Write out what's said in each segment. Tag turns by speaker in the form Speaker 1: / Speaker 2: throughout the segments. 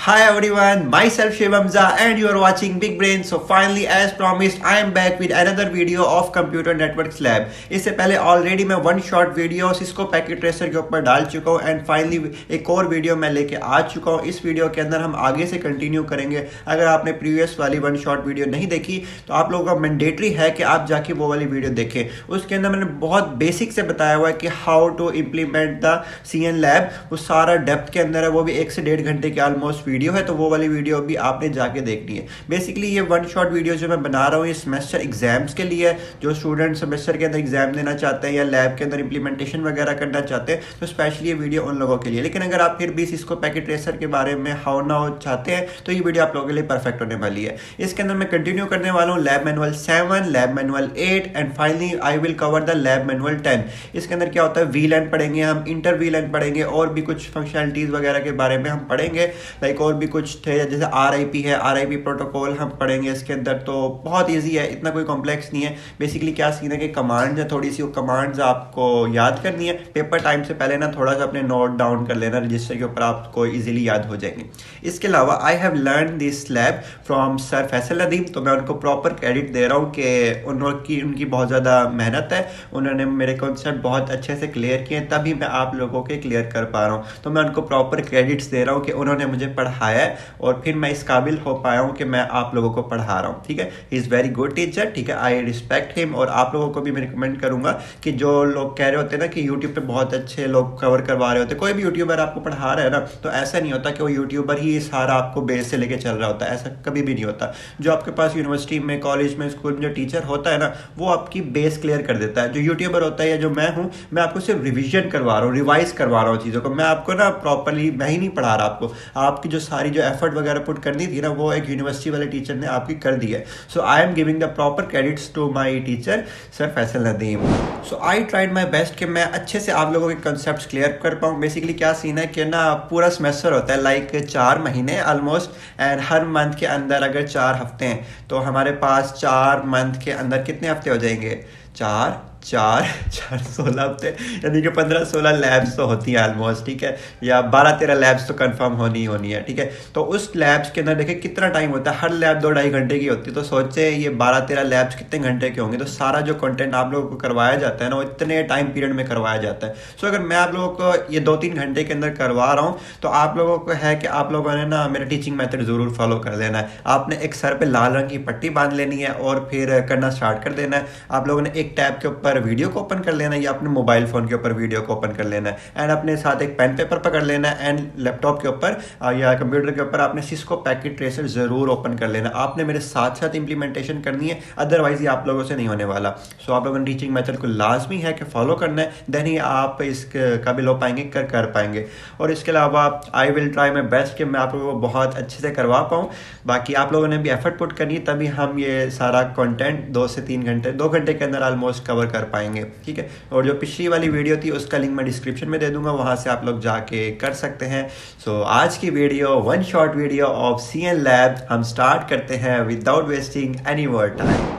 Speaker 1: Hi everyone, myself Shiv Hamza and you are watching Big Brain. So finally as promised I am back with another video of Computer Networks Lab. इससे पहले already मैं one shot video Cisco packet tracer के ऊपर डाल चुका हूँ and finally एक और वीडियो मैं लेके आ चुका हूँ। इस वीडियो के अंदर हम आगे से कंटिन्यू करेंगे। अगर आपने प्रीवियस वाली वन शॉट वीडियो नहीं देखी तो आप लोगों का मैंडेटरी है कि आप जाके वो वाली वीडियो देखें। उसके अंदर मैंने बहुत बेसिक से बताया हुआ है कि how to implement the CN lab. वो सारा डेप्थ के अंदर है, वो भी 1 से 1.5 घंटे के ऑलमोस्ट वीडियो है, तो वो वाली वीडियो भी आपने जाके देखनी है। बेसिकली ये वन शॉट वीडियो जो मैं बना रहा हूँ ये सेमेस्टर एग्जाम्स के लिए, जो स्टूडेंट सेमेस्टर के अंदर एग्जाम देना चाहते हैं या लैब के अंदर इंप्लीमेंटेशन वगैरह करना चाहते हैं, तो स्पेशली ये वीडियो उन लोगों के लिए। लेकिन अगर आप फिर भी सिस्को पैकेट ट्रेसर के बारे में हाउ ना हो चाहते हैं तो ये वीडियो आप लोगों के लिए परफेक्ट होने वाली है। इसके अंदर मैं कंटिन्यू करने वाला हूँ lab manual 7, lab manual 8 and finally I will cover the lab manual 10। इसके अंदर क्या होता है, VLAN पढ़ेंगे हम, इंटर VLAN पढ़ेंगे और भी कुछ फंक्शनलिटीज वगैरह के बारे में हम पढ़ेंगे। लाइक और भी कुछ थे जैसे RIP है, RIP प्रोटोकॉल हम पढ़ेंगे इसके अंदर। तो बहुत ईजी है, इतना कोई कॉम्प्लेक्स नहीं है। बेसिकली क्या सीन है कि कमांड्स है, थोड़ी सी वो कमांड्स आपको याद करनी है। पेपर टाइम से पहले ना थोड़ा सा अपने नोट डाउन कर लेना रजिस्टर के ऊपर, आपको इजीली याद हो जाएंगे। इसके अलावा I have learn this lab from sir Faisal Nadeem, तो मैं उनको प्रॉपर क्रेडिट दे रहा हूँ कि उनकी बहुत ज़्यादा मेहनत है। उन्होंने मेरे कॉन्सेप्ट बहुत अच्छे से क्लियर किए, तभी मैं आप लोगों के क्लियर कर पा रहा हूँ। तो मैं उनको प्रॉपर क्रेडिट्स दे रहा हूँ कि उन्होंने मुझे पढ़ाया है और फिर मैं इस काबिल हो पाया हूँ कि मैं आप लोगों को पढ़ा रहा हूँ। ठीक है, he is very good teacher. ठीक है, आई रिस्पेक्ट हिम। और आप लोगों को भी मैं रिकमेंड करूँगा कि जो लोग कह रहे होते हैं ना कि यूट्यूब पे बहुत अच्छे लोग कवर करवा रहे होते हैं, कोई भी यूट्यूबर आपको पढ़ा रहा है ना, तो ऐसा नहीं होता कि वो यूट्यूबर ही सारा आपको बेस से लेके चल रहा होता है। ऐसा कभी भी नहीं होता। जो आपके पास यूनिवर्सिटी में, कॉलेज में, स्कूल में जो टीचर होता है ना, वो आपकी बेस क्लियर कर देता है। जो यूट्यूबर होता है या जो मैं हूँ, मैं आपको सिर्फ रिविजन करवा रहा हूँ, रिवाइज करवा रहा हूँ चीज़ों को। मैं आपको ना प्रॉपरली मैं ही नहीं पढ़ा रहा आपको। आपकी जो सारी जो एफर्ट वगैरह पुट करनी थी ना, वो एक यूनिवर्सिटी वाले टीचर ने आपकी कर दी है। So I am giving the proper credits to my teacher sir Faisal Nadeem. So I tried my best कि मैं अच्छे से आप लोगों के कंसेप्ट क्लियर कर पाऊँ। बेसिकली क्या सीन है कि ना पूरा सेमेस्टर होता है लाइक 4 महीने ऑलमोस्ट, एंड हर मंथ के अंदर अगर 4 हफ्ते हैं तो हमारे पास 4 मंथ के अंदर कितने हफ्ते हो जाएंगे? 4 16 हफ्ते, यानी कि 15-16 लैब्स तो होती हैं ऑलमोस्ट। ठीक है, या 12-13 लैब्स तो कंफर्म होनी है। ठीक है, तो उस लैब्स के अंदर देखिए कितना टाइम होता है। हर लैब 2-2.5 घंटे की होती है, तो सोचे ये 12-13 लैब्स कितने घंटे के होंगे। तो सारा जो कंटेंट आप लोगों को करवाया जाता है ना, वो इतने टाइम पीरियड में करवाया जाता है। सो अगर मैं आप लोगों को ये 2-3 घंटे के अंदर करवा रहा हूँ तो आप लोगों को है कि आप लोगों ने ना मेरा टीचिंग मेथड ज़रूर फॉलो कर लेना है। आपने एक सर पे लाल रंग की पट्टी बांध लेनी है और फिर करना स्टार्ट कर देना है। आप लोगों ने एक टैब के ऊपर वीडियो को ओपन कर लेना है या अपने मोबाइल फोन के ऊपर वीडियो को ओपन कर लेना है, एंड अपने साथ एक पेन पेपर पकड़ लेना है, एंड लैपटॉप के ऊपर या कंप्यूटर के ऊपर आपने सिस्को पैकेट ट्रेसर जरूर ओपन कर लेना। आपने मेरे साथ साथ इंप्लीमेंटेशन करनी है, अदरवाइज ये आप लोगों से नहीं होने वाला। सो आप लोगों ने टीचिंग मेथड को लाजमी है कि फॉलो करना है, देन ही आप इस काबिल हो पाएंगे, कर पाएंगे। और इसके अलावा I will try my best कि मैं आप लोगों को बहुत अच्छे से करवा पाऊँ। बाकी आप लोगों ने भी एफर्ट पुट करनी, तभी हम ये सारा कंटेंट 2 से 3 घंटे 2 घंटे के अंदर ऑलमोस्ट कवर कर पाएंगे। ठीक है, और जो पिछली वाली वीडियो थी उसका लिंक मैं डिस्क्रिप्शन में दे दूंगा, वहां से आप लोग जाके कर सकते हैं। सो आज की video one shot video of CN lab हम स्टार्ट करते हैं without wasting any more time.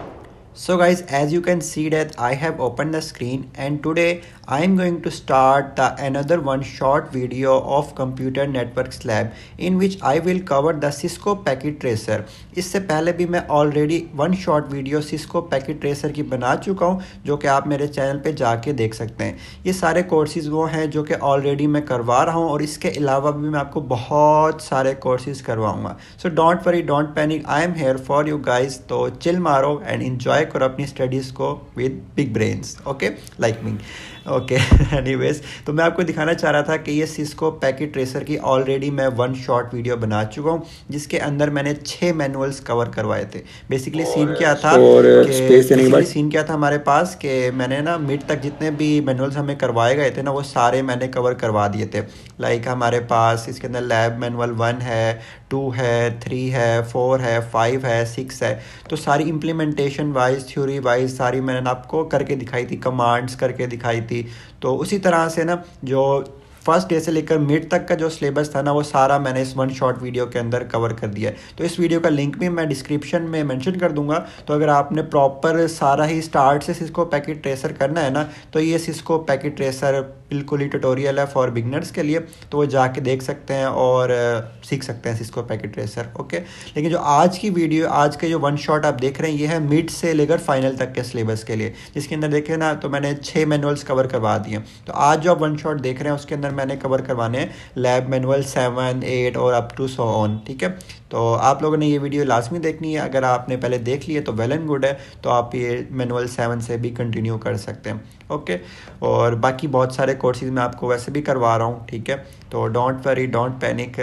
Speaker 1: So guys, as you can see that I have opened the screen and today I am going to start the another one short video of Computer Networks Lab in which I will cover the Cisco Packet Tracer। इससे पहले भी मैं already one shot video Cisco Packet Tracer की बना चुका हूँ, जो कि आप मेरे चैनल पे जाके देख सकते हैं। ये सारे कोर्सेज वो हैं जो कि ऑलरेडी मैं करवा रहा हूँ और इसके अलावा भी मैं आपको बहुत सारे कोर्सेज करवाऊँगा। So don't worry, don't panic, I am here for you guys. तो चिल मारो एंड इन्जॉय करो अपनी स्टडीज़ को with big brains, okay, like me. Okay anyways, तो मैं आपको दिखाना चाह रहा था कि ये सिस्को पैकेट ट्रेसर की ऑलरेडी मैं वन शॉट वीडियो बना चुका हूँ, जिसके अंदर मैंने 6 मैनुअल्स कवर करवाए थे। बेसिकली सीन क्या था हमारे पास कि मैंने ना मिड तक जितने भी मैनुअल्स हमें करवाए गए थे ना, वो सारे मैंने कवर करवा दिए थे। लाइक हमारे पास इसके अंदर लैब मैनुअल 1 है, 2 है, 3 है, 4 है, 5 है, 6 है। तो सारी इम्प्लीमेंटेशन वाइज, थ्योरी वाइज सारी मैंने आपको करके दिखाई थी, कमांड्स करके दिखाई थी। तो उसी तरह से ना जो फर्स्ट डे से लेकर मिड तक का जो सिलेबस था ना वो सारा मैंने इस वन शॉर्ट वीडियो के अंदर कवर कर दिया है। तो इस वीडियो का लिंक भी मैं डिस्क्रिप्शन में मेंशन कर दूंगा। तो अगर आपने प्रॉपर सारा ही स्टार्ट से सिस्को पैकेट ट्रेसर करना है ना, तो ये सिस्को पैकेट ट्रेसर बिल्कुल ही ट्यूटोरियल है फॉर बिगनर्स के लिए, तो वो जाके देख सकते हैं और सीख सकते हैं सिस्को पैकेट ट्रेसर। ओके, लेकिन जो आज की वीडियो, आज के जो वन शॉट आप देख रहे हैं, ये है मिड से लेकर फाइनल तक के सिलेबस के लिए, जिसके अंदर देखें ना तो मैंने 6 मैनुअल्स कवर करवा दिए। तो आज जो आप वन शॉट देख रहे हैं उसके अंदर मैंने कवर करवाने हैं लैब मैनुअल 7, 8 और अप टू सो ऑन। ठीक है, तो आप लोगों ने ये वीडियो लाजमी देखनी है। अगर आपने पहले देख लिए तो वेल एंड गुड है, तो आप ये मैनुअल 7 से भी कंटिन्यू कर सकते हैं। ओके, और बाकी बहुत सारे कोर्सेज मैं आपको वैसे भी करवा रहा हूँ। ठीक है, तो डोंट वरी, डोंट पैनिक,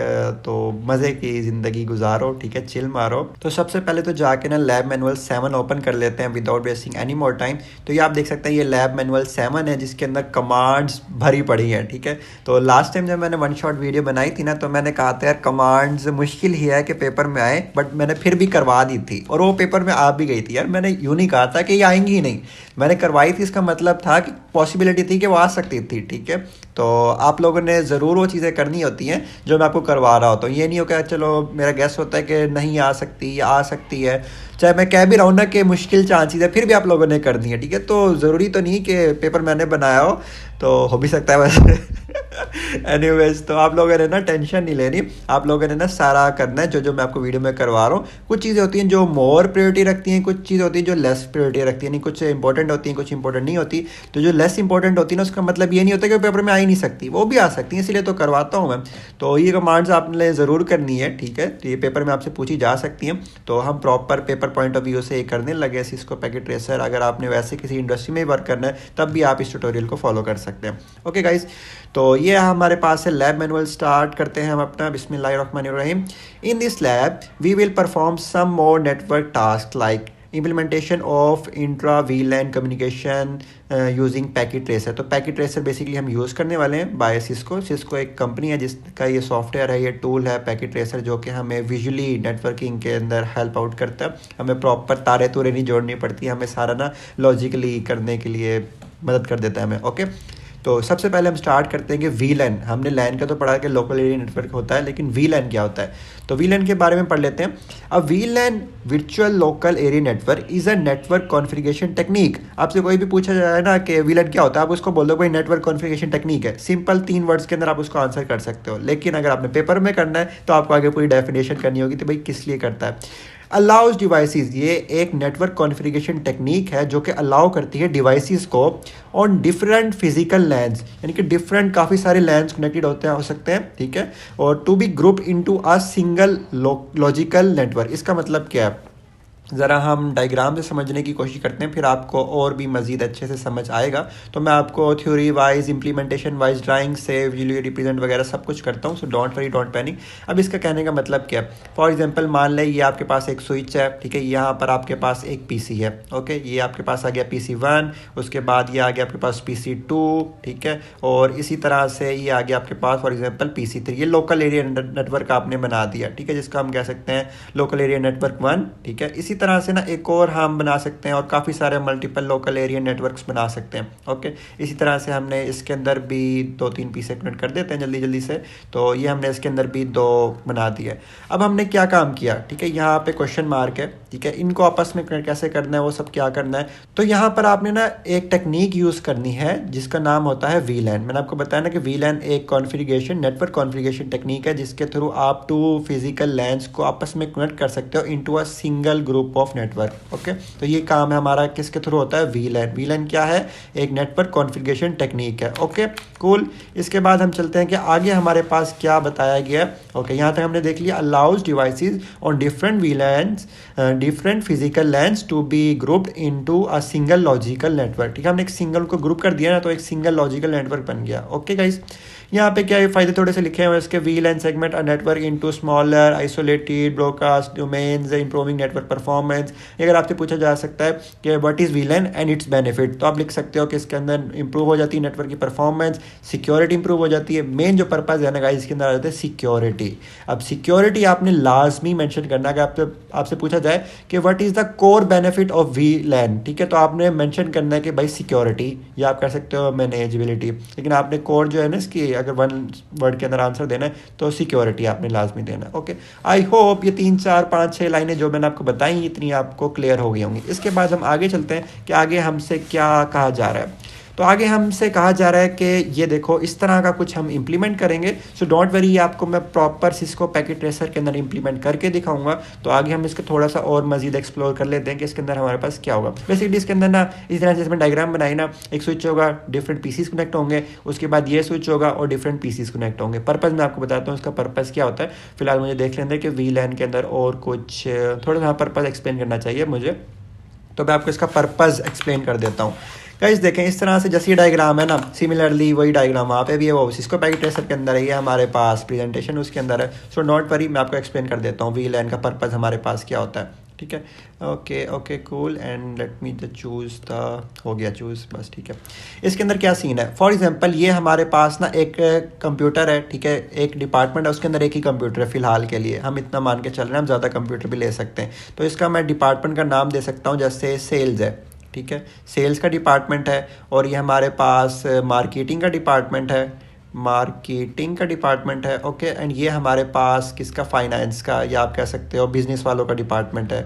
Speaker 1: तो मज़े की ज़िंदगी गुजारो। ठीक है, चिल मारो। तो सबसे पहले तो जाके ना लैब मैनुअल 7 ओपन कर लेते हैं without wasting any more time. तो ये आप देख सकते हैं, ये लैब मैनुअल 7 है जिसके अंदर कमांड्स भरी पड़ी हैं। ठीक है, तो लास्ट टाइम जब मैंने वन शॉट वीडियो बनाई थी ना, तो मैंने कहा था यार कमांड्स मुश्किल ही है कि पेपर में आए, बट मैंने फिर भी करवा दी थी और वो पेपर में आ भी गई थी। यार मैंने यूँ नहीं कहा था कि ये आएंगी ही नहीं, मैंने करवाई थी, इसका मतलब था कि पॉसिबिलिटी थी कि वो आ सकती थी। ठीक है, तो आप लोगों ने ज़रूर वो चीज़ें करनी होती हैं जो मैं आपको करवा रहा होता हूँ। ये नहीं हो कि चलो मेरा गैस होता है कि नहीं आ सकती या आ सकती है, चाहे मैं कह भी रहा हूँ ना कि मुश्किल चांसेस है, फिर भी आप लोगों ने करनी है। ठीक है, तो ज़रूरी तो नहीं कि पेपर मैंने बनाया हो भी सकता है वैसे एनीवेज, तो आप लोगों ने ना टेंशन नहीं लेनी, आप लोगों ने ना सारा करना है जो जो मैं आपको वीडियो में करवा रहा हूँ। कुछ चीज़ें होती हैं जो मोर प्रायोरिटी रखती हैं, कुछ चीज़ें होती हैं जो लेस प्रायोरिटी रखती हैं, नहीं कुछ इंपॉर्टेंट होती हैं, कुछ इंपॉर्टेंट नहीं होती। तो जो लेस इंपॉर्टेंट होती है ना, उसका मतलब ये नहीं होता कि पेपर में आ ही नहीं सकती, वो भी आ सकती है, इसलिए तो करवाता हूँ मैं। तो ये कमांड्स आपने ज़रूर करनी है। ठीक है, तो ये पेपर में आपसे पूछी जा सकती हैं, तो हम proper paper point of view से ये करने लगे सिस्को पैकेट ट्रेसर। अगर आपने वैसे किसी इंडस्ट्री में वर्क करना है तब भी आप इस ट्यूटोरियल को फॉलो कर सकते हैं। ओके गाइज, तो ये हमारे पास है लैब मैनुअल। स्टार्ट करते हैं हम अपना। बिस्मिल्लाहिर्रहमानिर्रहीम। In this lab we will perform some more network task like implementation of intra VLAN communication using packet tracer. तो पैकेट ट्रेसर बेसिकली हम यूज़ करने वाले हैं बाय सिस्को। सिस्को एक कंपनी है जिसका ये सॉफ्टवेयर है, ये टूल है पैकेट ट्रेसर, जो कि हमें विजुअली नेटवर्किंग के अंदर हेल्प आउट करता है। हमें प्रॉपर तारे तूरे नहीं जोड़नी पड़ती, हमें सारा ना लॉजिकली करने के लिए मदद कर देता है हमें। ओके, तो सबसे पहले हम स्टार्ट करते हैं कि वीलैन। हमने लैन का तो पढ़ा कि लोकल एरिया नेटवर्क होता है, लेकिन वीलैन क्या होता है, तो वीलैन के बारे में पढ़ लेते हैं। अब वीलैन virtual local area network is a network configuration technique. आपसे कोई भी पूछा जाए ना कि वीलैन क्या होता है, आप उसको बोल दो कोई नेटवर्क कॉन्फ़िगरेशन टेक्निक है। सिंपल 3 वर्ड्स के अंदर आप उसको आंसर कर सकते हो। लेकिन अगर आपने पेपर में करना है तो आपको आगे पूरी डेफिनेशन करनी होगी तो भाई किस लिए करता है। अलाउज डिवाइसेस, ये एक नेटवर्क कॉन्फ़िगरेशन टेक्निक है जो कि अलाउ करती है डिवाइसेस को ऑन डिफरेंट फिजिकल लैंस, यानी कि डिफरेंट काफ़ी सारे लैंस कनेक्टेड हो सकते हैं। ठीक है, और to be group into a single logical network. इसका मतलब क्या है, ज़रा हम डायग्राम से समझने की कोशिश करते हैं, फिर आपको और भी मज़ीद अच्छे से समझ आएगा। तो मैं आपको theory wise, implementation wise, drawing से विजुअली रिप्रेजेंट वगैरह सब कुछ करता हूँ। सो डोंट वरी, डोंट पैनिक। अब इसका कहने का मतलब क्या है, फॉर एग्जांपल मान लें ये आपके पास एक स्विच है। ठीक है, यहाँ पर आपके पास एक पीसी है। ओके, ये आपके पास आ गया PC 1, उसके बाद ये आ गया आपके पास PC 2। ठीक है, और इसी तरह से ये आ गया आपके पास फॉर एग्जाम्पल PC 3। ये लोकल एरिया नेटवर्क आपने बना दिया। ठीक है, जिसका हम कह सकते हैं लोकल एरिया नेटवर्क 1। ठीक है, इसी तरह से ना एक और हम बना सकते हैं और काफ़ी सारे मल्टीपल लोकल एरिया नेटवर्क्स बना सकते हैं। ओके, इसी तरह से हमने इसके अंदर भी 2-3 पीसे कनेक्ट कर देते हैं जल्दी जल्दी से। तो ये हमने इसके अंदर भी 2 बना दिए। अब हमने क्या काम किया, ठीक है, यहाँ पे क्वेश्चन मार्क है। ठीक है, इनको आपस में कनेक्ट कैसे करना है, वो सब क्या करना है। तो यहाँ पर आपने ना एक टेक्निक यूज़ करनी है जिसका नाम होता है वीलैन। मैंने आपको बताया ना कि वीलैन एक कॉन्फ़िगरेशन, नेटवर्क कॉन्फ़िगरेशन टेक्निक है जिसके थ्रू आप 2 फिजिकल लैंस को आपस में कनेक्ट कर सकते हो into a single group of network. Okay, तो ये काम है हमारा किसके थ्रू होता है, वीलैन। वीलैन क्या है, एक नेटवर्क कॉन्फ़िगरेशन टेक्निक है। Okay cool. इसके बाद हम चलते हैं कि आगे हमारे पास क्या बताया गया। ओके, यहाँ तक हमने देख लिया allows devices on different VLANs, different physical LANs to be grouped into a single logical network. ठीक है, हमने एक सिंगल को ग्रुप कर दिया ना, तो एक सिंगल लॉजिकल नेटवर्क बन गया। ओके गाइस, यहाँ पे क्या है फ़ायदे थोड़े से लिखे हुए हैं इसके। वीलैन segment a network into smaller isolated broadcast domains, improving network performance. अगर आपसे पूछा जा सकता है कि what is वीलैन and it's benefit, तो आप लिख सकते हो कि इसके अंदर इंप्रूव हो जाती है नेटवर्क की परफॉर्मेंस, सिक्योरिटी इंप्रूव हो जाती है। मेन जो पर्पज़ है ना गाइस इसके अंदर आ जाता है सिक्योरिटी। अब सिक्योरिटी आपने लाजमी मेंशन करना है। अगर आपसे पूछा जाए कि what is the core benefit of वीलैन, ठीक है, तो आपने मेंशन करना है कि भाई सिक्योरिटी, या आप कर सकते हो मैनेजेबिलिटी। लेकिन आपने कोर जो है ना इसकी अगर वन वर्ड के अंदर आंसर देना है तो सिक्योरिटी आपने लाजमी देना है। ओके, आई होप ये 3 4 5 6 लाइनें जो मैंने आपको बताई इतनी आपको क्लियर हो गई होंगी। इसके बाद हम आगे चलते हैं कि आगे हमसे क्या कहा जा रहा है। तो आगे हमसे कहा जा रहा है कि ये देखो इस तरह का कुछ हम इंप्लीमेंट करेंगे। सो डोंट वरी, आपको मैं प्रॉपर सिस्को पैकेट ट्रेसर के अंदर इंप्लीमेंट करके दिखाऊंगा। तो आगे हम इसको थोड़ा सा और मजीद एक्सप्लोर कर लेते हैं कि इसके अंदर हमारे पास क्या होगा। बेसिकली इसके अंदर ना इस तरह से इसमें डायग्राम बनाई ना, एक स्विच होगा, डिफरेंट पीसीस कनेक्ट होंगे, उसके बाद ये स्विच होगा और डिफरेंट पीसीस कनेक्ट होंगे। पर्पज़ मैं आपको बताता हूँ इसका पर्पज़ क्या होता है। फिलहाल मुझे देख लेते हैं कि VLAN के अंदर और कुछ थोड़ा सा पर्पज़ एक्सप्लेन करना चाहिए मुझे, तो मैं आपको इसका पर्पज़ एक्सप्लेन कर देता हूँ। गाइस देखें इस तरह से जैसे ये डायग्राम है ना, सिमिलरली वही डायग्राम वहाँ पे भी है, वो सिस्को पैकेट ट्रेसर के अंदर है, ये हमारे पास प्रेजेंटेशन उसके अंदर है। सो नॉट वरी, मैं आपको एक्सप्लेन कर देता हूँ VLAN का पर्पज़ हमारे पास क्या होता है। ठीक है, okay cool, and let me the choose the, हो गया चूज़, बस ठीक है। इसके अंदर क्या सीन है, फॉर एग्जांपल ये हमारे पास ना एक कंप्यूटर है, ठीक है, एक डिपार्टमेंट है, उसके अंदर एक ही कंप्यूटर है फ़िलहाल के लिए, हम इतना मान के चल रहे हैं, हम ज़्यादा कंप्यूटर भी ले सकते हैं। तो इसका मैं डिपार्टमेंट का नाम दे सकता हूँ, जैसे सेल्स है, ठीक है, सेल्स का डिपार्टमेंट है। और ये हमारे पास मार्केटिंग का डिपार्टमेंट है, मार्केटिंग का डिपार्टमेंट है। ओके, एंड ये हमारे पास किसका, फाइनेंस का, या आप कह सकते हो बिजनेस वालों का डिपार्टमेंट है,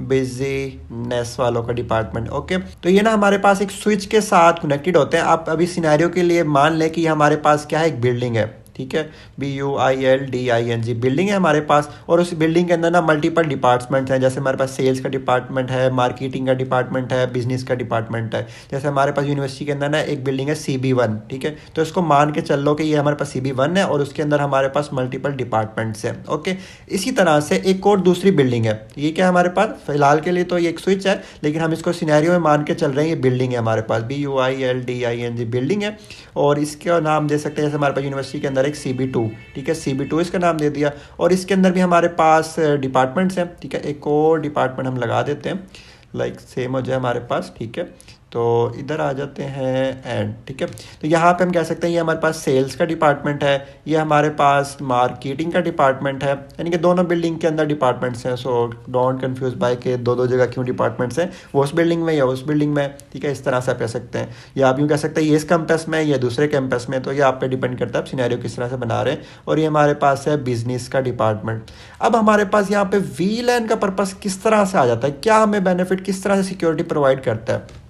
Speaker 1: बिजनेस वालों का डिपार्टमेंट। ओके, तो ये ना हमारे पास एक स्विच के साथ कनेक्टेड होते हैं। आप अभी सिनेरियो के लिए मान लें कि हमारे पास क्या है, एक बिल्डिंग है, ठीक है, BUILDING बिल्डिंग है हमारे पास, और उस बिल्डिंग के अंदर ना मल्टीपल डिपार्टमेंट्स हैं। जैसे हमारे पास सेल्स का डिपार्टमेंट है, मार्केटिंग का डिपार्टमेंट है, बिजनेस का डिपार्टमेंट है। जैसे हमारे पास यूनिवर्सिटी के अंदर ना एक बिल्डिंग है CB1, ठीक है, तो इसको मान के चल लो कि ये हमारे पास CB1 है और उसके अंदर हमारे पास मल्टीपल डिपार्टमेंट्स हैं। ओके, इसी तरह से एक और दूसरी बिल्डिंग है, ये क्या है हमारे पास, फिलहाल के लिए तो ये एक स्विच है, लेकिन हम इसको सिनेरियो में मान के चल रहे हैं, ये बिल्डिंग है हमारे पास, BUILDING बिल्डिंग है, और इसका नाम दे सकते हैं, जैसे हमारे पास यूनिवर्सिटी के अंदर एक CB2, ठीक है, CB2 इसका नाम दे दिया। और इसके अंदर भी हमारे पास डिपार्टमेंट्स हैं, ठीक है, एक और डिपार्टमेंट हम लगा देते हैं, लाइक सेम हो जाए हमारे पास, ठीक है। तो इधर आ जाते हैं एंड, ठीक है, तो यहाँ पे हम कह सकते हैं ये हमारे पास सेल्स का डिपार्टमेंट है, ये हमारे पास मार्केटिंग का डिपार्टमेंट है, यानी कि दोनों बिल्डिंग के अंदर डिपार्टमेंट्स हैं। सो डोंट कंफ्यूज बाय के दो जगह क्यों डिपार्टमेंट्स हैं, वो उस बिल्डिंग में या उस बिल्डिंग में, ठीक है, इस तरह से आप कह सकते हैं। या आप यूँ कह सकते हैं ये इस कैंपस में या दूसरे कैंपस में, तो ये आप पे डिपेंड करता है आप सिनेरियो किस तरह से बना रहे हैं। और ये हमारे पास है बिजनेस का डिपार्टमेंट। अब हमारे पास यहाँ पे VLAN का पर्पस किस तरह से आ जाता है, क्या हमें बेनिफिट, किस तरह से सिक्योरिटी प्रोवाइड करता है।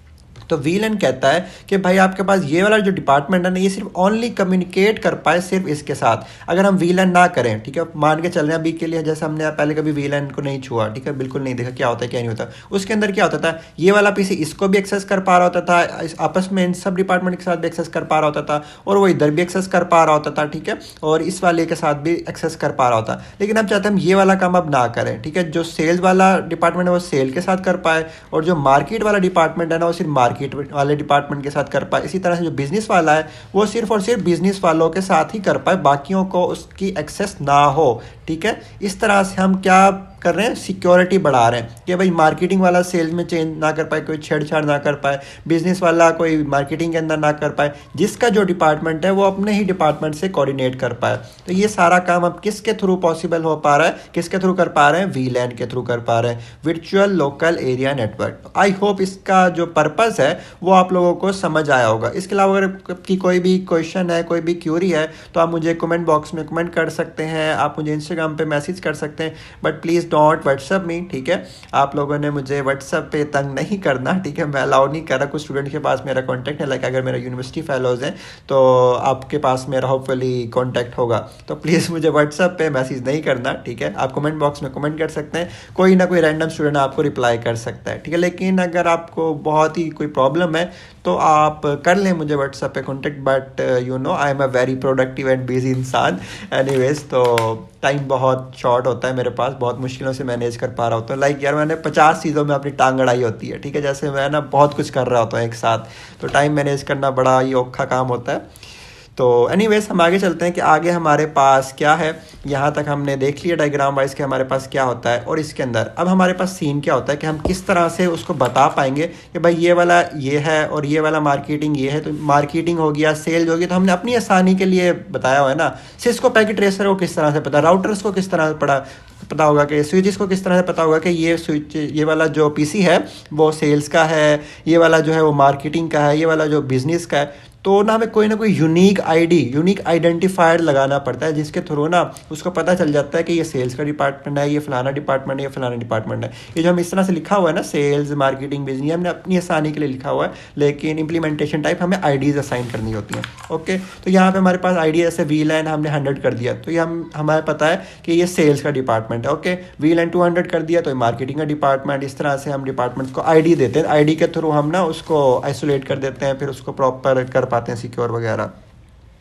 Speaker 1: तो VLAN कहता है कि भाई आपके पास ये वाला जो डिपार्टमेंट है ना, ये सिर्फ ओनली कम्युनिकेट कर पाए सिर्फ इसके साथ। अगर हम VLAN ना करें, ठीक है, मान के चल रहे हैं अभी के लिए, जैसे हमने पहले कभी VLAN को नहीं छुआ, ठीक है, बिल्कुल नहीं देखा क्या होता है क्या नहीं होता, उसके अंदर क्या होता था, ये वाला PC इसको भी एक्सेस कर पा रहा होता था, आपस में इन सब डिपार्टमेंट के साथ भी एक्सेस कर पा रहा होता था, और वो इधर भी एक्सेस कर पा रहा होता था, ठीक है, और इस वाले के साथ भी एक्सेस कर पा रहा होता। लेकिन अब चाहते हैं हम ये वाला काम अब ना करें, ठीक है, जो सेल्स वाला डिपार्टमेंट है वो सेल के साथ कर पाए, और जो मार्केट वाला डिपार्टमेंट है ना वो सिर्फ मार्केट वाले डिपार्टमेंट के साथ कर पाए। इसी तरह से जो बिजनेस वाला है वो सिर्फ और सिर्फ बिजनेस वालों के साथ ही कर पाए, बाकियों को उसकी एक्सेस ना हो, ठीक है। इस तरह से हम क्या कर रहे हैं, सिक्योरिटी बढ़ा रहे हैं कि भाई मार्केटिंग वाला सेल्स में चेंज ना कर पाए, कोई छेड़छाड़ ना कर पाए, बिजनेस वाला कोई मार्केटिंग के अंदर ना कर पाए, जिसका जो डिपार्टमेंट है वो अपने ही डिपार्टमेंट से कोऑर्डिनेट कर पाए। तो ये सारा काम अब किसके थ्रू पॉसिबल हो पा रहा है, किसके थ्रू कर पा रहे हैं, VLAN के थ्रू कर पा रहे हैं, virtual local area network. I hope इसका जो पर्पस है वो आप लोगों को समझ आया होगा। इसके अलावा अगर की कोई भी क्वेश्चन है, कोई भी क्यूरी है, तो आप मुझे कमेंट बॉक्स में कमेंट कर सकते हैं, आप मुझे इंस्टाग्राम पे मैसेज कर सकते हैं, but please don't WhatsApp me, ठीक है। आप लोगों ने मुझे व्हाट्सअप पे तंग नहीं करना, ठीक है, मैं अलाउ नहीं कर रहा। कुछ स्टूडेंट के पास मेरा कॉन्टैक्ट है, लाइक अगर मेरा यूनिवर्सिटी फेलोज हैं तो आपके पास मेरा होपफुली कॉन्टैक्ट होगा, तो प्लीज़ मुझे व्हाट्सअप पे मैसेज नहीं करना, ठीक है। आप कमेंट बॉक्स में कमेंट कर सकते हैं, कोई ना कोई रैंडम स्टूडेंट आपको रिप्लाई कर सकता है, ठीक है। लेकिन अगर आपको बहुत ही कोई प्रॉब्लम है तो आप कर लें मुझे व्हाट्सएप पे contact, but you know I am a very productive and busy इंसान एनीवेज। तो टाइम बहुत शॉर्ट होता है मेरे पास, बहुत मुश्किलों से मैनेज कर पा रहा होता हूँ। लाइक यार मैंने 50 चीज़ों में अपनी टांग अड़ाई होती है, ठीक है, जैसे मैं ना बहुत कुछ कर रहा होता हूँ एक साथ, तो टाइम मैनेज करना बड़ा ही औखा काम होता है। तो एनीवेज हम आगे चलते हैं कि आगे हमारे पास क्या है। यहाँ तक हमने देख लिया डायग्राम वाइज कि हमारे पास क्या होता है, और इसके अंदर अब हमारे पास सीन क्या होता है कि हम किस तरह से उसको बता पाएंगे कि भाई ये वाला ये है और ये वाला मार्केटिंग ये है। तो मार्केटिंग हो गया, सेल हो गया, तो हमने अपनी आसानी के लिए बताया हुआ है ना। सिस्को पैकेट ट्रेसर को किस तरह से पता, राउटर्स को किस तरह से पता होगा, कि स्विचेस को किस तरह से पता होगा कि ये स्विच, ये वाला जो PC है वो सेल्स का है, ये वाला जो है वो मार्केटिंग का है, ये वाला जो बिजनेस का है। तो ना हमें कोई ना कोई यूनिक आईडी, यूनिक आइडेंटिफायर लगाना पड़ता है, जिसके थ्रू ना उसको पता चल जाता है कि ये सेल्स का डिपार्टमेंट है, ये फलाना डिपार्टमेंट है, ये फलाना डिपार्टमेंट है। ये जो हम इस तरह से लिखा हुआ है ना, सेल्स, मार्केटिंग, बिजनेस, हमने अपनी आसानी के लिए लिखा हुआ है, लेकिन इंप्लीमेंटेशन टाइप हमें आईडीज़ असाइन करनी होती हैं। ओके, तो यहाँ पे हमारे पास आईडी जैसे VLAN हमने 100 कर दिया, तो ये हमें पता है कि ये सेल्स का डिपार्टमेंट है। ओके, VLAN 200 कर दिया तो ये मार्केटिंग का डिपार्टमेंट। इस तरह से हम डिपार्टमेंट्स को आईडी देते हैं, आईडी के थ्रू हम ना उसको आइसोलेट कर देते हैं, फिर उसको प्रॉपर कर पाते हैं सिक्योर वगैरह।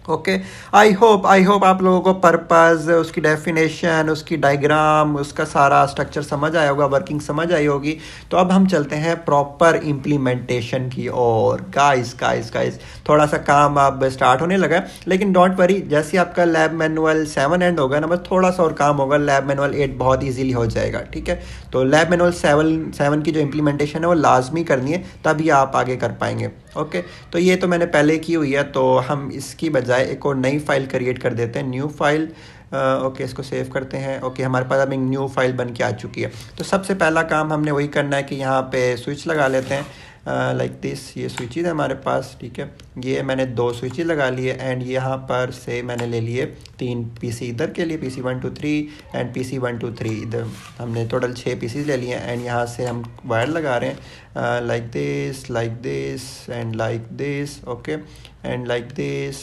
Speaker 1: ओके, आई होप आप लोगों को पर्पस, उसकी डेफिनेशन, उसकी डायग्राम, उसका सारा स्ट्रक्चर समझ आया होगा, वर्किंग समझ आई होगी। तो अब हम चलते हैं प्रॉपर इम्प्लीमेंटेशन की ओर। गाइस थोड़ा सा काम अब स्टार्ट होने लगा है, लेकिन डोंट वरी, जैसे आपका लैब मैनुअल 7 एंड होगा ना, बस थोड़ा सा और काम होगा, लैब मैनुअल 8 बहुत ईजीली हो जाएगा। ठीक है, तो लैब मैनुअल 7 की जो इम्प्लीमेंटेशन है वो लाजमी करनी है, तभी आप आगे कर पाएंगे। ओके, तो ये तो मैंने पहले की हुई है, तो हम इसकी बजाय एक और नई फाइल क्रिएट कर देते हैं, न्यू फाइल। ओके, इसको सेव करते हैं। ओके, हमारे पास अब एक न्यू फाइल बन के आ चुकी है। तो सबसे पहला काम हमने वही करना है कि यहाँ पे स्विच लगा लेते हैं, लाइक दिस। ये स्विचेज है हमारे पास, ठीक है, ये मैंने 2 स्विचेज लगा लिए, एंड यहाँ पर से मैंने ले लिए 3 PC इधर के लिए, PC 1 2 3 एंड PC 1 2 3 इधर। हमने टोटल 6 पीसीज ले लिए, एंड यहाँ से हम वायर लगा रहे हैं like this and like this. Okay, and like this,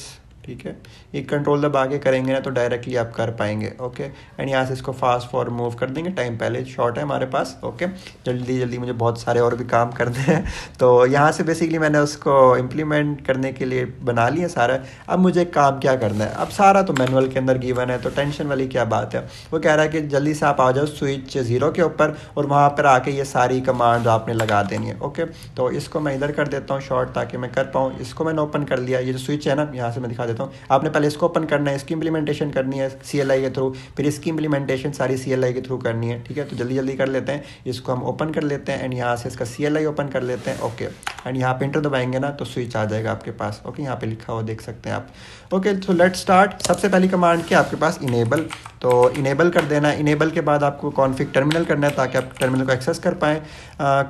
Speaker 1: ठीक है। ये कंट्रोल दबा के करेंगे ना तो डायरेक्टली आप कर पाएंगे। ओके, एंड यहाँ से इसको फास्ट फॉरवर्ड मूव कर देंगे, टाइम पहले शॉर्ट है हमारे पास। ओके, जल्दी मुझे बहुत सारे और भी काम करने हैं, तो यहाँ से बेसिकली मैंने उसको इम्प्लीमेंट करने के लिए बना लिया सारा। अब मुझे काम क्या करना है, अब सारा तो मैनुअल के अंदर गिवन है, तो टेंशन वाली क्या बात है। वो कह रहा है कि जल्दी से आप आ जाओ स्विच 0 के ऊपर, और वहाँ पर आके ये सारी कमांड आपने लगा देनी है। ओके, तो इसको मैं इधर कर देता हूँ शॉर्ट, ताकि मैं कर पाऊँ। इसको मैंने ओपन कर लिया, ये जो स्विच है ना, यहाँ से मैं दिखा देता हूँ। आपने पहले इसको ओपन करना है, इसकी इंप्लीमेंटेशन करनी है CLI के थ्रू, फिर इसकी इंप्लीमेंटेशन सारी CLI के थ्रू करनी है। ठीक है, तो जल्दी कर लेते हैं, इसको हम ओपन कर लेते हैं, एंड यहाँ से इसका CLI ओपन कर लेते हैं। ओके, एंड यहाँ पे एंटर दबाएंगे ना तो स्विच आ जाएगा आपके पास। ओके, यहाँ पे लिखा हुआ देख सकते हैं आप। ओके, तो लेट्स स्टार्ट। सबसे पहली कमांड क्या आपके पास, इनेबल। तो इनेबल कर देना है। इनेबल के बाद आपको कॉन्फ़िग टर्मिनल करना है, ताकि आप टर्मिनल को एक्सेस कर पाएँ।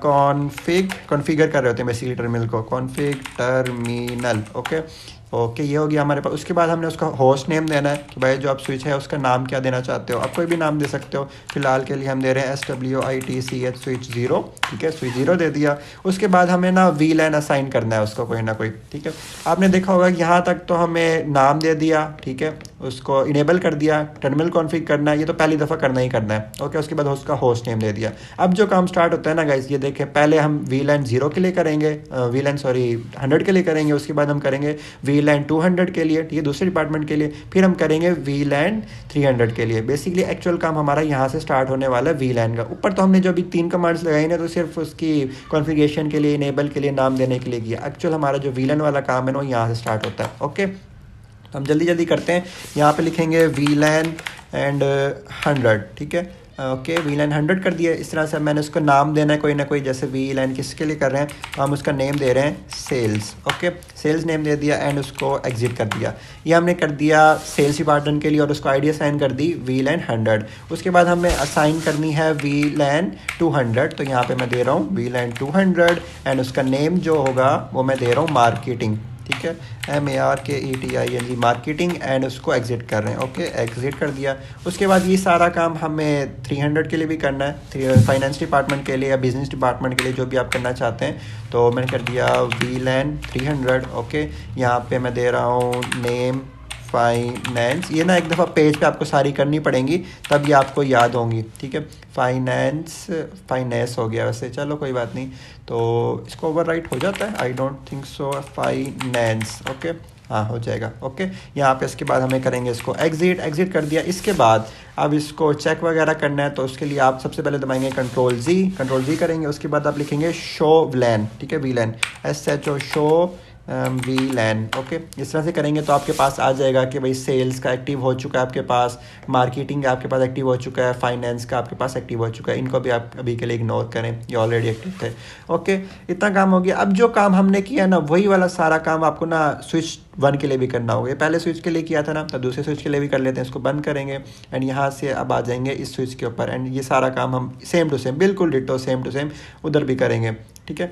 Speaker 1: कॉन्फ़िगर कर रहे होते हैं बेसिकली टर्मिनल को, कॉन्फ़िग टर्मिनल। ओके, ये हो गया हमारे पास। उसके बाद हमने उसका होस्ट नेम देना है कि भाई जो आप स्विच है उसका नाम क्या देना चाहते हो। आप कोई भी नाम दे सकते हो, फिलहाल के लिए हम दे रहे हैं SWITCH स्विच 0। ठीक है, स्विच 0 दे दिया। उसके बाद हमें ना VLAN असाइन करना है उसको कोई ना कोई। ठीक है, आपने देखा होगा कि यहाँ तक तो हमें नाम दे दिया, ठीक है, उसको इनेबल कर दिया, टर्मिनल कॉन्फ़िग करना है, ये तो पहली दफ़ा करना ही करना है। ओके, उसके बाद उसका होस्ट नेम दे दिया। अब जो काम स्टार्ट होता है ना गाइस, ये देखें, पहले हम VLAN 0 के लिए करेंगे, VLAN 100 के लिए करेंगे, उसके बाद हम करेंगे VLAN 200 के लिए, ठीक है, दूसरे डिपार्टमेंट के लिए, फिर हम करेंगे VLAN 300 के लिए। बेसिकली एक्चुअल काम हमारा यहाँ से स्टार्ट होने वाला है VLAN का। ऊपर तो हमने जो अभी 3 कमांड्स लगाई ना, तो सिर्फ उसकी कॉन्फ़िगरेशन के लिए, इनेबल के लिए, नाम देने के लिए किया। एक्चुअल हमारा जो VLAN वाला काम है ना, वो यहाँ से स्टार्ट होता है। ओके, तो हम जल्दी करते हैं। यहाँ पे लिखेंगे VLAN एंड 100, ठीक है। ओके, VLAN 100 कर दिया। इस तरह से मैंने उसको नाम देना है कोई ना कोई, जैसे VLAN किसके लिए कर रहे हैं, तो हम उसका नेम दे रहे हैं सेल्स। ओके, सेल्स नेम दे दिया, एंड उसको एग्जिट कर दिया। ये हमने कर दिया सेल्स डिपार्टमेंट के लिए, और उसको आईडी असाइन कर दी VLAN 100। उसके बाद हमें असाइन करनी है VLAN 200, तो यहाँ पे मैं दे रहा हूँ VLAN 200, एंड उसका नेम जो होगा वो मैं दे रहा हूँ मार्केटिंग। ठीक है, MARKETING मार्केटिंग, एंड उसको एग्जिट कर रहे हैं। ओके, एग्जिट कर दिया। उसके बाद ये सारा काम हमें 300 के लिए भी करना है, फाइनेंस डिपार्टमेंट के लिए या बिजनेस डिपार्टमेंट के लिए, जो भी आप करना चाहते हैं। तो मैंने कर दिया VLAN 300। ओके, यहाँ पे मैं दे रहा हूँ नेम फाइनेंस। ये ना एक दफ़ा पेज पे आपको सारी करनी पड़ेंगी, तब ये आपको याद होंगी। ठीक है, फाइनेंस हो गया वैसे, चलो कोई बात नहीं, तो इसको ओवरराइट हो जाता है, I don't think so. Finance, okay, हाँ हो जाएगा। ओके, यहाँ पे इसके बाद हमें करेंगे इसको एग्जिट कर दिया। इसके बाद अब इसको चेक वगैरह करना है, तो उसके लिए आप सबसे पहले दबाएंगे कंट्रोल जी करेंगे। उसके बाद आप लिखेंगे शो VLAN, ठीक है, VLAN SHO show VLAN। Okay, इस तरह से करेंगे तो आपके पास आ जाएगा कि भाई सेल्स का एक्टिव हो चुका है आपके पास, मार्केटिंग का आपके पास एक्टिव हो चुका है, फाइनेंस का आपके पास एक्टिव हो चुका है। इनको भी आप अभी के लिए इग्नोर करें, ये ऑलरेडी एक्टिव थे। ओके, इतना काम हो गया। अब जो काम हमने किया ना, वही वाला सारा काम आपको ना स्विच 1 के लिए भी करना होगा। पहले स्विच के लिए किया था ना, तो दूसरे स्विच के लिए भी कर लेते हैं। इसको बंद करेंगे, एंड यहाँ से अब आ जाएंगे इस स्विच के ऊपर, एंड ये सारा काम हम सेम टू सेम, बिल्कुल डिटो सेम टू सेम उधर भी करेंगे। ठीक है,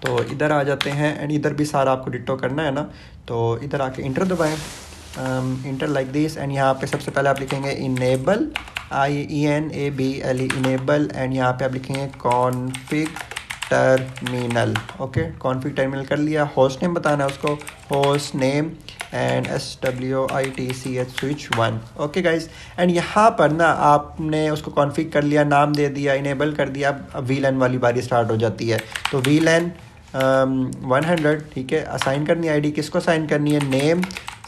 Speaker 1: तो इधर आ जाते हैं एंड इधर भी सारा आपको डिटो करना है ना, तो इधर आके इंटर दबाएं, इंटर लाइक दिस एंड यहाँ पे सबसे पहले आप लिखेंगे इनेबल, IENABLE इनेबल, एंड यहाँ पे आप लिखेंगे config terminal. Okay, config terminal कर लिया। होस्ट नेम बताना है उसको, host name and SWITCH switch 1। Okay guys, and यहाँ पर ना आपने उसको कॉन्फिग कर लिया, नाम दे दिया, इनेबल कर दिया। अब VLAN वाली बारी स्टार्ट हो जाती है। तो VLAN 100, ठीक है, असाइन करनी है ID, किसको असाइन करनी है, नेम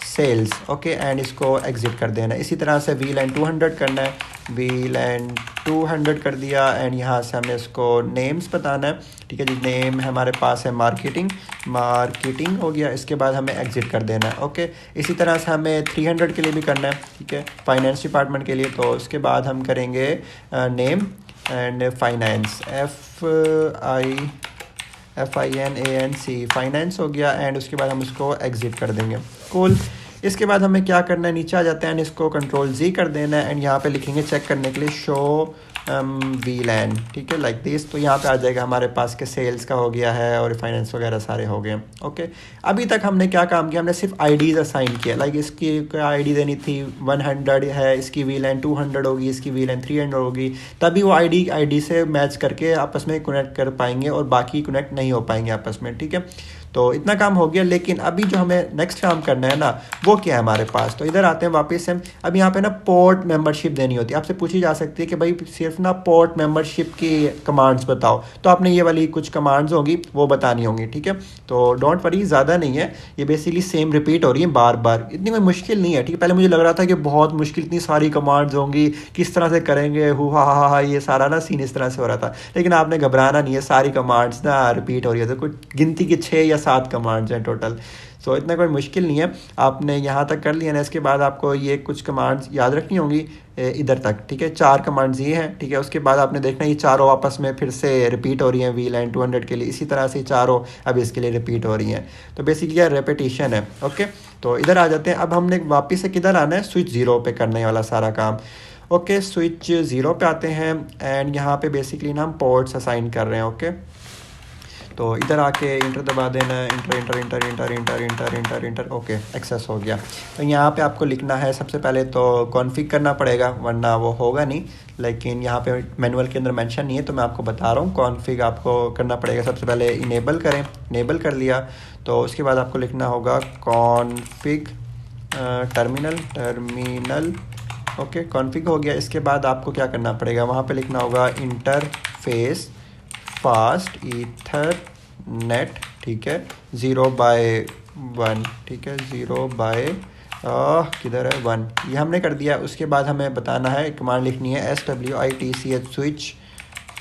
Speaker 1: सेल्स। ओके, एंड इसको एग्जिट कर देना है। इसी तरह से VLAN 200 करना है, VLAN 200 कर दिया एंड यहाँ से हमें इसको नेम्स बताना है, ठीक है जी। नेम हमारे पास है मार्केटिंग, मार्केटिंग हो गया। इसके बाद हमें एग्जिट कर देना है। ओके, इसी तरह से हमें 300 के लिए भी करना है, ठीक है, फाइनेंस डिपार्टमेंट के लिए। तो उसके बाद हम करेंगे name and finance, FINANC, finance हो गया एंड उसके बाद हम इसको एग्जिट कर देंगे। कूल। इसके बाद हमें क्या करना है, नीचे आ जाते हैं एंड इसको Ctrl+Z कर देना है एंड यहाँ पे लिखेंगे चेक करने के लिए शो VLAN, ठीक है, लाइक दिस। तो यहाँ पे आ जाएगा हमारे पास के सेल्स का हो गया है और फाइनेंस वगैरह सारे हो गए। ओके, अभी तक हमने क्या काम किया, हमने सिर्फ IDs असाइन किया। लाइक इसकी ID देनी थी 100 है, इसकी VLAN 200 होगी, इसकी VLAN 300 होगी, तभी वो ID से मैच करके आपस में कनेक्ट कर पाएंगे और बाकी कनेक्ट नहीं हो पाएंगे आपस में, ठीक है। तो इतना काम हो गया, लेकिन अभी जो हमें नेक्स्ट काम करना है ना, वो क्या है हमारे पास। तो इधर आते हैं वापस से। अब यहाँ पे ना पोर्ट मेंबरशिप देनी होती है। आपसे पूछी जा सकती है कि भाई सिर्फ ना पोर्ट मेंबरशिप की कमांड्स बताओ, तो आपने ये वाली कुछ कमांड्स होंगी वो बतानी होंगी, ठीक है। तो डोंट वरी, ज़्यादा नहीं है, ये बेसिकली सेम रिपीट हो रही है बार बार, इतनी कोई मुश्किल नहीं है, ठीक है। पहले मुझे लग रहा था कि बहुत मुश्किल, इतनी सारी कमांड्स होंगी, किस तरह से करेंगे, हा, ये सारा ना सीन इस तरह से हो रहा था। लेकिन आपने घबराना नहीं है, सारी कमांड्स ना रिपीट हो रही है। तो कुछ गिनती की 6 या 7 कमांड्स हैं टोटल, सो इतना कोई मुश्किल नहीं है। आपने यहाँ तक कर लिया ना, इसके बाद आपको ये कुछ कमांड्स याद रखनी होंगी इधर तक, ठीक है। 4 कमांड्स ये हैं, ठीक है। उसके बाद आपने देखना ये चारों आपस में फिर से रिपीट हो रही हैं VLAN 200 के लिए, इसी तरह से चारों अब इसके लिए रिपीट हो रही हैं। तो बेसिकली यह रेपिटेशन है। ओके, तो इधर आ जाते हैं। अब हमने वापस से किधर आना है, स्विच 0 पे करने वाला सारा काम। ओके, स्विच 0 पे आते हैं एंड यहाँ पे बेसिकली ना हम पोर्ट्स असाइन कर रहे हैं। ओके, तो इधर आके इंटर दबा देना है, इंटर। ओके, एक्सेस हो गया। तो यहाँ पे आपको लिखना है, सबसे पहले तो कॉन्फ़िग करना पड़ेगा वरना वो होगा नहीं, लेकिन यहाँ पे मैनुअल के अंदर मेंशन नहीं है तो मैं आपको बता रहा हूँ। कॉन्फ़िग आपको करना पड़ेगा, सबसे पहले इनेबल करें, इनेबल कर लिया तो उसके बाद आपको लिखना होगा कॉन्फ़िग टर्मिनल। ओके, कॉन्फ़िग हो गया। इसके बाद आपको क्या करना पड़ेगा, वहाँ पे लिखना होगा इंटरफेस फास्ट ईथरनेट, ठीक है, 0/1, ठीक है, 0/, किधर है 1, ये हमने कर दिया। उसके बाद हमें बताना है, कमांड लिखनी है SWITCH switch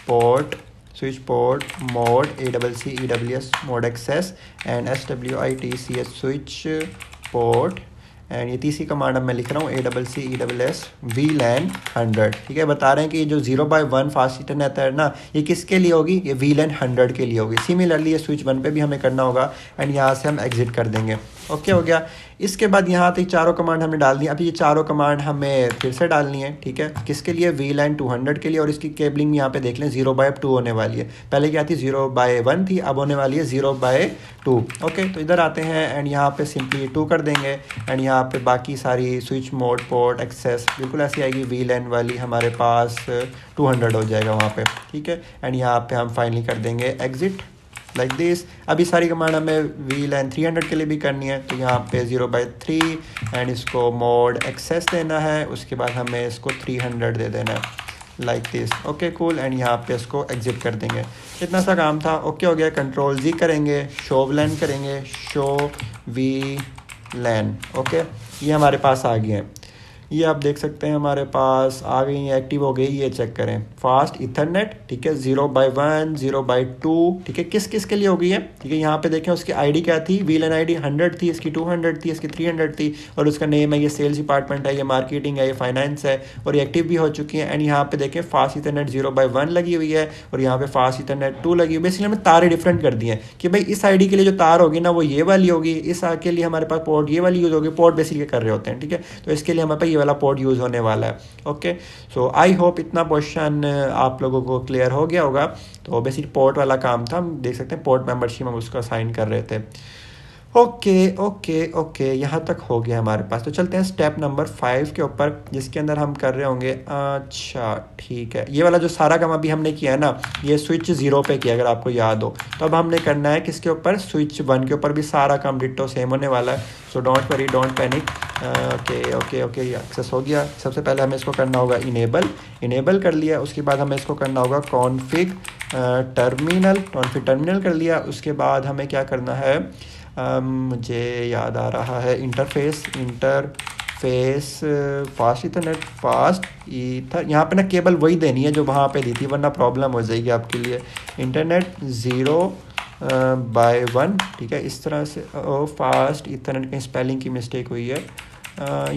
Speaker 1: port mode ACC mode access and SWITCH switch port and ये तीसरी कमांड अब मैं लिख रहा हूँ ACCESS VLAN 100, ठीक है। बता रहे हैं कि ये जो 0/1 फास्ट इंटरनेट है ना, ये किसके लिए होगी, ये VLAN 100 के लिए होगी। सिमिलरली ये स्विच 1 पे भी हमें करना होगा एंड यहाँ से हम एग्जिट कर देंगे। ओके, हो गया। इसके बाद यहाँ तक चारों कमांड हमने डाल दी। अब ये चारों कमांड हमें फिर से डालनी है, ठीक है। किसके लिए, VLAN 200 के लिए। और इसकी केबलिंग यहाँ पे देख लें 0/2 होने वाली है। पहले क्या थी, 0/1 थी, अब होने वाली है 0/2। ओके, तो इधर आते हैं एंड यहाँ पे सिंपली 2 कर देंगे एंड यहाँ पे बाकी सारी स्विच मोड पोर्ट एक्सेस बिल्कुल ऐसी आएगी। VLAN वाली हमारे पास 200 हो जाएगा वहाँ पे, ठीक है। एंड यहाँ पे हम फाइनली कर देंगे एग्जिट लाइक दिस। अभी सारी कमांड हमें VLAN 300 के लिए भी करनी है, तो यहाँ पे 0/3 एंड इसको मोड एक्सेस देना है। उसके बाद हमें इसको 300 दे देना है like this. Okay, cool. And यहाँ पे इसको एग्जिट कर देंगे। इतना सा काम था। ओके, हो गया। Ctrl+Z करेंगे, शो VLAN करेंगे, शो VLAN। ओके, ये हमारे पास आ गए हैं। ये आप देख सकते हैं हमारे पास आ गई, एक्टिव हो गई। ये चेक करें, फास्ट इथरनेट, ठीक है, 0/1 0/2, ठीक है। किस किस के लिए हो गई है, ठीक है। यहाँ पे देखें उसकी आईडी क्या थी, VLAN ID 100 थी, इसकी 200 थी, इसकी 300 थी और उसका नेम है, ये सेल्स डिपार्टमेंट है, ये मार्केटिंग है, ये फाइनेंस है और ये एक्टिव भी हो चुकी है। एंड यहाँ पे देखें फास्ट इथरनेट 0/1 लगी हुई है और यहाँ पे फास्ट इथरनेट 2 लगी हुई है। बेसिकली हमने तारे डिफरेंट कर दिए हैं कि भाई इस आईडी के लिए जो तार होगी ना वो ये वाली होगी, इस के लिए हमारे पास पोर्ट ये वाली यूज होगी। पोर्ट बेसिकली कर रहे होते हैं, ठीक है। तो इसके लिए हमारे पास ये वाला पोर्ट यूज़ होने वाला है। ओके, सो आई होप इतना पोर्शन आप लोगों को क्लियर हो गया होगा। तो बेसिक पोर्ट वाला काम था, हम देख सकते हैं पोर्ट मेंबरशिप हम उसको असाइन कर रहे थे। ओके ओके ओके, यहाँ तक हो गया हमारे पास। तो चलते हैं स्टेप नंबर 5 के ऊपर, जिसके अंदर हम कर रहे होंगे। अच्छा ठीक है, ये वाला जो सारा काम अभी हमने किया है ना, ये स्विच 0 पे किया अगर आपको याद हो। तो अब हमने करना है किसके ऊपर, स्विच 1 के ऊपर भी सारा काम डिट्टो सेम होने वाला है। सो don't worry, don't panic. Okay okay okay, ये एक्सेस हो गया। सबसे पहले हमें इसको करना होगा इनेबल कर लिया। उसके बाद हमें इसको करना होगा कॉन्फिग टर्मिनल कर लिया। उसके बाद हमें क्या करना है, मुझे याद आ रहा है, interface fast Ethernet fast ether, यहाँ पे ना केबल वही देनी है जो वहाँ पे दी थी, वरना प्रॉब्लम हो जाएगी आपके लिए। इंटरनेट 0/1, ठीक है, इस तरह से। फास्ट ईथरनेट की स्पेलिंग की मिस्टेक हुई है,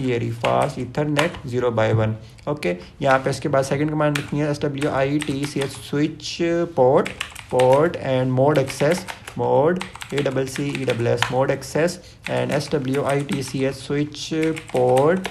Speaker 1: ये रही, फास्ट ईथरनेट 0/1। ओके, यहाँ पे इसके बाद सेकंड कमांड लिखनी है SWITCH switch port and mode access, mode ACCESS mode access and SWITCH switch port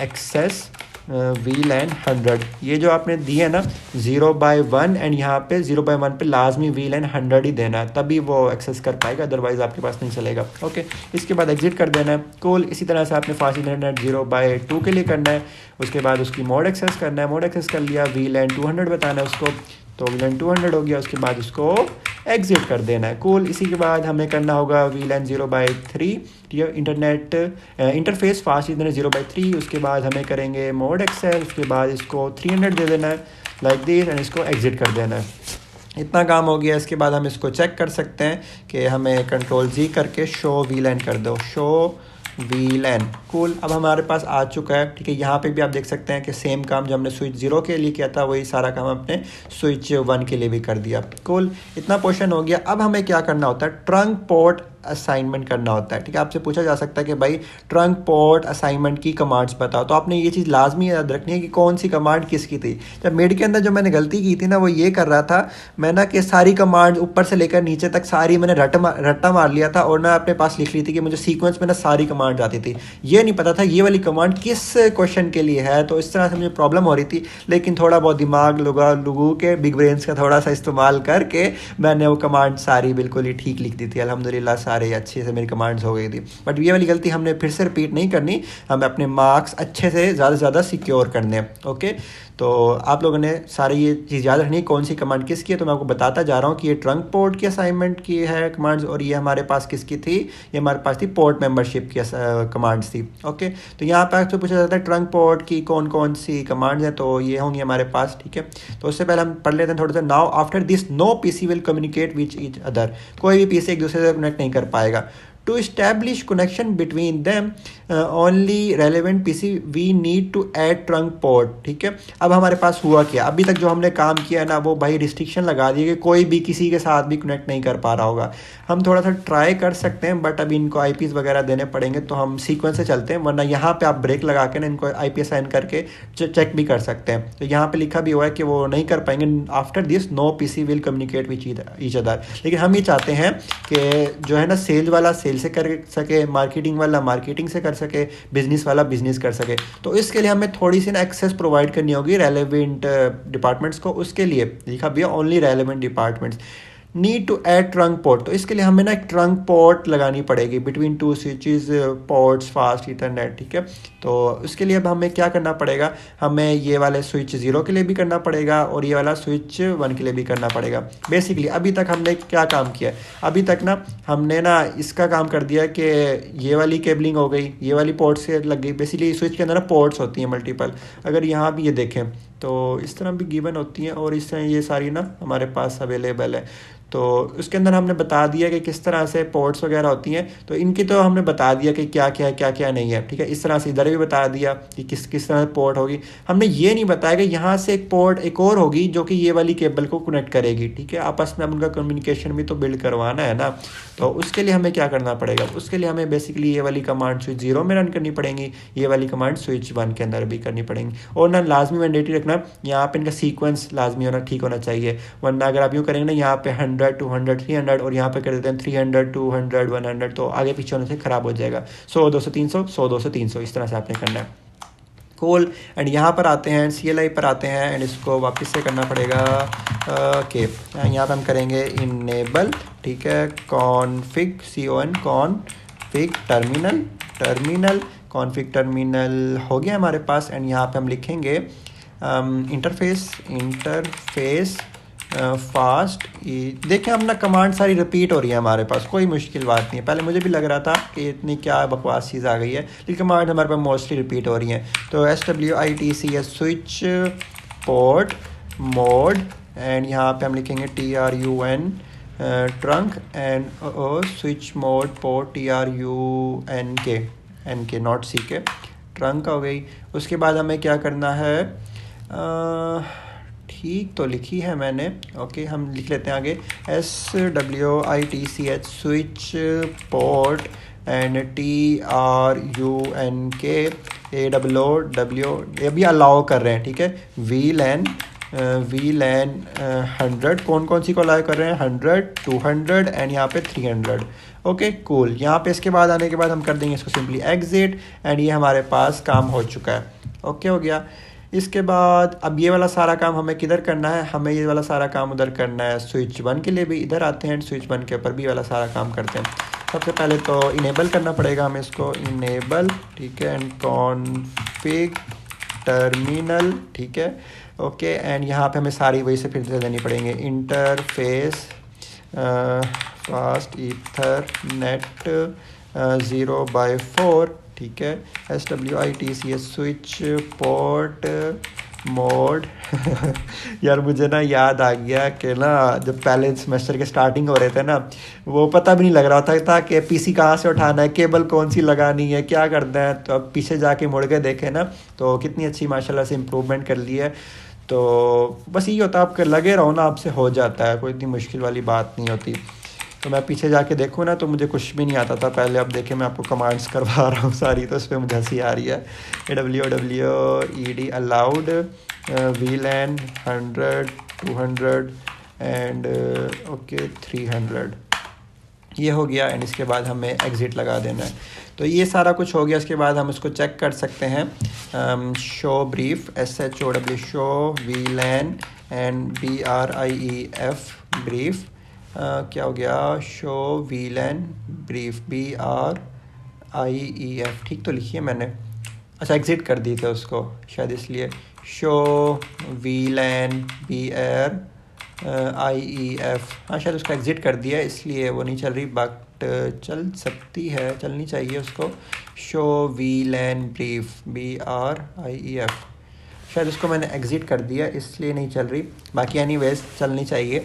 Speaker 1: access VLAN 100। ये जो आपने दिए है ना 0/1, एंड यहाँ पे 0/1 पे लाजमी VLAN 100 ही देना है, तभी वो एक्सेस कर पाएगा, अदरवाइज आपके पास नहीं चलेगा। ओके, इसके बाद एग्जिट कर देना है। कूल, इसी तरह से आपने फास्ट इंटरनेट 0/2 के लिए करना है। उसके बाद उसकी मोड एक्सेस करना है, मोड एक्सेस कर लिया, VLAN 200 बताना है उसको, तो VLAN 200 हो गया। उसके बाद उसको एग्जिट कर देना है। कूल, इसी के बाद हमें करना होगा VLAN 0/3, ठीक है, इंटरफेस फास्ट इंटरनेट 0/3। उसके बाद हमें करेंगे मोड एक्सेस, उसके बाद इसको 300 दे देना है लाइक दिस, एंड इसको एग्जिट कर देना है। इतना काम हो गया। इसके बाद हम इसको चेक कर सकते हैं कि हमें Ctrl+Z करके शो VLAN कर दो, शो VLAN। कूल, अब हमारे पास आ चुका है, ठीक है। यहाँ पे भी आप देख सकते हैं कि सेम काम जो हमने स्विच 0 के लिए किया था वही सारा काम आपने स्विच 1 के लिए भी कर दिया। कूल, इतना पोर्शन हो गया। अब हमें क्या करना होता है, ट्रंक पोर्ट असाइनमेंट करना होता है, ठीक है। आपसे पूछा जा सकता है कि भाई ट्रंक पोर्ट असाइनमेंट की कमांड्स बताओ, तो आपने ये चीज़ लाजमी याद रखनी है कि कौन सी कमांड किसकी थी। जब मिड के अंदर जो मैंने गलती की थी ना, वो ये कर रहा था मैं ना कि सारी कमांड ऊपर से लेकर नीचे तक सारी मैंने रट्टा मार लिया था, और ना अपने पास लिख ली थी कि मुझे सीक्वेंस में ना सारी कमांड आती थी। ये नहीं पता था ये वाली कमांड किस क्वेश्चन के लिए है, तो इस तरह से मुझे प्रॉब्लम हो रही थी। लेकिन थोड़ा बहुत दिमाग लोगों के बिग ब्रेन्स का थोड़ा सा इस्तेमाल करके मैंने वो कमांड सारी बिल्कुल ही ठीक लिख दी थी। अल्हम्दुलिल्लाह सारे अच्छे से मेरी कमांड्स हो गई थी। बट ये वाली गलती हमने फिर से रिपीट नहीं करनी, हमें अपने मार्क्स अच्छे से ज़्यादा से ज़्यादा सिक्योर करने हैं। ओके, तो आप लोगों ने सारी ये चीज़ याद रखनी है कौन सी कमांड किसकी है। तो मैं आपको बताता जा रहा हूँ कि ये ट्रंक पोर्ट की असाइनमेंट की है कमांड्स, और ये हमारे पास किसकी थी, ये हमारे पास थी पोर्ट मेंबरशिप की कमांड्स थी। ओके, तो यहाँ पर आपसे पूछा जाता है ट्रंक पोर्ट की कौन कौन सी कमांड्स हैं, तो ये होंगी हमारे पास, ठीक है। तो उससे पहले हम पढ़ लेते हैं थोड़ा सा। Now after this no PC will communicate with each other, कोई भी पीसी एक दूसरे से कनेक्ट नहीं कर पाएगा। To establish connection between them, only relevant PC we need to add trunk port, ठीक है। अब हमारे पास हुआ क्या, अभी तक जो हमने काम किया है ना, वो भाई रिस्ट्रिक्शन लगा दी कि कोई भी किसी के साथ भी कनेक्ट नहीं कर पा रहा होगा। हम थोड़ा सा ट्राई कर सकते हैं, बट अभी इनको IPs वगैरह देने पड़ेंगे, तो हम सीक्वेंस से चलते हैं, वरना यहाँ पे आप ब्रेक लगा के ना इनको IP असाइन करके चेक भी कर सकते हैं। तो यहाँ पे लिखा भी हुआ है कि वो नहीं कर पाएंगे, after this no PC will communicate with each other. लेकिन हम ये चाहते हैं कि जो है ना सेल वाला सेल से कर सके, मार्केटिंग वाला मार्केटिंग से कर सके, बिजनेस वाला बिजनेस कर सके। तो इसके लिए हमें थोड़ी सी ना एक्सेस प्रोवाइड करनी होगी रेलेवेंट डिपार्टमेंट्स को। उसके लिए लिखा भी है only relevant departments need to add trunk port. तो इसके लिए हमें ना एक ट्रंक पोर्ट लगानी पड़ेगी between two switches ports fast Ethernet, ठीक है। तो उसके लिए अब हमें क्या करना पड़ेगा, हमें ये वाले स्विच 0 के लिए भी करना पड़ेगा और ये वाला स्विच 1 के लिए भी करना पड़ेगा। बेसिकली अभी तक हमने क्या काम किया है, अभी तक ना हमने ना इसका काम कर दिया कि ये वाली केबलिंग हो गई, ये वाली पोर्ट से लग गई। बेसिकली स्विच के अंदर ना पोर्ट्स होती हैं मल्टीपल, अगर यहाँ भी ये देखें तो इस तरह भी गिवन होती हैं, और इस तरह ये सारी ना हमारे पास अवेलेबल है। तो उसके अंदर हमने बता दिया कि किस तरह से पोर्ट्स वगैरह होती हैं, तो इनकी तो हमने बता दिया कि क्या क्या है क्या क्या नहीं है, ठीक है। इस तरह से इधर भी बता दिया कि किस किस तरह से पोर्ट होगी। हमने ये नहीं बताया कि यहाँ से एक पोर्ट एक और होगी जो कि ये वाली केबल को कनेक्ट करेगी, ठीक है। आपस में उनका कम्युनिकेशन भी तो बिल्ड करवाना है ना। तो उसके लिए हमें क्या करना पड़ेगा, उसके लिए हमें बेसिकली ये वाली कमांड स्विच 0 में रन करनी पड़ेंगी, ये वाली कमांड स्विच 1 के अंदर भी करनी पड़ेंगी। और ना लाजमी मैंडेटरी रखना, यहाँ पे इनका सीक्वेंस लाजमी होना ठीक होना चाहिए, वरना अगर आप यूँ करेंगे ना यहाँ पे 100 200 300 और यहाँ पे कर देते हैं 300 200 100, तो आगे पीछे होने से ख़राब हो जाएगा। 100 200 300 100 200 300 इस तरह से आपने करना है। कूल। एंड यहाँ पर आते हैं CLI पर आते हैं एंड इसको वापस से करना पड़ेगा। ओके यहाँ पर हम करेंगे इनेबल, ठीक है, config config terminal config terminal हो गया हमारे पास। एंड यहाँ पे हम लिखेंगे इंटरफेस फास्ट। देखें अपना कमांड सारी रिपीट हो रही है हमारे पास, कोई मुश्किल बात नहीं है। पहले मुझे भी लग रहा था कि इतनी क्या बकवास चीज़ आ गई है, लेकिन कमांड हमारे पास मोस्टली रिपीट हो रही हैं। तो SWITCH switch port mode and यहाँ पे हम लिखेंगे TRUN trunk and switch mode port TRUNK not CK trunk हो गई। उसके बाद हमें क्या करना है, ठीक तो लिखी है मैंने, ओके हम लिख लेते हैं आगे SWITCH switch port and TRUNK AWW ये भी अलाउ कर रहे हैं, ठीक है। VLAN 100 कौन सी को अलाउ कर रहे हैं, 100 200 एंड यहाँ पे 300। Okay cool. यहाँ पे इसके बाद आने के बाद हम कर देंगे इसको सिंपली एग्जिट एंड ये हमारे पास काम हो चुका है। ओके हो गया। इसके बाद अब ये वाला सारा काम हमें किधर करना है, हमें ये वाला सारा काम उधर करना है। स्विच 1 के लिए भी इधर आते हैं, स्विच 1 के ऊपर भी वाला सारा काम करते हैं। सबसे पहले तो इनेबल करना पड़ेगा हमें इसको, इनेबल, ठीक है, एंड कॉन्फिग टर्मिनल, ठीक है, ओके। एंड यहाँ पे हमें सारी वही से फिर से देनी पड़ेंगे, इंटरफेस फास्ट ईथरनेट 0/4, ठीक है, SWITCH स्विच पोर्ट मोड यार मुझे ना याद आ गया कि ना जब पहले सेमेस्टर के स्टार्टिंग हो रहे थे ना, वो पता भी नहीं लग रहा था कि PC कहाँ से उठाना है, केबल कौन सी लगानी है, क्या करना है। तो अब पीछे जाके मुड़ के देखें ना तो कितनी अच्छी माशाल्लाह से इम्प्रूवमेंट कर ली है। तो बस यही होता है, आपके लगे रहो ना आपसे हो जाता है, कोई इतनी मुश्किल वाली बात नहीं होती। तो मैं पीछे जाके देखूँ ना तो मुझे कुछ भी नहीं आता था पहले। अब देखें मैं आपको कमांड्स करवा रहा हूँ सारी, तो इस पर मुझे हंसी आ रही है। AWWED allowed VLAN 100 200 and okay 300 ये हो गया। एंड इसके बाद हमें एग्ज़िट लगा देना है। तो ये सारा कुछ हो गया। इसके बाद हम इसको चेक कर सकते हैं, show brief SHOW show VLAN and BRIEF brief, क्या हो गया, शो VLAN ब्रीफ BRIEF, ठीक तो लिखी है मैंने, अच्छा एग्ज़िट कर दी थे उसको शायद इसलिए। शो VLAN BRIEF, हाँ शायद उसका एग्ज़िट कर दिया इसलिए वो नहीं चल रही, बट चल सकती है, चलनी चाहिए उसको। शो VLAN ब्रीफ BRIEF, शायद उसको मैंने एग्ज़िट कर दिया इसलिए नहीं चल रही, बाकी एनीवेज चलनी चाहिए।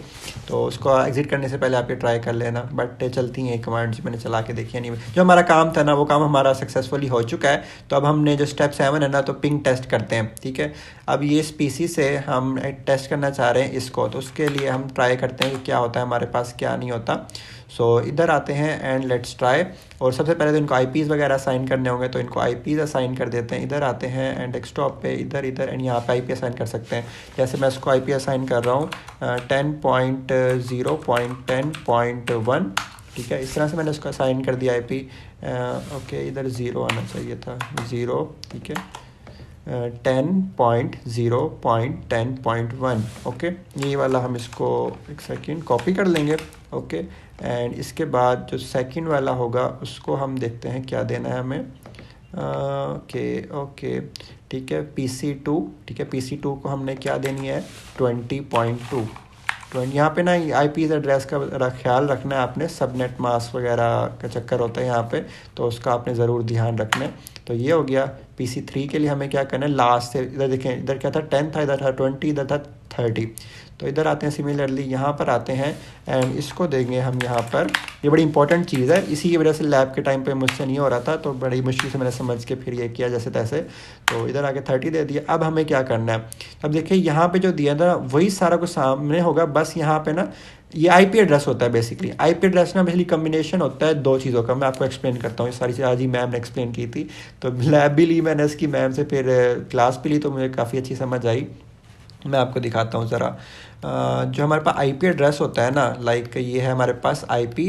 Speaker 1: तो उसको एग्ज़िट करने से पहले आप ये ट्राई कर लेना, बट चलती हैं कमांड्स, मैंने चला के देखी नहीं। जो हमारा काम था ना वो काम हमारा सक्सेसफुली हो चुका है। तो अब हमने जो स्टेप 7 है ना, तो पिंग टेस्ट करते हैं, ठीक है। अब ये इस PC से हम टेस्ट करना चाह रहे हैं इसको, तो उसके लिए हम ट्राई करते हैं कि क्या होता है हमारे पास, क्या नहीं होता। सो इधर आते हैं एंड लेट्स ट्राई। और सबसे पहले तो इनको IPs वगैरह असाइन करने होंगे, तो इनको IPs असाइन कर देते हैं। इधर आते हैं एंड डेस्कटॉप पे इधर एंड यहाँ पे IP असाइन कर सकते हैं। जैसे मैं इसको IP असाइन कर रहा हूँ 10.0.10.1, ठीक है, इस तरह से मैंने इसको असाइन कर दिया IP। ओके इधर 0 आना चाहिए था, 0, ठीक है, 10.0.10.1, ओके। ये वाला हम इसको एक सेकेंड कॉपी कर लेंगे, ओके। एंड इसके बाद जो सेकंड वाला होगा उसको हम देखते हैं क्या देना है हमें। ओके ठीक है, PC2, ठीक है, PC2 को हमने क्या देनी है, 20.2। यहाँ पे ना IP एड्रेस का ख्याल रखना है आपने, सबनेट मास्क वगैरह का चक्कर होता है यहाँ पे, तो उसका आपने ज़रूर ध्यान रखना है। तो ये हो गया। PC3 के लिए हमें क्या करना है, लास्ट से इधर देखें, इधर क्या था 10 था, इधर था 20, इधर था 30। तो इधर आते हैं, सिमिलरली यहाँ पर आते हैं एंड इसको देंगे हम यहाँ पर। ये बड़ी इंपॉर्टेंट चीज़ है, इसी की वजह से लैब के टाइम पे मुझसे नहीं हो रहा था, तो बड़ी मुश्किल से मैंने समझ के फिर ये किया जैसे तैसे। तो इधर आके 30 दे दिया। अब हमें क्या करना है, अब देखिए यहाँ पे जो दिया था वही सारा कुछ सामने होगा, बस यहाँ पे ना ये IP एड्रेस होता है बेसिकली। IP एड्रेस ना बेसिकली कम्बिनेशन होता है दो चीज़ों का। मैं आपको एक्सप्लेन करता हूँ, ये सारी चीज़ आज ही मैम ने एक्सप्लेन की थी। तो लैब भी ली मैंने इसकी मैम से, फिर क्लास भी ली, तो मुझे काफ़ी अच्छी समझ आई। मैं आपको दिखाता हूँ ज़रा। जो हमारे पास आईपी एड्रेस होता है ना, लाइक ये है हमारे पास IP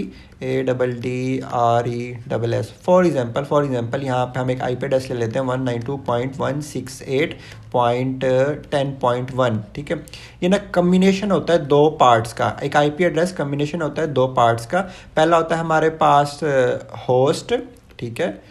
Speaker 1: ADDRESS। फॉर एग्जांपल यहाँ पे हम एक आईपी एड्रेस ले लेते हैं 192.168.10.1, ठीक है। ये ना कम्बिनेशन होता है दो पार्ट्स का। एक आईपी एड्रेस कम्बिनेशन होता है दो पार्ट्स का। पहला होता है हमारे पास होस्ट, ठीक है,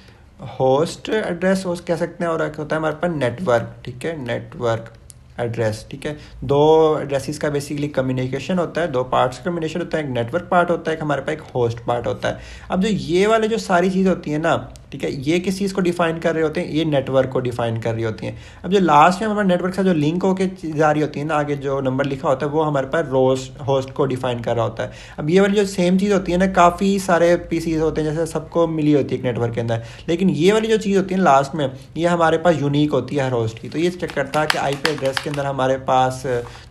Speaker 1: होस्ट एड्रेस होस्ट कह सकते हैं, और एक होता है हमारे पास नेटवर्क, ठीक है, नेटवर्क एड्रेस, ठीक है। दो एड्रेसेस का बेसिकली कम्युनिकेशन होता है, दो पार्ट्स का कम्युनिकेशन होता है, एक नेटवर्क पार्ट होता है, एक हमारे पास एक होस्ट पार्ट होता है। अब जो ये वाले जो सारी चीज़ होती है ना, ठीक है, ये किस चीज़ को डिफाइन कर रहे होते हैं, ये नेटवर्क को डिफाइन कर रही होती हैं। अब जो लास्ट में हमारे नेटवर्क से जो लिंक होकर जा रही होती है ना, आगे जो नंबर लिखा होता है वो हमारे पास होस्ट को डिफाइन कर रहा होता है। अब ये वाली जो सेम चीज़ होती है ना, काफ़ी सारे पीसीज होते हैं जैसे सबको मिली होती है एक नेटवर्क के अंदर, लेकिन ये वाली जो चीज़ होती है लास्ट में, ये हमारे पास यूनिक होती है हर होस्ट की। तो ये चेक करता है कि आईपी एड्रेस के अंदर हमारे पास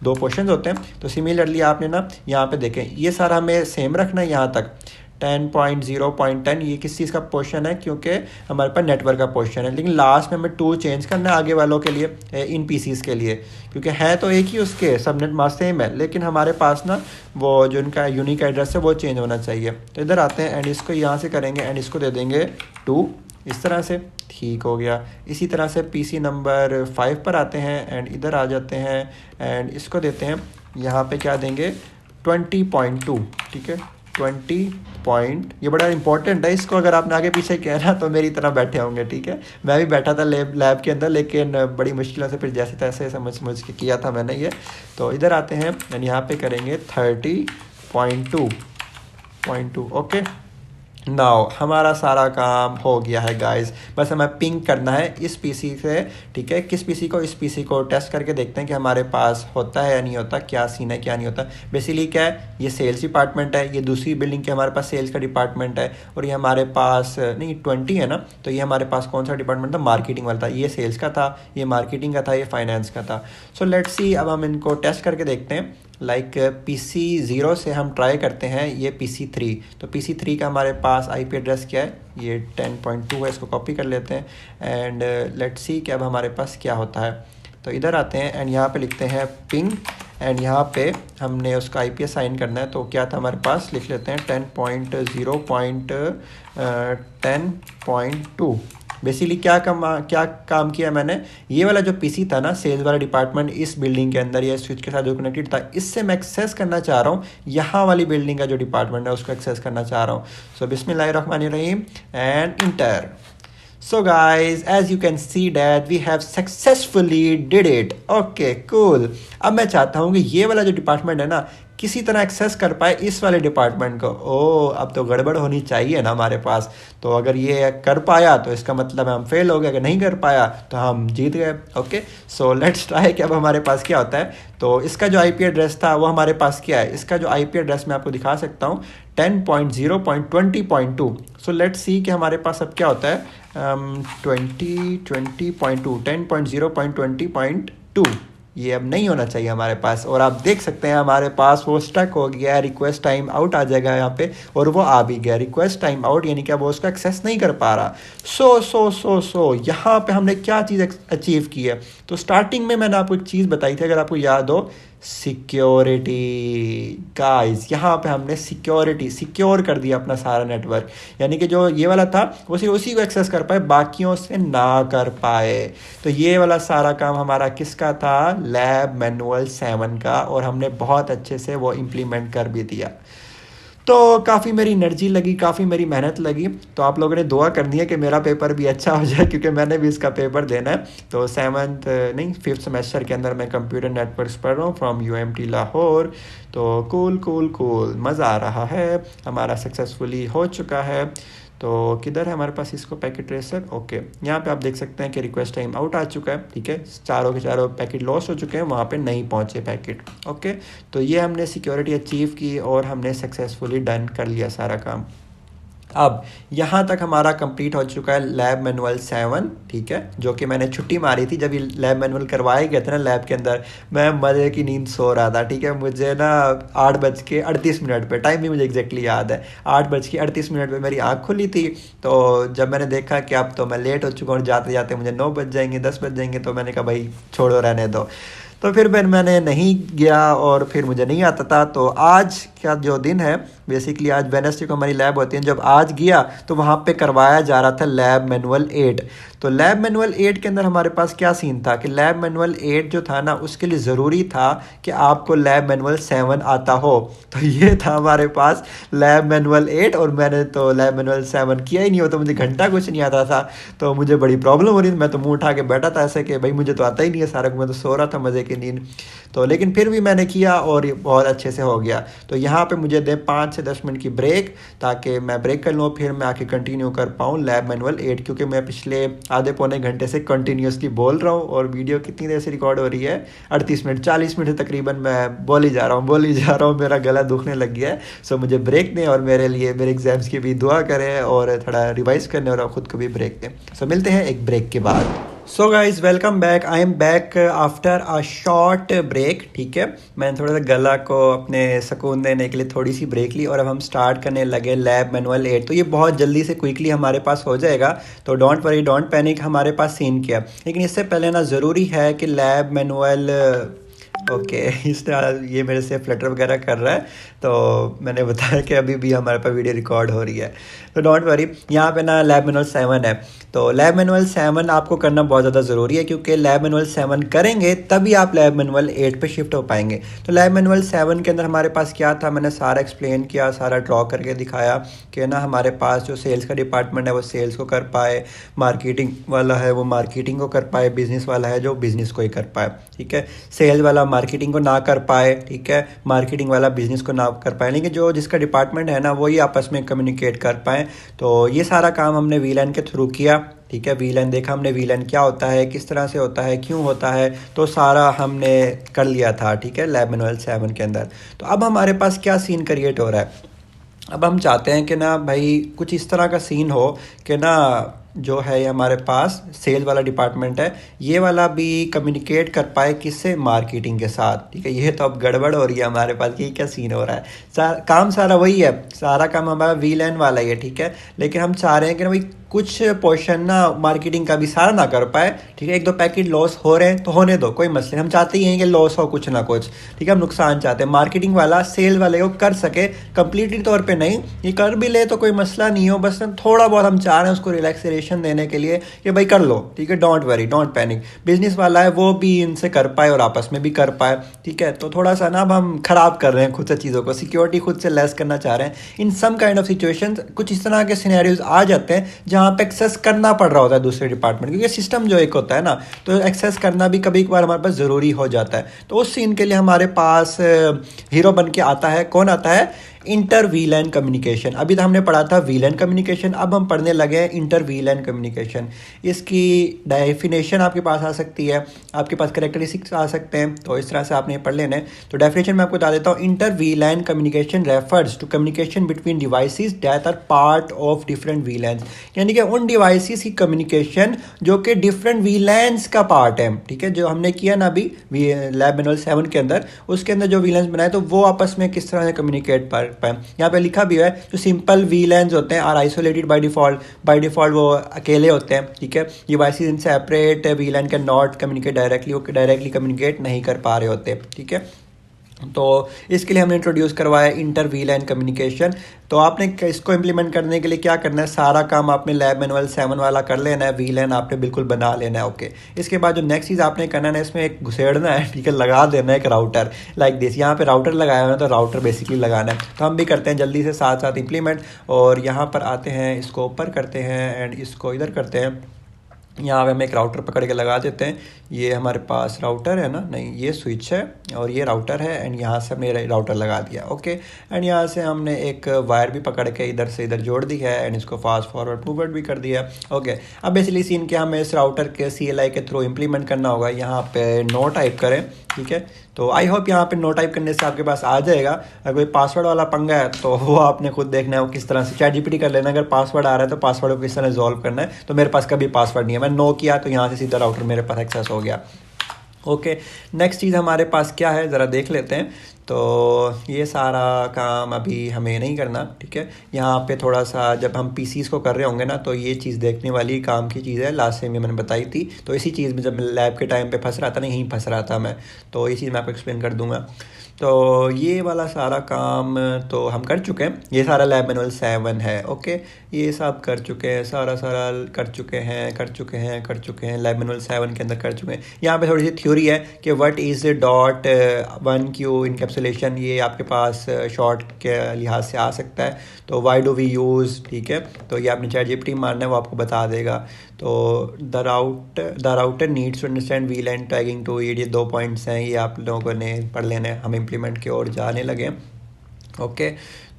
Speaker 1: दो पोर्शन होते हैं। तो सिमिलरली आपने ना यहाँ पे देखें, ये सारा हमें सेम रखना है यहाँ तक 10.0.10, ये किस चीज़ का पोर्शन है, क्योंकि हमारे पास नेटवर्क का पोर्शन है, लेकिन लास्ट में हमें 2 चेंज करना है आगे वालों के लिए, इन पीसीज के लिए, क्योंकि है तो एक ही उसके सबनेट मास्क सेम है, लेकिन हमारे पास ना वो जो इनका यूनिक एड्रेस है वो चेंज होना चाहिए। तो इधर आते हैं एंड इसको यहाँ से करेंगे एंड इसको दे देंगे 2, इस तरह से, ठीक हो गया। इसी तरह से पीसी नंबर 5 पर आते हैं एंड इधर आ जाते हैं एंड इसको देते हैं, यहाँ पे क्या देंगे 20.2, ठीक है, 20 पॉइंट। ये बड़ा इंपॉर्टेंट है, इसको अगर आपने आगे पीछे कहना तो मेरी तरह बैठे होंगे, ठीक है। मैं भी बैठा था लैब के अंदर, लेकिन बड़ी मुश्किलों से फिर जैसे तैसे समझ के किया था मैंने ये। तो इधर आते हैं एंड यहाँ पे करेंगे 30.2, ओके। नाउ हमारा सारा काम हो गया है गाइस, बस हमें पिंग करना है इस पीसी से, ठीक है। किस पीसी को, इस पीसी को टेस्ट करके देखते हैं कि हमारे पास होता है या नहीं होता, क्या सीन है क्या नहीं होता। बेसिकली क्या है, ये सेल्स डिपार्टमेंट है, ये दूसरी बिल्डिंग के हमारे पास सेल्स का डिपार्टमेंट है, और ये हमारे पास नहीं 20 है ना, तो ये हमारे पास कौन सा डिपार्टमेंट था, मार्केटिंग वाला था। ये सेल्स का था, ये मार्केटिंग का था, ये फाइनेंस का था। सो लेट्स सी, अब हम इनको टेस्ट करके देखते हैं। लाइक PC0 से हम ट्राई करते हैं ये PC3। तो PC3 का हमारे पास आईपी एड्रेस क्या है, ये 10.2 है, इसको कॉपी कर लेते हैं एंड लेट्स सी कि अब हमारे पास क्या होता है। तो इधर आते हैं एंड यहाँ पे लिखते हैं पिंग एंड यहाँ पे हमने उसका आईपी असाइन करना है। तो क्या था हमारे पास, लिख लेते हैं 10.0.10.2। बेसिकली क्या काम किया मैंने, ये वाला जो पीसी था ना, सेल्स वाला डिपार्टमेंट इस बिल्डिंग के अंदर या स्विच के साथ जो कनेक्टेड था, इससे मैं एक्सेस करना चाह रहा हूँ यहाँ वाली बिल्डिंग का जो डिपार्टमेंट है उसको एक्सेस करना चाह रहा हूँ। सो बिस्मिल्लाहिर्रहमानिर्रहीम and inter. So guys, as you can see that we have successfully did it. Okay, cool. अब मैं चाहता हूँ कि ये वाला जो डिपार्टमेंट है ना, किसी तरह एक्सेस कर पाए इस वाले डिपार्टमेंट को। अब तो गड़बड़ होनी चाहिए ना हमारे पास। तो अगर ये कर पाया तो इसका मतलब है हम फेल हो गए, अगर नहीं कर पाया तो हम जीत गए। ओके, सो लेट्स ट्राई कि अब हमारे पास क्या होता है। तो इसका जो आईपी एड्रेस था वो हमारे पास क्या है, इसका जो आईपी एड्रेस मैं आपको दिखा सकता हूँ 10.0.20.2। सो लेट्स सी कि हमारे पास अब क्या होता है 10.0.20.2। ये अब नहीं होना चाहिए हमारे पास, और आप देख सकते हैं हमारे पास वो स्टक हो गया है, रिक्वेस्ट टाइम आउट आ जाएगा यहाँ पे, और वो आ भी गया रिक्वेस्ट टाइम आउट, यानी कि वो उसका एक्सेस नहीं कर पा रहा। सो यहाँ पे हमने क्या चीज़ अचीव की है। तो स्टार्टिंग में मैंने आपको एक चीज़ बताई थी, अगर आपको याद हो, सिक्योरिटी। गाइस यहाँ पे हमने सिक्योर कर दिया अपना सारा नेटवर्क, यानी कि जो ये वाला था वो सिर्फ उसी को एक्सेस कर पाए, बाकियों से ना कर पाए। तो ये वाला सारा काम हमारा किसका था, लैब मैनुअल 7 का, और हमने बहुत अच्छे से वो इम्प्लीमेंट कर भी दिया। तो काफ़ी मेरी एनर्जी लगी, काफ़ी मेरी मेहनत लगी। तो आप लोगों ने दुआ करनी है कि मेरा पेपर भी अच्छा हो जाए, क्योंकि मैंने भी इसका पेपर देना है। तो 5th सेमेस्टर के अंदर मैं कंप्यूटर नेटवर्क्स पढ़ रहा हूँ फ्रॉम UMT लाहौर। तो कूल मज़ा आ रहा है, हमारा सक्सेसफुली हो चुका है। तो किधर है हमारे पास इसको पैकेट ट्रेसर, ओके, यहाँ पे आप देख सकते हैं कि रिक्वेस्ट टाइम आउट आ चुका है, ठीक है। चारों के चारों पैकेट लॉस हो चुके हैं, वहाँ पे नहीं पहुँचे पैकेट, ओके। तो ये हमने सिक्योरिटी अचीव की और हमने सक्सेसफुली डन कर लिया सारा काम। अब यहाँ तक हमारा कंप्लीट हो चुका है लैब मैनुअल 7, ठीक है, जो कि मैंने छुट्टी मारी थी जब ये लैब मैनुअल करवाए गए थे ना लैब के अंदर। मैं मज़े की नींद सो रहा था, ठीक है। मुझे ना 8:38 पे, टाइम भी मुझे एग्जैक्टली याद है, 8:38 पे मेरी आँख खुली थी। तो जब मैंने देखा कि अब तो मैं लेट हो चुका हूँ, जाते जाते मुझे 9 बज जाएंगे, 10 बज जाएंगे, तो मैंने कहा भाई छोड़ो, रहने दो। तो फिर मैंने नहीं गया और फिर मुझे नहीं आता था। तो आज का जो दिन है, बेसिकली आज वेडनेसडे को हमारी लैब होती है, जब आज गया तो वहाँ पे करवाया जा रहा था लैब मैनुअल 8। तो लैब मैनुअल 8 के अंदर हमारे पास क्या सीन था कि लैब मैनुअल 8 जो था ना, उसके लिए ज़रूरी था कि आपको लैब मैनुअल 7 आता हो। तो ये था हमारे पास लैब मैनुअल 8, और मैंने तो लैब मैनुअल 7 किया ही नहीं हो, तो मुझे घंटा कुछ नहीं आता था। तो मुझे बड़ी प्रॉब्लम हो रही थी, मैं तो मुंह उठा के बैठा था ऐसे कि भाई मुझे तो आता ही नहीं है सारा, मैं तो सो रहा था मज़े की नींद। तो लेकिन फिर भी मैंने किया और ये बहुत अच्छे से हो गया। तो यहाँ पे मुझे दे 5 से 10 मिनट की ब्रेक, ताकि मैं ब्रेक कर लूँ, फिर मैं आके कंटिन्यू कर पाऊँ लैब मैनुअल 8, क्योंकि मैं पिछले आधे पौने घंटे से कंटिन्यूसली बोल रहा हूँ। और वीडियो कितनी देर से रिकॉर्ड हो रही है, 38 मिनट 40 मिनट से तकरीबन मैं बोल ही जा रहा हूँ, मेरा गला दुखने लग गया है। सो मुझे ब्रेक दें और मेरे लिए मेरे एग्जाम्स की भी दुआ करें और थोड़ा रिवाइज करने और ख़ुद को भी ब्रेक दें। सो मिलते हैं एक ब्रेक के बाद। So guys welcome back. I am back after a short break. ठीक है, मैंने थोड़ा सा गला को अपने सुकून देने के लिए थोड़ी सी ब्रेक ली और अब हम स्टार्ट करने लगे लैब मैनुअल 8। तो ये बहुत जल्दी से क्विकली हमारे पास हो जाएगा, तो डोंट वरी डोंट पैनिक। हमारे पास सीन किया, लेकिन इससे पहले ना ज़रूरी है कि लैब मैनुअल ओके इस तरह ये मेरे से फ्लटर वगैरह कर रहा है, तो मैंने बताया कि अभी भी हमारे पास वीडियो रिकॉर्ड हो रही है। तो डोंट वरी, यहाँ पे ना लैब मैनुअल 7 है। तो लैब मैनुअल 7 आपको करना बहुत ज़्यादा ज़रूरी है, क्योंकि लैब मैनुअल 7 करेंगे तभी आप लैब मैनुअल 8 पे शिफ्ट हो पाएंगे। तो लैब मैनुअल 7 के अंदर हमारे पास क्या था, मैंने सारा एक्सप्लेन किया, सारा ड्रॉ करके दिखाया कि ना हमारे पास जो सेल्स का डिपार्टमेंट है वो सेल्स को कर पाए, मार्केटिंग वाला है वो मार्केटिंग को कर पाए, बिजनेस वाला है जो बिजनेस को ही कर पाए। ठीक है, सेल्स वाला मार्केटिंग को ना कर पाए, ठीक है, मार्केटिंग वाला बिजनेस को ना कर पाए, लेकिन जो जिसका डिपार्टमेंट है ना वही आपस में कम्युनिकेट कर पाए। तो ये सारा काम हमने वीलैन के थ्रू किया। ठीक है, वीलैन देखा हमने, वीलैन क्या होता है, किस तरह से होता है, क्यों होता है, तो सारा हमने कर लिया था। ठीक है, लैब मैनुअल 7 के अंदर। तो अब हमारे पास क्या सीन क्रिएट हो रहा है, अब हम चाहते हैं कि ना भाई कुछ इस तरह का सीन हो कि ना जो है हमारे पास सेल वाला डिपार्टमेंट है, ये वाला भी कम्युनिकेट कर पाए किससे, मार्केटिंग के साथ। ठीक है, ये तो अब गड़बड़ हो रही है हमारे पास, ये क्या सीन हो रहा है। काम सारा वही है, सारा काम हमारा वीलैन वाला ही है। ठीक है, लेकिन हम चाह रहे हैं कि ना भाई कुछ पोर्शन ना मार्केटिंग का भी सारा ना कर पाए। ठीक है, 1-2 पैकेट लॉस हो रहे हैं तो होने दो, कोई मसले, हम चाहते ही हैं कि लॉस हो कुछ ना कुछ। ठीक है, हम नुकसान चाहते हैं, मार्केटिंग वाला सेल वाले को कर सके, कंप्लीटली तौर पे नहीं, ये कर भी ले तो कोई मसला नहीं हो, बस थोड़ा बहुत हम चाह रहे हैं उसको रिलैक्सेशन देने के लिए कि भाई कर लो। ठीक है, don't worry don't panic, business वाला है वो भी इनसे कर पाए और आपस में भी कर पाए। ठीक है, तो थोड़ा सा ना अब हम खराब कर रहे हैं खुद से चीज़ों को, सिक्योरिटी खुद से लेस करना चाह रहे हैं। इन सम काइंड ऑफ सिचुएशन कुछ इस तरह के सिनेरियोज आ जाते हैं जहाँ पे एक्सेस करना पड़ रहा होता है दूसरे डिपार्टमेंट, क्योंकि सिस्टम जो एक होता है ना, तो एक्सेस करना भी कभी कभार हमारे पास ज़रूरी हो जाता है। तो उस सीन के लिए हमारे पास हीरो बन के आता है, कौन आता है, इंटर वीलैन कम्युनिकेशन। अभी तो हमने पढ़ा था वीलैन कम्युनिकेशन, अब हम पढ़ने लगे हैं इंटर वीलैन कम्युनिकेशन। इसकी डेफिनेशन आपके पास आ सकती है, आपके पास कैरेक्टरिस्टिक्स आ सकते हैं, तो इस तरह से आपने पढ़ लेना है। तो डेफिनेशन मैं आपको बता देता हूँ। Inter VLAN communication refers to communication between devices that are part of different VLANs, यानी कि उन डिवाइसेस की कम्युनिकेशन जो कि डिफरेंट वीलैंस का पार्ट है। ठीक है, जो हमने किया ना अभी लैब मैनुअल 7 के अंदर, उसके अंदर जो वीलैंस बनाए तो वो आपस में किस तरह से कम्युनिकेट पर यहाँ पे लिखा भी है, जो सिंपल वीलैंस होते हैं आर आइसोलेटेड बाय डिफॉल्ट वो अकेले होते हैं। ठीक है, devices in separate वीलैन can not communicate directly, वो डायरेक्टली कम्युनिकेट नहीं कर पा रहे होते। ठीक है, तो इसके लिए हमने इंट्रोड्यूस करवाया इंटर वीलैन कम्युनिकेशन। तो आपने इसको इम्प्लीमेंट करने के लिए क्या करना है, सारा काम आपने लैब मैनुअल 7 वाला कर लेना है, वीलैन आपने बिल्कुल बना लेना है। ओके, इसके बाद जो नेक्स्ट चीज़ आपने करना है, इसमें एक घुसेड़ना है। ठीक है, लगा देना है एक राउटर लाइक दिस, यहाँ पे राउटर लगाया हुआ है तो राउटर बेसिकली लगाना है। तो हम भी करते हैं जल्दी से साथ साथ इम्प्लीमेंट, और यहाँ पर आते हैं, इसको ऊपर करते हैं एंड इसको इधर करते हैं। यहाँ पे हम एक राउटर पकड़ के लगा देते हैं। ये हमारे पास राउटर है ना, नहीं ये स्विच है और ये राउटर है, एंड यहाँ से हमने राउटर लगा दिया। ओके, एंड यहाँ से हमने एक वायर भी पकड़ के इधर से इधर जोड़ दी है, एंड इसको फास्ट फॉरवर्ड फॉरवर्ड भी कर दिया। ओके, अब बेसिकली सीन क्या, हमें इस राउटर के CLI के थ्रू इम्प्लीमेंट करना होगा। यहाँ पे नो टाइप करें। ठीक है, तो आई होप यहाँ पे नो टाइप करने से आपके पास आ जाएगा। अगर कोई पासवर्ड वाला पंगा है तो वो आपने खुद देखना है वो किस तरह से, ChatGPT कर लेना। अगर पासवर्ड आ रहा है तो पासवर्ड को किस तरह सॉल्व करना है। तो मेरे पास कभी पासवर्ड नहीं है, मैं नो किया तो यहाँ से सीधा राउटर मेरे पास एक्सेस हो गया। ओके, नेक्स्ट चीज़ हमारे पास क्या है ज़रा देख लेते हैं। तो ये सारा काम अभी हमें नहीं करना, ठीक है। यहाँ पे थोड़ा सा जब हम पीसीस को कर रहे होंगे ना, तो ये चीज़ देखने वाली काम की चीज़ है, लास्ट टाइम में मैंने बताई थी। तो इसी चीज़ में जब लैब के टाइम पे फंस रहा था ना, यहीं फंस रहा था मैं, तो ये चीज़ मैं आपको एक्सप्लेन कर दूंगा। तो ये वाला सारा काम तो हम कर चुके हैं, ये सारा लैब मैनुअल 7 है। ओके, ये सब कर चुके हैं, सारा सारा कर चुके हैं लैब मैनुअल 7 के अंदर कर चुके हैं। यहाँ पे थोड़ी सी थ्योरी है कि what is dot 1Q encapsulation, ये आपके पास शॉर्ट के लिहाज से आ सकता है। तो वाई डू वी यूज़, ठीक है, तो ये आपने ChatGPT मारना है, वो आपको बता देगा। तो the router needs to understand VLAN tagging too, ये 2 पॉइंट्स हैं, ये आप लोगों ने पढ़ लेने, हम इम्प्लीमेंट की ओर जाने लगे। ओके,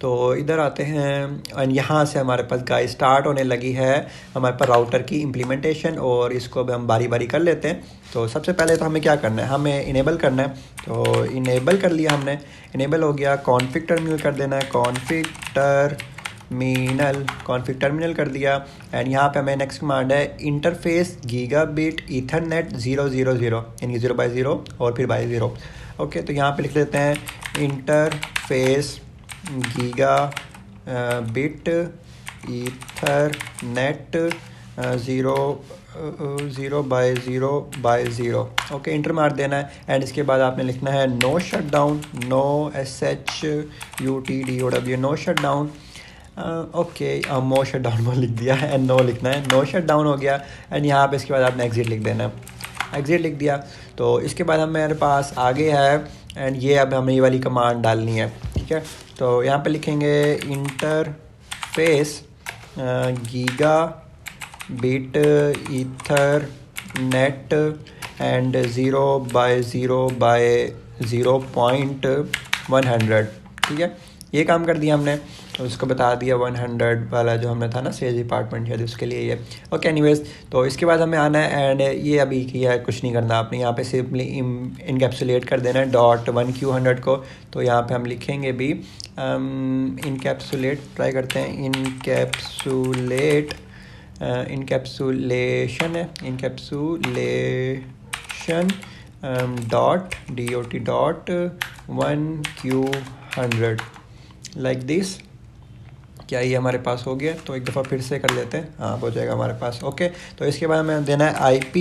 Speaker 1: तो इधर आते हैं और यहाँ से हमारे पास गाइस स्टार्ट होने लगी है हमारे पास राउटर की इम्प्लीमेंटेशन, और इसको अब हम बारी बारी कर लेते हैं। तो सबसे पहले तो हमें क्या करना है, हमें इनेबल करना है। तो इनेबल कर लिया हमने, इनेबल हो गया, कॉन्फ़िग टर्मिनल कर देना है, कॉन्फ़िग टर्मिनल कर दिया। एंड यहाँ पे हमें नेक्स्ट कमांड है इंटरफेस गीगाबिट ईथरनेट 000, यानी 0/0 और फिर बाई 0। ओके, तो यहाँ पे लिख देते हैं interface gigabit ethernet 0/0/0। Okay, enter मार देना है। एंड इसके बाद आपने लिखना है no shutdown, no SHUTDOW, no shutdown. Okay, no shutdown वो लिख दिया है, एंड नो लिखना है, नो शटडाउन हो गया। एंड यहाँ पे इसके बाद आपने एग्जिट लिख देना है, एग्जिट लिख दिया। तो इसके बाद हमारे पास आगे है, एंड ये अब हमें ये वाली कमांड डालनी है, ठीक है। तो यहाँ पे लिखेंगे interface gigabit ethernet and 0/0/0.100, ठीक है। ये काम कर दिया हमने, तो उसको बता दिया 100 वाला जो हमने था ना सेल्स डिपार्टमेंट शायद उसके लिए ये। ओके, एनीवेज, तो इसके बाद हमें आना है, एंड ये अभी किया है, कुछ नहीं करना आपने, यहाँ पे सिंपली इनकैप्सुलेट कर देना है डॉट 1Q100 को। तो यहाँ पे हम लिखेंगे भी इनकैप्सुलेट, ट्राई करते हैं, इनकैप्सुलेशन है, encapsulation dot 1Q100 like this. क्या ये हमारे पास हो गया? तो एक दफ़ा फिर से कर लेते हैं, हाँ हो जाएगा हमारे पास। ओके, तो इसके बाद हमें देना है IP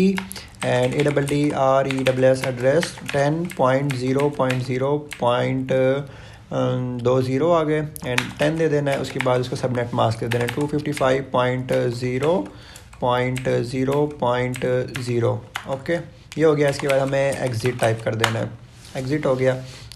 Speaker 1: एंड ADDRESS एड्रेस 10.0.0.20 आ गए, एंड 10 दे देना है। उसके बाद उसको सबनेट मास्क दे देना है 255.0.0.0। ओके, ये हो गया। इसके बाद हमें एग्ज़िट टाइप कर देना है, एग्ज़िट हो गया।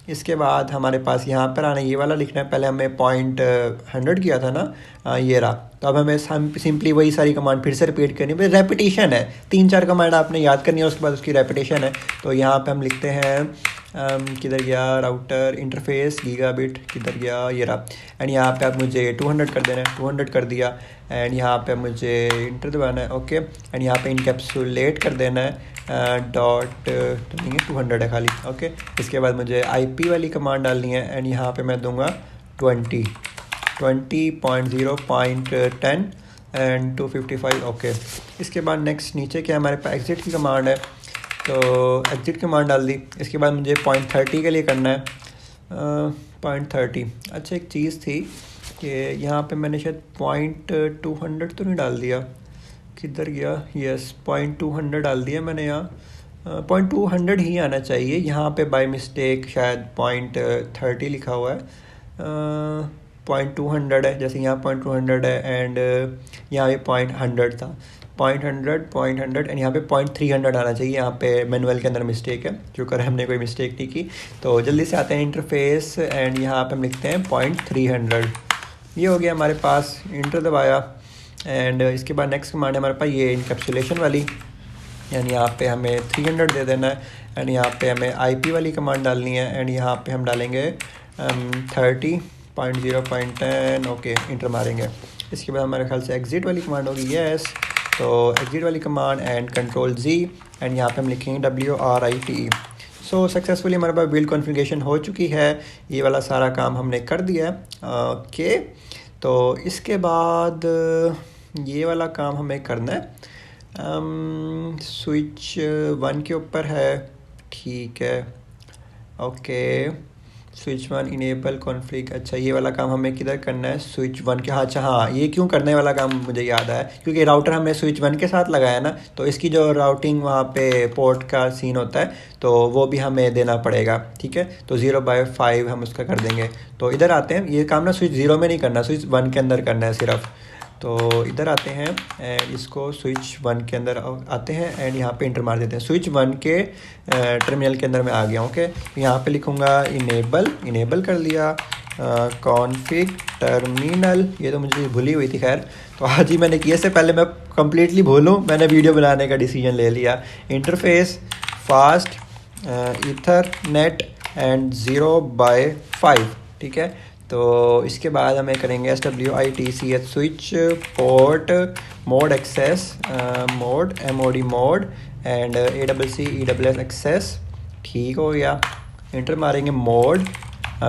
Speaker 1: इसके बाद हमारे पास यहाँ पर आना, ये वाला लिखना है, पहले हमें 100 किया था ना, ये रहा। तो अब हमें सिंपली वही सारी कमांड फिर से रिपीट करनी है, रेपिटेशन है, 3-4 कमांड आपने याद करनी है, उसके बाद उसकी रेपिटेशन है। तो यहाँ पे हम लिखते हैं किधर गया राउटर इंटरफेस गीगाबिट, किधर गया, ये रहा। एंड यहाँ पे आप मुझे 200 कर देना है, 200 कर दिया। एंड यहाँ पे मुझे इंटर दबाना है, ओके। एंड यहाँ पे इनकैप्सुलेट कर देना है डॉट, तो नहीं है 200 है खाली, ओके। इसके बाद मुझे IP वाली कमांड डालनी है, एंड यहाँ पे मैं दूंगा 20.0.10 एंड 255, ओके। इसके बाद नेक्स्ट नीचे क्या हमारे पास एग्जिट की कमांड है, तो एग्जिट कमांड डाल दी। इसके बाद मुझे 0.30 के लिए करना है 0.30। अच्छा, एक चीज़ थी कि यहाँ पे मैंने शायद 0.200 तो नहीं डाल दिया, किधर गया, यस 0.200 डाल दिया मैंने यहाँ, 0.200 ही आना चाहिए। यहाँ पे बाय मिस्टेक शायद 0.30 लिखा हुआ है, 0.200 है, जैसे यहाँ 0.200 है, एंड यहाँ पे 0.100 था, 0.100 एंड यहाँ पे 0.300 आना चाहिए। यहाँ पे मैनुअल के अंदर मिस्टेक है, शुक्र है हमने कोई मिस्टेक नहीं की। तो जल्दी से आते हैं इंटरफेस, एंड यहाँ पे हम लिखते हैं 0.300। ये हो गया हमारे पास, इंटर दबाया। एंड इसके बाद नेक्स्ट कमांड है हमारे पास ये इनकैप्सुलेशन वाली, यानी यहाँ पे हमें 300 दे देना है। एंड यहाँ पे हमें IP वाली कमांड डालनी है, एंड यहाँ पे हम डालेंगे 30.0.10, ओके, इंटर मारेंगे। इसके बाद हमारे ख्याल से एग्जिट वाली कमांड होगी, यस। तो एग्जिट वाली कमांड एंड Ctrl+Z, एंड यहाँ पे हम लिखेंगे WRITE। सो सक्सेसफुली हमारे पास बिल्ड कॉन्फ़िगरेशन हो चुकी है, ये वाला सारा काम हमने कर दिया है, ओके। तो इसके बाद ये वाला काम हमें करना है, स्विच 1 के ऊपर है, ठीक है, ओके। स्विच वन इनेबल कॉन्फ्लिग, अच्छा ये वाला काम हमें किधर करना है, स्विच वन के, अच्छा हाँ ये क्यों करने वाला काम मुझे याद आया, क्योंकि राउटर हमने स्विच वन के साथ लगाया ना, तो इसकी जो राउटिंग वहाँ पे पोर्ट का सीन होता है तो वो भी हमें देना पड़ेगा, ठीक है। तो 0/5 हम उसका कर देंगे। तो इधर आते हैं, ये काम ना स्विच ज़ीरो में नहीं करना, स्विच वन के अंदर करना है सिर्फ। तो इधर आते हैं एंड इसको स्विच वन के अंदर आते हैं एंड यहाँ पे इंटर मार देते हैं। स्विच वन के टर्मिनल के अंदर मैं आ गया, ओके। यहाँ पे लिखूँगा इनेबल कर लिया, कॉन्फिग टर्मिनल, ये तो मुझे भूली हुई थी, खैर तो आज ही मैंने किया, से पहले मैं कम्प्लीटली भूलूँ मैंने वीडियो बनाने का डिसीजन ले लिया। इंटरफेस फास्ट ईथरनेट एंड 0/5, ठीक है। तो इसके बाद हमें करेंगे SWITCH switch port mode access mode MOD mode and ACC access, ठीक हो गया। इंटर मारेंगे mode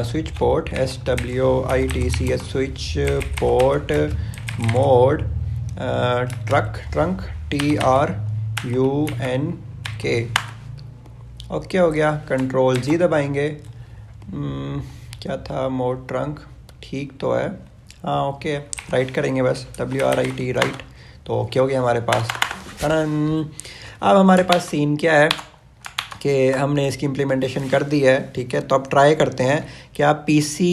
Speaker 1: switch port SWITCH switch port mode trunk TRUNK, okay हो गया। कंट्रोल G दबाएंगे, क्या था, मोड ट्रंक, ठीक तो है, हाँ ओके। राइट करेंगे बस WRIT राइट, तो ओके हो गया हमारे पास। अब हमारे पास सीन क्या है कि हमने इसकी इम्प्लीमेंटेशन कर दी है, ठीक है। तो अब ट्राई करते हैं कि आप PC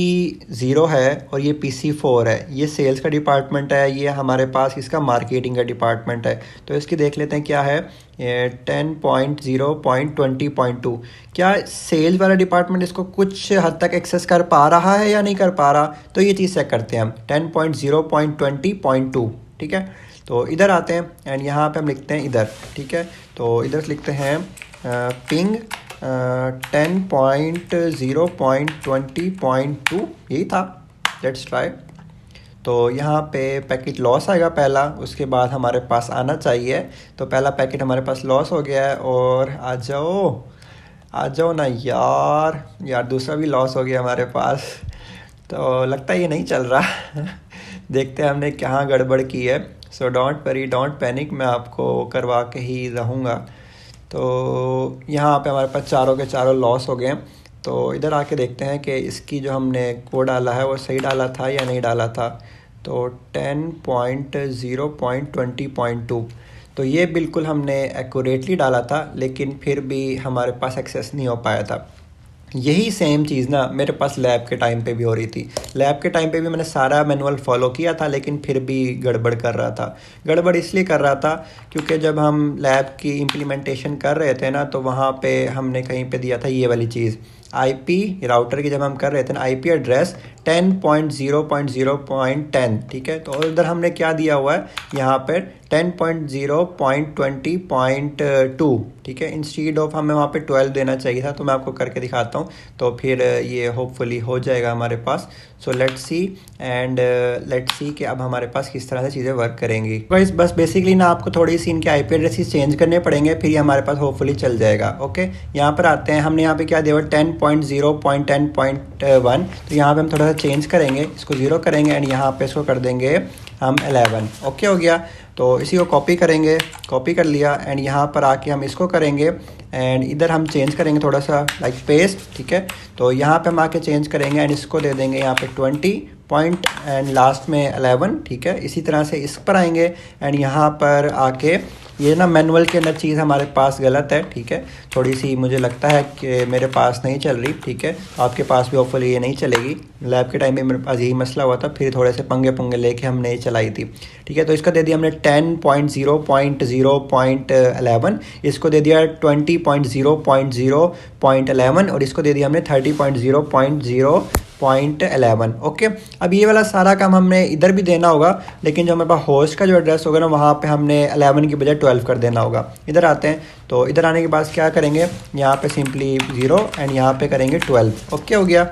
Speaker 1: 0 है और ये PC 4 है, ये सेल्स का डिपार्टमेंट है, ये हमारे पास इसका मार्केटिंग का डिपार्टमेंट है। तो इसकी देख लेते हैं क्या है, 10.0.20.2, क्या सेल्स वाला डिपार्टमेंट इसको कुछ हद तक एक्सेस कर पा रहा है या नहीं कर पा रहा, तो ये चीज़ चेक करते हैं हम। 10.0.20.2, ठीक है। तो इधर आते हैं एंड यहाँ पे हम लिखते हैं इधर, ठीक है। तो इधर लिखते हैं पिंग 10.0.20.2, यही था, लेट्स ट्राई। तो यहाँ पे पैकेट लॉस आएगा पहला, उसके बाद हमारे पास आना चाहिए। तो पहला पैकेट हमारे पास लॉस हो गया है, और आ जाओ ना यार दूसरा भी लॉस हो गया हमारे पास। तो लगता है ये नहीं चल रहा देखते हैं हमने कहाँ गड़बड़ की है। सो डोंट वरी, डोंट पैनिक, मैं आपको करवा के ही रहूँगा। तो यहाँ पे हमारे पास चारों के चारों लॉस हो गए। तो इधर आके देखते हैं कि इसकी जो हमने कोड डाला है वो सही डाला था या नहीं डाला था। तो 10.0.20.2, तो ये बिल्कुल हमने एक्यूरेटली डाला था, लेकिन फिर भी हमारे पास एक्सेस नहीं हो पाया था। यही सेम चीज़ ना मेरे पास लैब के टाइम पे भी हो रही थी। लैब के टाइम पे भी मैंने सारा मैनुअल फॉलो किया था, लेकिन फिर भी गड़बड़ कर रहा था। गड़बड़ इसलिए कर रहा था क्योंकि जब हम लैब की इम्प्लीमेंटेशन कर रहे थे ना, तो वहाँ पे हमने कहीं पे दिया था ये वाली चीज़, IP राउटर की जब हम कर रहे थे ना, IP एड्रेस 10.0.0.10, ठीक है। तो इधर हमने क्या दिया हुआ है यहाँ पर 10.0.20.2, ठीक है। इंस्टीड ऑफ हमें वहाँ पे 12 देना चाहिए था, तो मैं आपको करके दिखाता हूँ, तो फिर ये होपफुली हो जाएगा हमारे पास। So let's see and let's see कि अब हमारे पास किस तरह से चीज़ें वर्क करेंगी। बस बेसिकली ना आपको थोड़ी सी इनके IP एड्रेसेस चेंज करने पड़ेंगे, फिर ये हमारे पास होपफुली चल जाएगा। ओके, यहाँ पर आते हैं, हमने यहाँ पे क्या दिया हुआ 10.0.10.1, तो यहाँ पे हम थोड़ा सा चेंज करेंगे, इसको 0 करेंगे एंड यहाँ पे इसको कर देंगे हम 11। ओके हो गया। तो इसी को कॉपी करेंगे, कॉपी कर लिया एंड यहाँ पर आके हम इसको करेंगे एंड इधर हम चेंज करेंगे थोड़ा सा लाइक पेस्ट, ठीक है। तो यहाँ पे हम आके चेंज करेंगे एंड इसको दे देंगे यहाँ पे 20 पॉइंट एंड लास्ट में 11, ठीक है। इसी तरह से इस पर आएंगे एंड यहाँ पर आके ये ना मैनुअल के अंदर चीज़ हमारे पास गलत है, ठीक है। थोड़ी सी मुझे लगता है कि मेरे पास नहीं चल रही, ठीक है। आपके पास भी होपफुली ये नहीं चलेगी। लैब के टाइम में मेरे पास यही मसला हुआ था, फिर थोड़े से पंगे लेके हमने ये चलाई थी, ठीक है। तो इसका दे दिया हमने 10.0.0.11, इसको दे दिया 20.0.0.11 और इसको दे दिया हमने 30.0.0.11। ओके, अब ये वाला सारा काम हमने इधर भी देना होगा, लेकिन जो हमारे पास होस्ट का जो एड्रेस होगा ना, वहाँ पे हमने 11 की बजाय 12 कर देना होगा। इधर आते हैं, तो इधर आने के बाद क्या करेंगे, यहाँ पे सिंपली 0 एंड यहाँ पे करेंगे 12। ओके हो गया।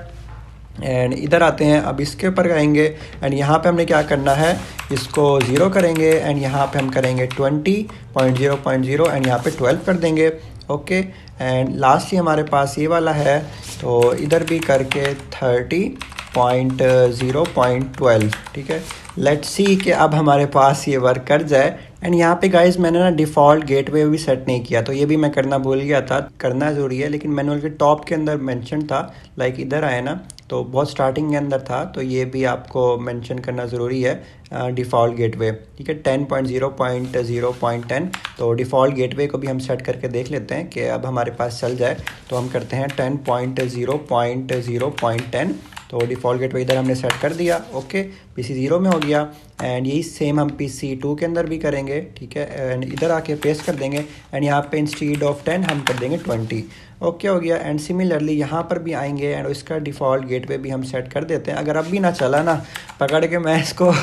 Speaker 1: एंड इधर आते हैं, अब इसके ऊपर आएंगे एंड यहाँ पे हमने क्या करना है, इसको 0 करेंगे एंड यहाँ पे हम करेंगे 20.0.0 एंड यहाँ पे 12 कर देंगे। ओके, एंड लास्ट ही हमारे पास ये वाला है, तो इधर भी करके 30 0.12, ठीक है। लेट्स सी कि अब हमारे पास ये वर्क कर जाए। एंड यहाँ पे गाइस मैंने ना डिफ़ॉल्ट गेटवे भी सेट नहीं किया, तो ये भी मैं करना भूल गया था। करना ज़रूरी है, लेकिन मैनुअल के टॉप के अंदर मेंशन था, लाइक इधर आए ना, तो बहुत स्टार्टिंग के अंदर था, तो ये भी आपको मेंशन करना ज़रूरी है डिफ़ॉल्ट गेटवे, ठीक है। 10.0.0.10, तो डिफ़ॉल्ट गेटवे को भी हम सेट करके देख लेते हैं कि अब हमारे पास चल जाए। तो हम करते हैं 10.0.0.10, तो डिफ़ॉल्ट गेटवे इधर हमने सेट कर दिया। ओके, PC 0 में हो गया। एंड यही सेम हम PC 2 के अंदर भी करेंगे, ठीक है। एंड इधर आके पेस्ट कर देंगे, एंड यहाँ पे इंस्टीड ऑफ 10 हम कर देंगे 20। ओके हो गया। एंड सिमिलरली यहाँ पर भी आएंगे एंड इसका डिफ़ॉल्ट गेटवे भी हम सेट कर देते हैं। अगर अब भी ना चला ना, पकड़ के मैं इसको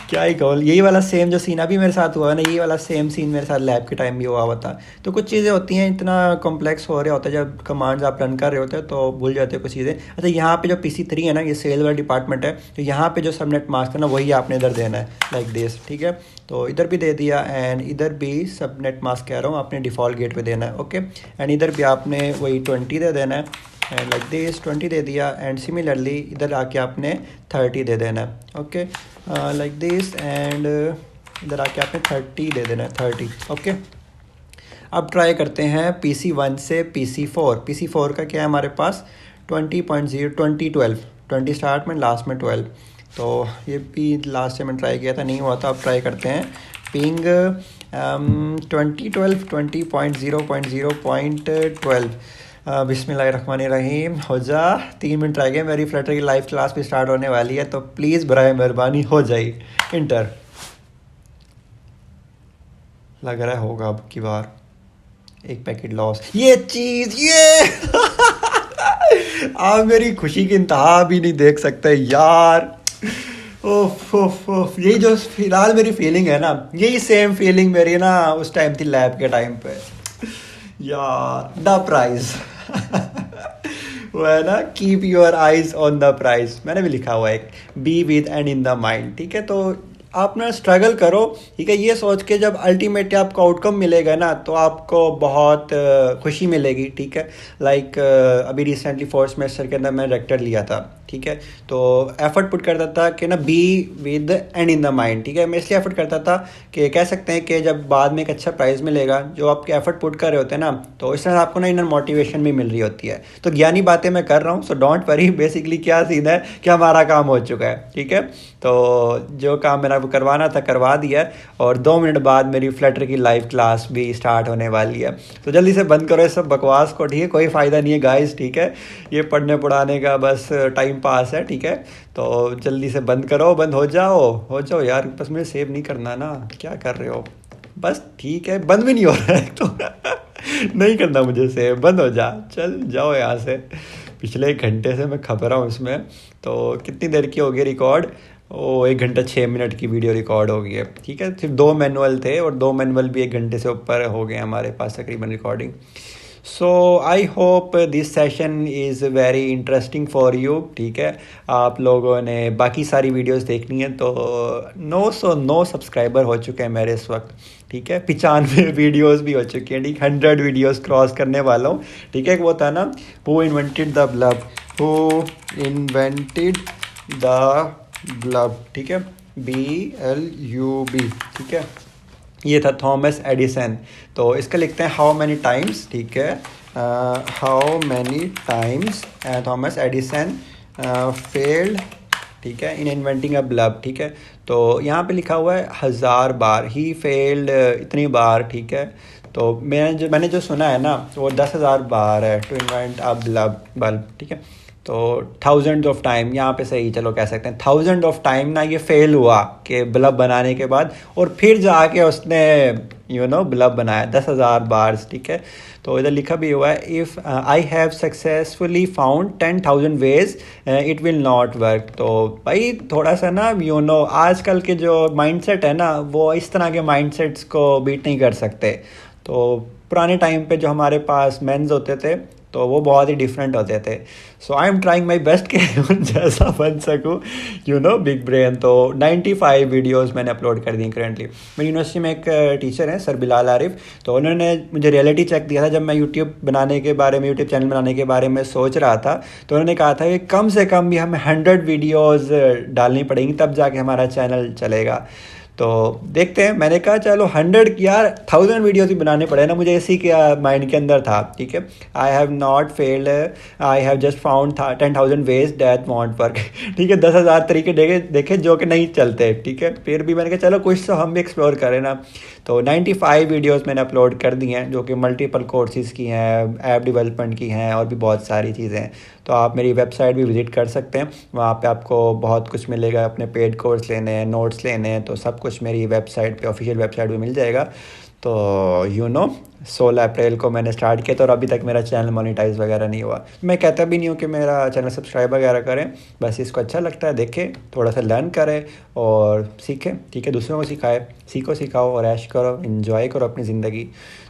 Speaker 1: क्या ही कहूँ, यही वाला सेम जो सीन अभी मेरे साथ हुआ है ना, यही वाला सेम सीन मेरे साथ लैब के टाइम भी हुआ हुआ था। तो कुछ चीज़ें होती हैं, इतना कॉम्प्लेक्स हो रहा होता है, जब कमांड्स आप रन कर रहे होते हैं तो भूल जाते हो कुछ चीज़ें। अच्छा, यहाँ पे जो PC 3 है ना, ये सेल वाला डिपार्टमेंट है, तो यहाँ पे जो सबनेट मास्क है ना, वही आपने इधर देना है, लाइक दिस, ठीक है। तो इधर भी दे दिया, एंड इधर भी सबनेट मास्क कह रहा हूँ, आपने डिफ़ॉल्ट गेट पे देना है। ओके, एंड इधर भी आपने वही 20 दे देना है, एंड लाइक दिस 20 दे दिया। एंड सिमिलरली इधर आके आपने 30 दे देना है। ओके, लाइक दिस, एंड इधर आके आपने 30 दे देना है, 30। ओके, अब ट्राई करते हैं PC 1 से PC 4। PC 4 का क्या है हमारे पास, 20.0 20 स्टार्ट में, लास्ट में 12। तो ये भी लास्ट टाइम मैंने ट्राई किया था, नहीं हुआ था। अब ट्राई करते हैं पिंग 20.0.0.12। बिस्मिल्लाहिर्रहमानिर्रहीम। हो जा, 3 मिनट रह गए, मेरी फ्लटर की लाइव क्लास भी स्टार्ट होने वाली है, तो प्लीज़ बराए मेहरबानी हो जाए इंटर। लग रहा है होगा अब की बार। एक पैकेट लॉस, ये चीज़, ये आप मेरी खुशी की इंतहा भी नहीं देख सकते यार। ओफ ओफ ओफ, यही जो फिलहाल मेरी फीलिंग है ना, यही सेम फीलिंग मेरी ना उस टाइम थी लैब के टाइम पे यार। द प्राइज वो है ना, keep your eyes on the prize, मैंने भी लिखा हुआ है एक, be with end in the mind, ठीक है। तो आप ना स्ट्रगल करो, ठीक है, ये सोच के जब अल्टीमेटली आपको आउटकम मिलेगा ना, तो आपको बहुत खुशी मिलेगी, ठीक है। लाइक अभी रिसेंटली 4th सेमेस्टर के अंदर मैं रेक्टर लिया था, ठीक है। तो एफर्ट पुट करता था कि ना B with end in the mind, ठीक है। मैं इसलिए एफर्ट करता था कि कह सकते हैं कि जब बाद में एक अच्छा प्राइज़ मिलेगा, जो आपके एफर्ट पुट कर रहे होते हैं ना, तो इस तरह आपको ना इनर मोटिवेशन भी मिल रही होती है। तो ज्ञानी बातें मैं कर रहा हूँ, सो डोंट वरी। बेसिकली क्या सीन है कि हमारा काम हो चुका है, ठीक है। तो जो काम मेरा करवाना था करवा दिया है, और 2 मिनट बाद मेरी फ्लटर की लाइव क्लास भी स्टार्ट होने वाली है। तो जल्दी से बंद करो इस सब बकवास को, ठीक है। कोई फ़ायदा नहीं है गाइस, ठीक है। ये पढ़ने पढ़ाने का बस टाइम पास है, ठीक है। तो जल्दी से बंद करो, बंद हो जाओ यार। बस मुझे सेव नहीं करना ना, क्या कर रहे हो बस, ठीक है। बंद भी नहीं हो रहा है तो नहीं करना मुझे सेव, बंद हो जा, चल जाओ यहाँ से। पिछले 1 घंटे से मैं खप रहा हूँ इसमें। तो कितनी देर की होगी रिकॉर्ड, 1 घंटा 6 मिनट की वीडियो रिकॉर्ड हो गई है, ठीक है। सिर्फ 2 मैनुअल थे, और 2 मैनुअल भी 1 घंटे से ऊपर हो गए हमारे पास तकरीबन recording. So I hope this session is very interesting for you, ठीक है। आप लोगों ने बाकी सारी वीडियोस देखनी है, तो 909 सब्सक्राइबर हो चुके हैं मेरे इस वक्त, ठीक है। 95 वीडियोस भी हो चुकी हैं, ठीक। 100 वीडियोस क्रॉस करने वाला हूँ, ठीक है। वो था ना, हु इन्वेंटेड द ब्लब, ठीक है, BLUB, ठीक है। ये था थॉमस एडिसन। तो इसका लिखते हैं हाउ मैनी टाइम्स, ठीक है। How many times Thomas Edison failed, ठीक है, इन इन्वेंटिंग अ बल्ब, ठीक है। तो यहाँ पे लिखा हुआ है 1000 बार, ही फेल्ड इतनी बार, ठीक है। तो मैंने जो सुना है ना, वो 10,000 बार है टू इन्वेंट अ बल्ब, ठीक है। तो 1000 ऑफ टाइम यहाँ पे सही, चलो कह सकते हैं 1000 ऑफ टाइम ना ये फेल हुआ कि बल्ब बनाने के बाद, और फिर जाके उसने बल्ब बनाया 10,000 बार, ठीक है। तो इधर लिखा भी हुआ है, if I have successfully found 10,000 ways it will not work. तो भाई थोड़ा सा ना आजकल के जो माइंडसेट है ना, वो इस तरह के माइंडसेट्स को बीट नहीं कर सकते। तो पुराने टाइम पे जो हमारे पास मेंस होते थे, तो वो बहुत ही डिफरेंट होते थे। So I am trying my best कि उन जैसा बन सकूँ, यू नो, बिग ब्रेन। तो 95 वीडियोज़ मैंने अपलोड कर दी करेंटली। मेरी यूनिवर्सिटी में एक टीचर हैं, सर बिलाल आरिफ, तो उन्होंने मुझे रियलिटी चेक दिया था जब मैं यूट्यूब बनाने के बारे में, यूट्यूब चैनल बनाने के बारे में सोच रहा था। तो उन्होंने कहा था कि कम से कम भी हमें 100 वीडियोज़ डालनी पड़ेंगी, तब जाके हमारा चैनल चलेगा। तो देखते हैं, मैंने कहा चलो 100 यार 1000 वीडियोज़ भी बनाने पड़े ना, मुझे इसी के माइंड के अंदर था। ठीक है, I have not failed, I have just found 10,000 ways that want work. ठीक है, 10,000 तरीके देखे जो कि नहीं चलते। ठीक है, फिर भी मैंने कहा चलो कुछ तो हम भी एक्सप्लोर करें ना। तो 95 वीडियोज़ मैंने अपलोड कर दी हैं, जो कि मल्टीपल कोर्सेज़ की हैं, ऐप डेवलपमेंट की हैं, और भी बहुत सारी चीज़ें हैं। तो आप मेरी वेबसाइट भी विज़िट कर सकते हैं, वहाँ पे आपको बहुत कुछ मिलेगा। अपने पेड कोर्स लेने हैं, नोट्स लेने हैं, तो सब कुछ मेरी वेबसाइट पे, ऑफिशियल वेबसाइट पे मिल जाएगा। तो 16 अप्रैल को मैंने स्टार्ट किया था और अभी तक मेरा चैनल मोनेटाइज वगैरह नहीं हुआ। मैं कहता भी नहीं हूँ कि मेरा चैनल सब्सक्राइब वगैरह करें, बस इसको अच्छा लगता है देखें, थोड़ा सा लर्न करें और सीखें। ठीक है, दूसरों को सिखाएं, सीखो, सिखाओ और ऐश करो, इन्जॉय करो अपनी ज़िंदगी।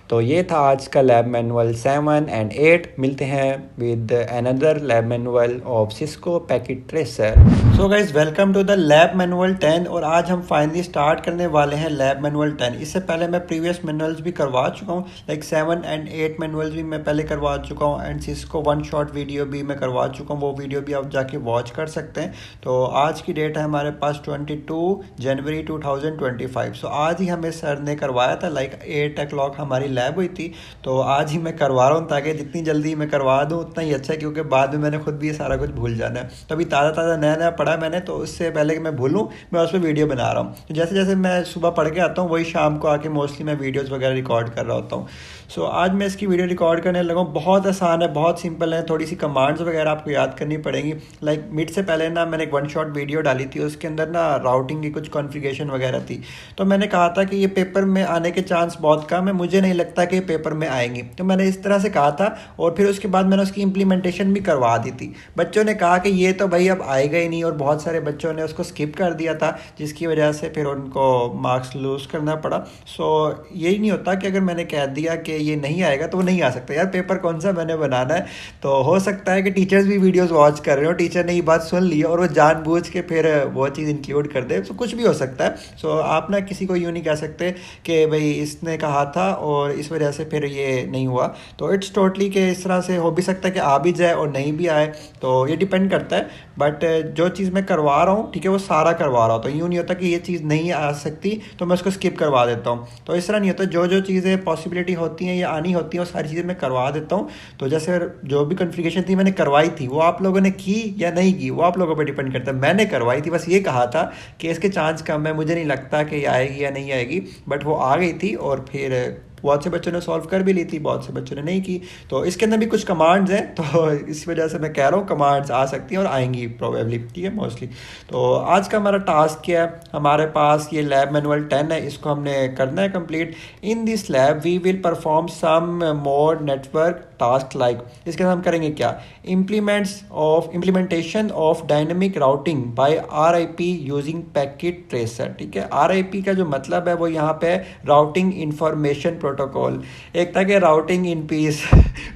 Speaker 1: तो ये था आज का लैब मैनुअल 7 और 8। मिलते हैं with another lab manual of Cisco packet tracer. So guys, welcome to the lab manual 10, और आज हम फाइनली स्टार्ट करने वाले हैं लैब मैनुअल 10। इससे पहले मैं प्रीवियस मैनुअल्स भी करवा चुका हूँ, लाइक 7 और 8 मैनुअल्स भी मैं पहले करवा चुका हूँ, एंड सिस्को 1 शॉट वीडियो भी मैं करवा चुका हूँ, वो वीडियो भी आप जाके वॉच कर सकते हैं। तो आज की डेट है हमारे पास 22 जनवरी 2025। सो आज ही हमें सर ने करवाया था, लाइक 8 o'clock हमारी लैब हुई थी। तो आज ही मैं करवा रहा हूँ, ताकि जितनी जल्दी मैं करवा दूँ उतना ही अच्छा है, क्योंकि बाद में मैंने खुद भी ये सारा कुछ भूल जाना है। तो अभी ताज़ा ताज़ा नया नया पढ़ा मैंने, तो उससे पहले कि मैं भूलूँ मैं उस पर वीडियो बना रहा हूँ। तो जैसे जैसे मैं सुबह पढ़ के आता हूँ, वही शाम को आके मोस्टली मैं वीडियोज़ वगैरह रिकॉर्ड कर रहा होता हूँ। सो आज मैं इसकी वीडियो रिकॉर्ड करने लगा हूँ। बहुत आसान है, बहुत सिंपल है, थोड़ी सी कमांड्स वगैरह आपको याद करनी पड़ेंगी। लाइक मिड से पहले ना मैंने एक 1 शॉट वीडियो डाली थी, उसके अंदर ना राउटिंग की कुछ कॉन्फ़िगरेशन वगैरह थी। तो मैंने कहा था कि ये पेपर में आने के चांस बहुत कम है, मुझे नहीं लगता कि ये पेपर में आएंगी। तो मैंने इस तरह से कहा था, और फिर उसके बाद मैंने उसकी इम्प्लीमेंटेशन भी करवा दी थी। बच्चों ने कहा कि ये तो भाई अब आएगा ही नहीं, और बहुत सारे बच्चों ने उसको स्किप कर दिया था, जिसकी वजह से फिर उनको मार्क्स लूज़ करना पड़ा। सो यही नहीं होता कि अगर मैंने कह दिया कि ये नहीं आएगा तो वो नहीं आ सकता। यार पेपर कौन सा मैंने बनाना है। तो हो सकता है कि टीचर्स भी वीडियोस वॉच कर रहे हो, टीचर ने ये बात सुन ली और वो जानबूझ के फिर वो चीज़ इंक्लूड कर दे। तो कुछ भी हो सकता है। सो आप ना किसी को यूँ नहीं कह सकते कि भाई इसने कहा था और इस वजह से फिर ये नहीं हुआ। तो इट्स टोटली कि इस तरह से हो भी सकता है कि आ भी जाए और नहीं भी आए, तो ये डिपेंड करता है। बट जो चीज़ मैं करवा रहा हूँ, ठीक है, वो सारा करवा रहा हूँ। तो यूँ नहीं होता कि ये चीज़ नहीं आ सकती तो मैं उसको स्किप करवा देता हूँ। तो इस तरह नहीं होता, जो जो चीज़ें पॉसिबिलिटी होती हैं या आनी होती हैं वो सारी चीज़ें मैं करवा देता हूँ। तो जैसे जो भी कॉन्फ़िगरेशन थी मैंने करवाई थी, वो आप लोगों ने की या नहीं की वो आप लोगों पर डिपेंड करता है। मैंने करवाई थी, बस ये कहा था कि इसके चांस कम है, मुझे नहीं लगता कि आएगी या नहीं आएगी, बट वो आ गई थी। और फिर बहुत से बच्चों ने सॉल्व कर भी ली थी, बहुत से बच्चों ने नहीं की। तो इसके अंदर भी कुछ कमांड्स हैं, तो इस वजह से मैं कह रहा हूँ कमांड्स आ सकती हैं और आएंगी प्रोबेबली, ठीक है, मोस्टली। तो आज का हमारा टास्क क्या है, हमारे पास ये लैब मैनुअल 10 है, इसको हमने करना है complete. In this lab we will perform some more network task like. इसके साथ हम करेंगे क्या, implementation of dynamic routing by RIP using packet tracer. ठीक है, RIP का जो मतलब है वो यहाँ पे राउटिंग इंफॉर्मेशन प्रोटोकॉल। एक था कि राउटिंग इन पीस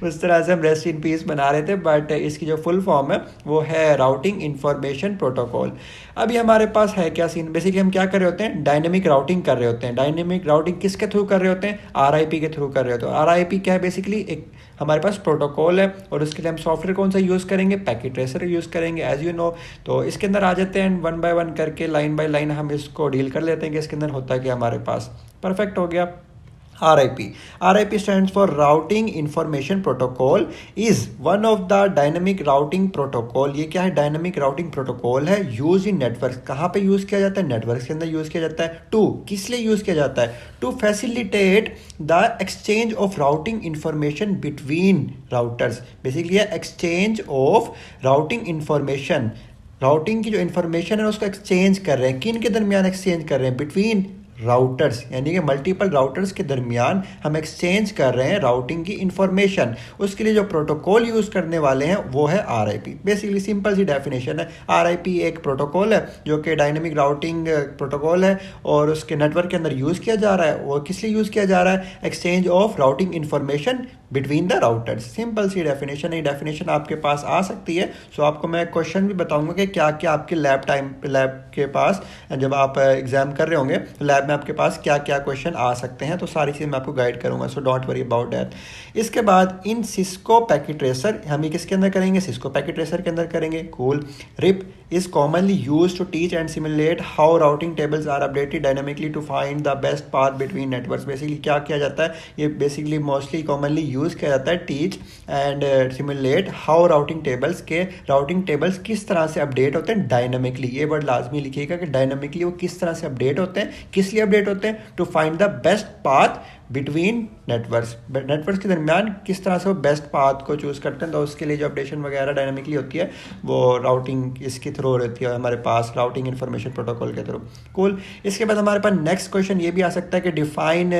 Speaker 1: उस तरह से हम रेस्ट इन पीस बना रहे थे, बट इसकी जो फुल फॉर्म है वो है राउटिंग इंफॉर्मेशन प्रोटोकॉल। अभी हमारे पास है क्या सीन, बेसिकली हम क्या कर रहे होते हैं, डायनेमिक राउटिंग कर रहे होते हैं। डायनेमिक राउटिंग किसके थ्रू कर रहे होते हैं, RIP के थ्रू कर रहे होते हैं। RIP क्या है, बेसिकली एक हमारे पास प्रोटोकॉल है, और उसके लिए हम सॉफ्टवेयर कौन सा यूज़ करेंगे, पैकेट ट्रेसर यूज़ करेंगे, एज यू नो। तो इसके अंदर आ जाते हैं, 1 बाय 1 करके, लाइन बाय लाइन हम इसको डील कर लेते हैं कि इसके अंदर होता है कि हमारे पास परफेक्ट हो गया। RIP stands for Routing Information Protocol, is one of the dynamic routing protocol। ये क्या है, डायनेमिक राउटिंग प्रोटोकॉल है, यूज इन नेटवर्क। कहाँ पे यूज़ किया जाता है, नेटवर्क के अंदर यूज़ किया जाता है। टू किस लिए यूज़ किया जाता है, to facilitate the exchange of routing information between routers. Basically exchange of routing information, routing की जो इन्फॉर्मेशन है उसको एक्सचेंज कर रहे हैं, किन के दरमियान एक्सचेंज कर रहे हैं, बिटवीन राउटर्स, यानी कि मल्टीपल राउटर्स के दरमियान हम एक्सचेंज कर रहे हैं राउटिंग की इंफॉर्मेशन। उसके लिए जो प्रोटोकॉल यूज़ करने वाले हैं वो है RIP। बेसिकली सिंपल सी डेफिनेशन है, RIP एक प्रोटोकॉल है जो कि डायनेमिक राउटिंग प्रोटोकॉल है और उसके नेटवर्क के अंदर यूज़ किया जा रहा है। वो किस लिए यूज़ किया जा रहा है? Exchange of routing information between the routers. Simple सी डेफिनेशन है, डेफिनेशन आपके पास आ सकती है। सो आपको मैं क्वेश्चन भी बताऊंगा कि क्या क्या आपके लैब के पास जब आप एग्जाम कर रहे होंगे लैब में आपके पास क्या क्या क्वेश्चन आ सकते हैं, तो सारी चीज़ मैं आपको गाइड करूंगा। सो डोंट वरी अबाउट दैट। इसके बाद इन सिस्को पैकेट ट्रेसर हम ये किसके अंदर करेंगे? सिस्को पैकेट ट्रेसर के अंदर करेंगे। Cool. RIP is commonly used to teach and simulate how routing tables are updated dynamically to find the best path between networks। Basically क्या किया जाता है? ये बेसिकली मोस्टली कॉमनली यूज़ किया जाता है teach and simulate how routing tables के routing tables किस तरह से अपडेट होते हैं डायनामिकली। ये वर्ड लाजमी लिखिएगा कि डायनामिकली वो किस तरह से अपडेट होते हैं, किस लिए अपडेट होते हैं? To find the best path between networks के दरमियान किस तरह से वो बेस्ट पाथ को चूज़ करते हैं। तो उसके लिए जो अपडेशन वगैरह डायनामिकली होती है वो राउटिंग इसके थ्रू रहती है हमारे पास, राउटिंग इन्फॉर्मेशन प्रोटोकॉल के थ्रू। कूल। इसके बाद हमारे पास नेक्स्ट क्वेश्चन ये भी आ सकता है कि डिफाइन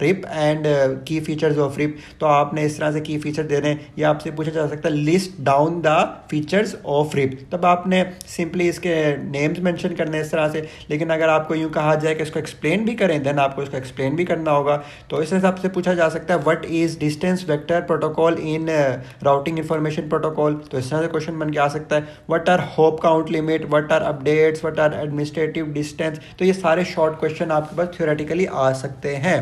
Speaker 1: रिप एंड की फीचर्स ऑफ रिप। तो आपने इस तरह से की फीचर दे रहे हैं, या आपसे पूछा जा सकता है list down the features of RIP. तब आपने सिंपली इसके नेम्स मेंशन करने हैं इस तरह से। लेकिन अगर आपको यूँ कहा जाए कि इसको एक्सप्लेन भी करें, देन आपको इसको एक्सप्लेन भी करना होगा। तो इस हिसाब से पूछा जा सकता है what is distance vector protocol in routing information protocol. तो इस तरह से क्वेश्चन बन के आ सकता है what are hop count limit, what are updates, what are administrative distance. तो ये सारे शॉर्ट क्वेश्चन आपके पास थ्योरेटिकली आ सकते हैं।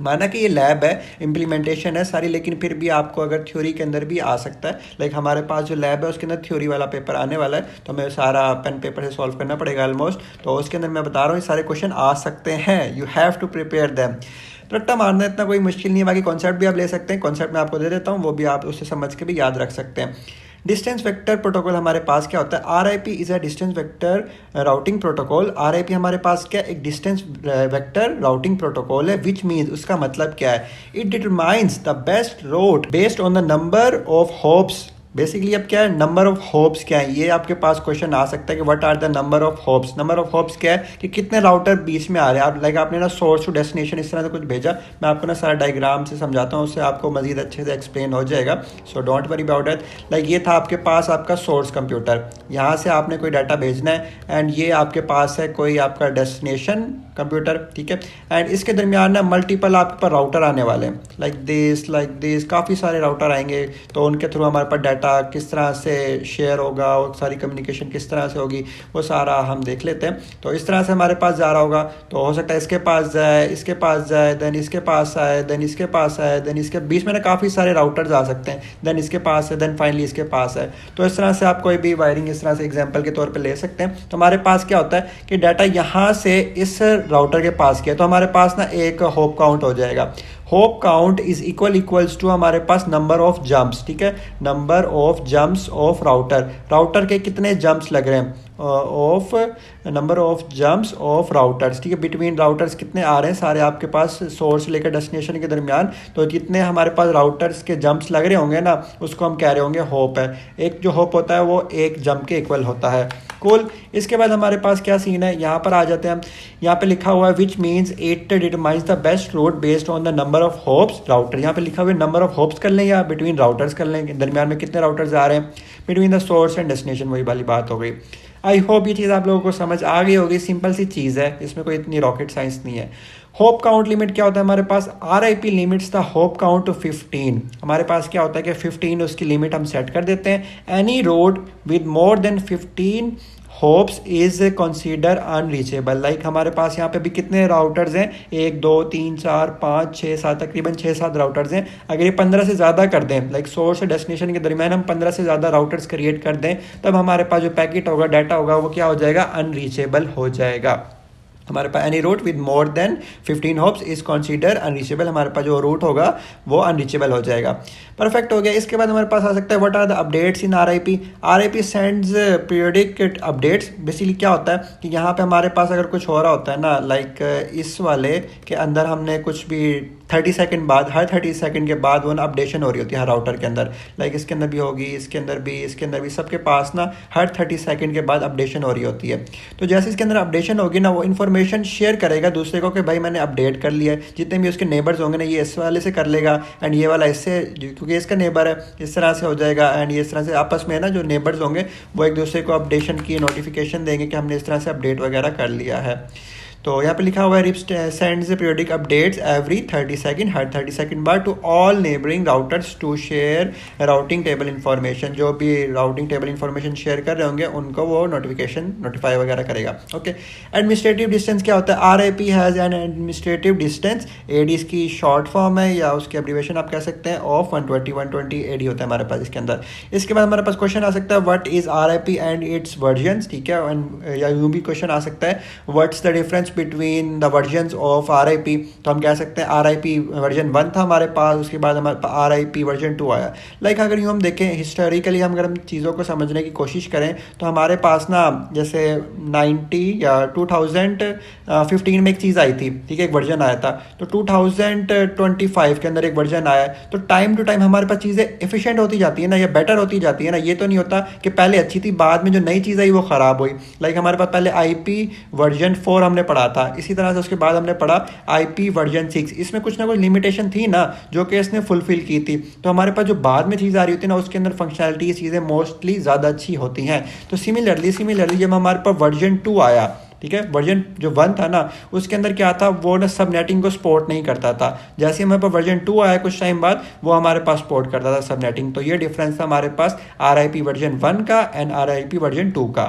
Speaker 1: माना कि ये लैब है, इम्प्लीमेंटेशन है सारी, लेकिन फिर भी आपको अगर थ्योरी के अंदर भी आ सकता है। लाइक हमारे पास जो लैब है उसके अंदर थ्योरी वाला पेपर आने वाला है, तो हमें सारा पेन पेपर से सॉल्व करना पड़ेगा ऑलमोस्ट। तो उसके अंदर मैं बता रहा हूँ ये सारे क्वेश्चन आ सकते हैं। You have to prepare them. रट्टा मारना इतना कोई मुश्किल नहीं है। बाकी कॉन्सेप्ट भी आप ले सकते हैं, कॉन्सेप्ट मैं आपको दे देता हूँ, वो भी आप उससे समझ के भी याद रख सकते हैं। डिस्टेंस वेक्टर प्रोटोकॉल हमारे पास क्या होता है? RIP is a distance vector routing protocol. RIP हमारे पास क्या? एक डिस्टेंस वेक्टर राउटिंग प्रोटोकॉल है, विच मीन्स उसका मतलब क्या है? It determines the best route based on the number of hops. Basically अब क्या है? नंबर ऑफ होप्स क्या है? ये आपके पास क्वेश्चन आ सकता है कि what are the number of hops. Number of hops क्या है कि कितने राउटर बीच में आ रहे हैं। आप लाइक आपने ना सोर्स टू डेस्टिनेशन इस तरह से कुछ भेजा, मैं आपको ना सारा डायग्राम से समझाता हूँ, उससे आपको मजीद अच्छे से एक्सप्लेन हो जाएगा। सो don't worry about it. Like ये था आपके पास आपका सोर्स कंप्यूटर, यहाँ से आपने कोई डाटा भेजना है, एंड ये आपके पास है कोई आपका डेस्टिनेशन कंप्यूटर, ठीक है। एंड इसके दरमियान ना मल्टीपल आपके पास राउटर आने वाले हैं, लाइक दिस काफ़ी सारे राउटर आएंगे। तो उनके थ्रू हमारे पास डाटा किस तरह से शेयर होगा और सारी कम्युनिकेशन किस तरह से होगी वो सारा हम देख लेते हैं। तो इस तरह से हमारे पास जा रहा होगा, तो हो सकता है इसके पास जाए, इसके पास जाए, देन इसके पास आए, देन इसके पास आए, देन इसके बीच में ना काफ़ी सारे राउटर्स आ सकते हैं, देन इसके पास है, देन फाइनली इसके पास है। तो इस तरह से आप कोई भी वायरिंग इस तरह से एग्जाम्पल के तौर पर ले सकते हैं। तो हमारे पास क्या होता है कि डाटा यहाँ से इस राउटर के पास किया, तो हमारे पास ना एक होप काउंट हो जाएगा। Hop count is equals to हमारे पास नंबर ऑफ जंप्स, ठीक है, number of jumps of router के कितने जंप्स लग रहे हैं, of number of jumps of routers, ठीक है, बिटवीन राउटर्स कितने आ रहे हैं सारे आपके पास सोर्स से लेकर डेस्टिनेशन के दरमियान। तो जितने हमारे पास राउटर्स के जंप्स लग रहे होंगे ना, उसको हम कह रहे होंगे होप है। एक जो होप होता है वो एक जंप के इक्वल होता है। कूल। इसके बाद हमारे पास क्या सीन है, यहाँ पर आ जाते हैं हम। यहाँ पे लिखा हुआ है which means it determines the best route based on the number of hopes router. यहाँ पे लिखा हुआ है नंबर ऑफ होप्स कर लें या बिटवीन राउटर्स कर लें, दरमियान में कितने राउटर्स आ रहे हैं, between the source and destination, वही वाली बात हो गई। आई होप ये चीज़ आप लोगों को समझ आ गई होगी। सिंपल सी चीज़ है, इसमें कोई इतनी रॉकेट साइंस नहीं है। होप काउंट लिमिट क्या होता है हमारे पास? RIP limits the hop count to 15। हमारे पास क्या होता है कि 15 उसकी लिमिट हम सेट कर देते हैं। Any road with more than 15 hops is consider unreachable. Like हमारे पास यहाँ पे भी कितने राउटर्स हैं, 1 2 3 4 5 6 7, तकरीबन 6-7 राउटर्स हैं। अगर ये 15 से ज़्यादा कर दें, लाइक सोर्स और डेस्टिनेशन के दरमियान हम 15 से ज़्यादा राउटर्स क्रिएट कर दें, तब हमारे पास जो पैकेट होगा, डाटा होगा, वो क्या हो जाएगा? अनरीचेबल हो जाएगा। हमारे पास any route with more than 15 hops is consider unreachable, हमारे पास जो रूट होगा वो अनरीचेबल हो जाएगा। परफेक्ट हो गया। इसके बाद हमारे पास आ सकता है what are the updates in RIP. RIP sends periodic updates. Basically क्या होता है कि यहाँ पे हमारे पास अगर कुछ हो रहा होता है ना, लाइक इस वाले के अंदर हमने कुछ भी 30 सेकंड बाद, हर 30 सेकंड के बाद वो ना अपडेशन हो रही होती है हर राउटर के अंदर। लाइक इसके अंदर भी होगी, इसके अंदर भी, इसके अंदर भी, सबके पास ना हर 30 सेकंड के बाद अपडेशन हो रही होती है। तो जैसे इसके अंदर अपडेशन होगी ना, वो इन्फॉर्मेशन शेयर करेगा दूसरे को कि भाई मैंने अपडेट कर लिया है। जितने भी उसके नेबर्स होंगे ना, ये इस वाले से कर लेगा एंड ये वाला इससे, क्योंकि इसका नेबर है, इस तरह से हो जाएगा। एंड ये इस तरह से आपस में ना जो नेबर्स होंगे वो एक दूसरे को अपडेशन की नोटिफिकेशन देंगे कि हमने इस तरह से अपडेट वगैरह कर लिया है। तो यहाँ पे लिखा हुआ है RIP sends periodic updates every 30 second, हर 30 सेकंड बाद to all neighbouring routers to share routing table information. जो भी राउटिंग टेबल इन्फॉर्मेशन शेयर कर रहे होंगे उनको वो नोटिफाई वगैरह करेगा। ओके, एडमिनिस्ट्रेटिव डिस्टेंस क्या होता है? R I P has an administrative distance, AD इसकी शॉर्ट फॉर्म है या उसकी एब्रीवेशन आप कह सकते हैं, ऑफ 120 एडी होता है हमारे पास इसके अंदर। इसके बाद हमारे पास क्वेश्चन आ सकता है what is are I P and it's versions, ठीक है। या यूँ भी क्वेश्चन आ सकता है what's the difference between the versions of are I P. तो हम कह सकते हैं आर आई पी वर्जन 1 था हमारे पास, उसके बाद हमारे पास आर आई पी वर्जन 2 आया। लाइक अगर यूँ हम देखें हिस्टोरिकली, हम अगर हम चीज़ों को समझने की कोशिश करें तो हमारे पास ना जैसे 90 या 2015 में एक चीज़ आई थी, ठीक है, एक वर्जन आया था। तो 2025 के अंदर एक वर्जन आया। तो टाइम टू टाइम हमारे पास चीज़ें एफिशिएंट होती जाती है ना, या बेटर होती जाती है ना। ये तो नहीं होता कि पहले अच्छी थी, बाद में जो नई चीज़ आई वो ख़राब हुई। लाइक हमारे पास पहले आई पी वर्जन 4 हमने पढ़ा था, इसी तरह से उसके बाद हमने पढ़ा IP वर्जन 6। इसमें कुछ ना कुछ लिमिटेशन थी ना जो कि इसने फुलफिल की थी। तो हमारे पास जो बाद में चीज़ आ रही होती है ना, उसके अंदर फंक्शनैलिटी चीज़ें मोस्टली ज़्यादा अच्छी होती हैं। तो सिमिलरली जब हमारे पास वर्जन 2 आया, ठीक है, वर्जन जो 1 था ना उसके अंदर क्या था, वो ना सब नेटिंग को सपोर्ट नहीं करता था। जैसे हमारे पास वर्जन 2 आया कुछ टाइम बाद, वो हमारे पास सपोर्ट करता था सब नेटिंग। तो ये डिफरेंस था हमारे पास RIP वर्जन 1 का एंड RIP वर्जन 2 का।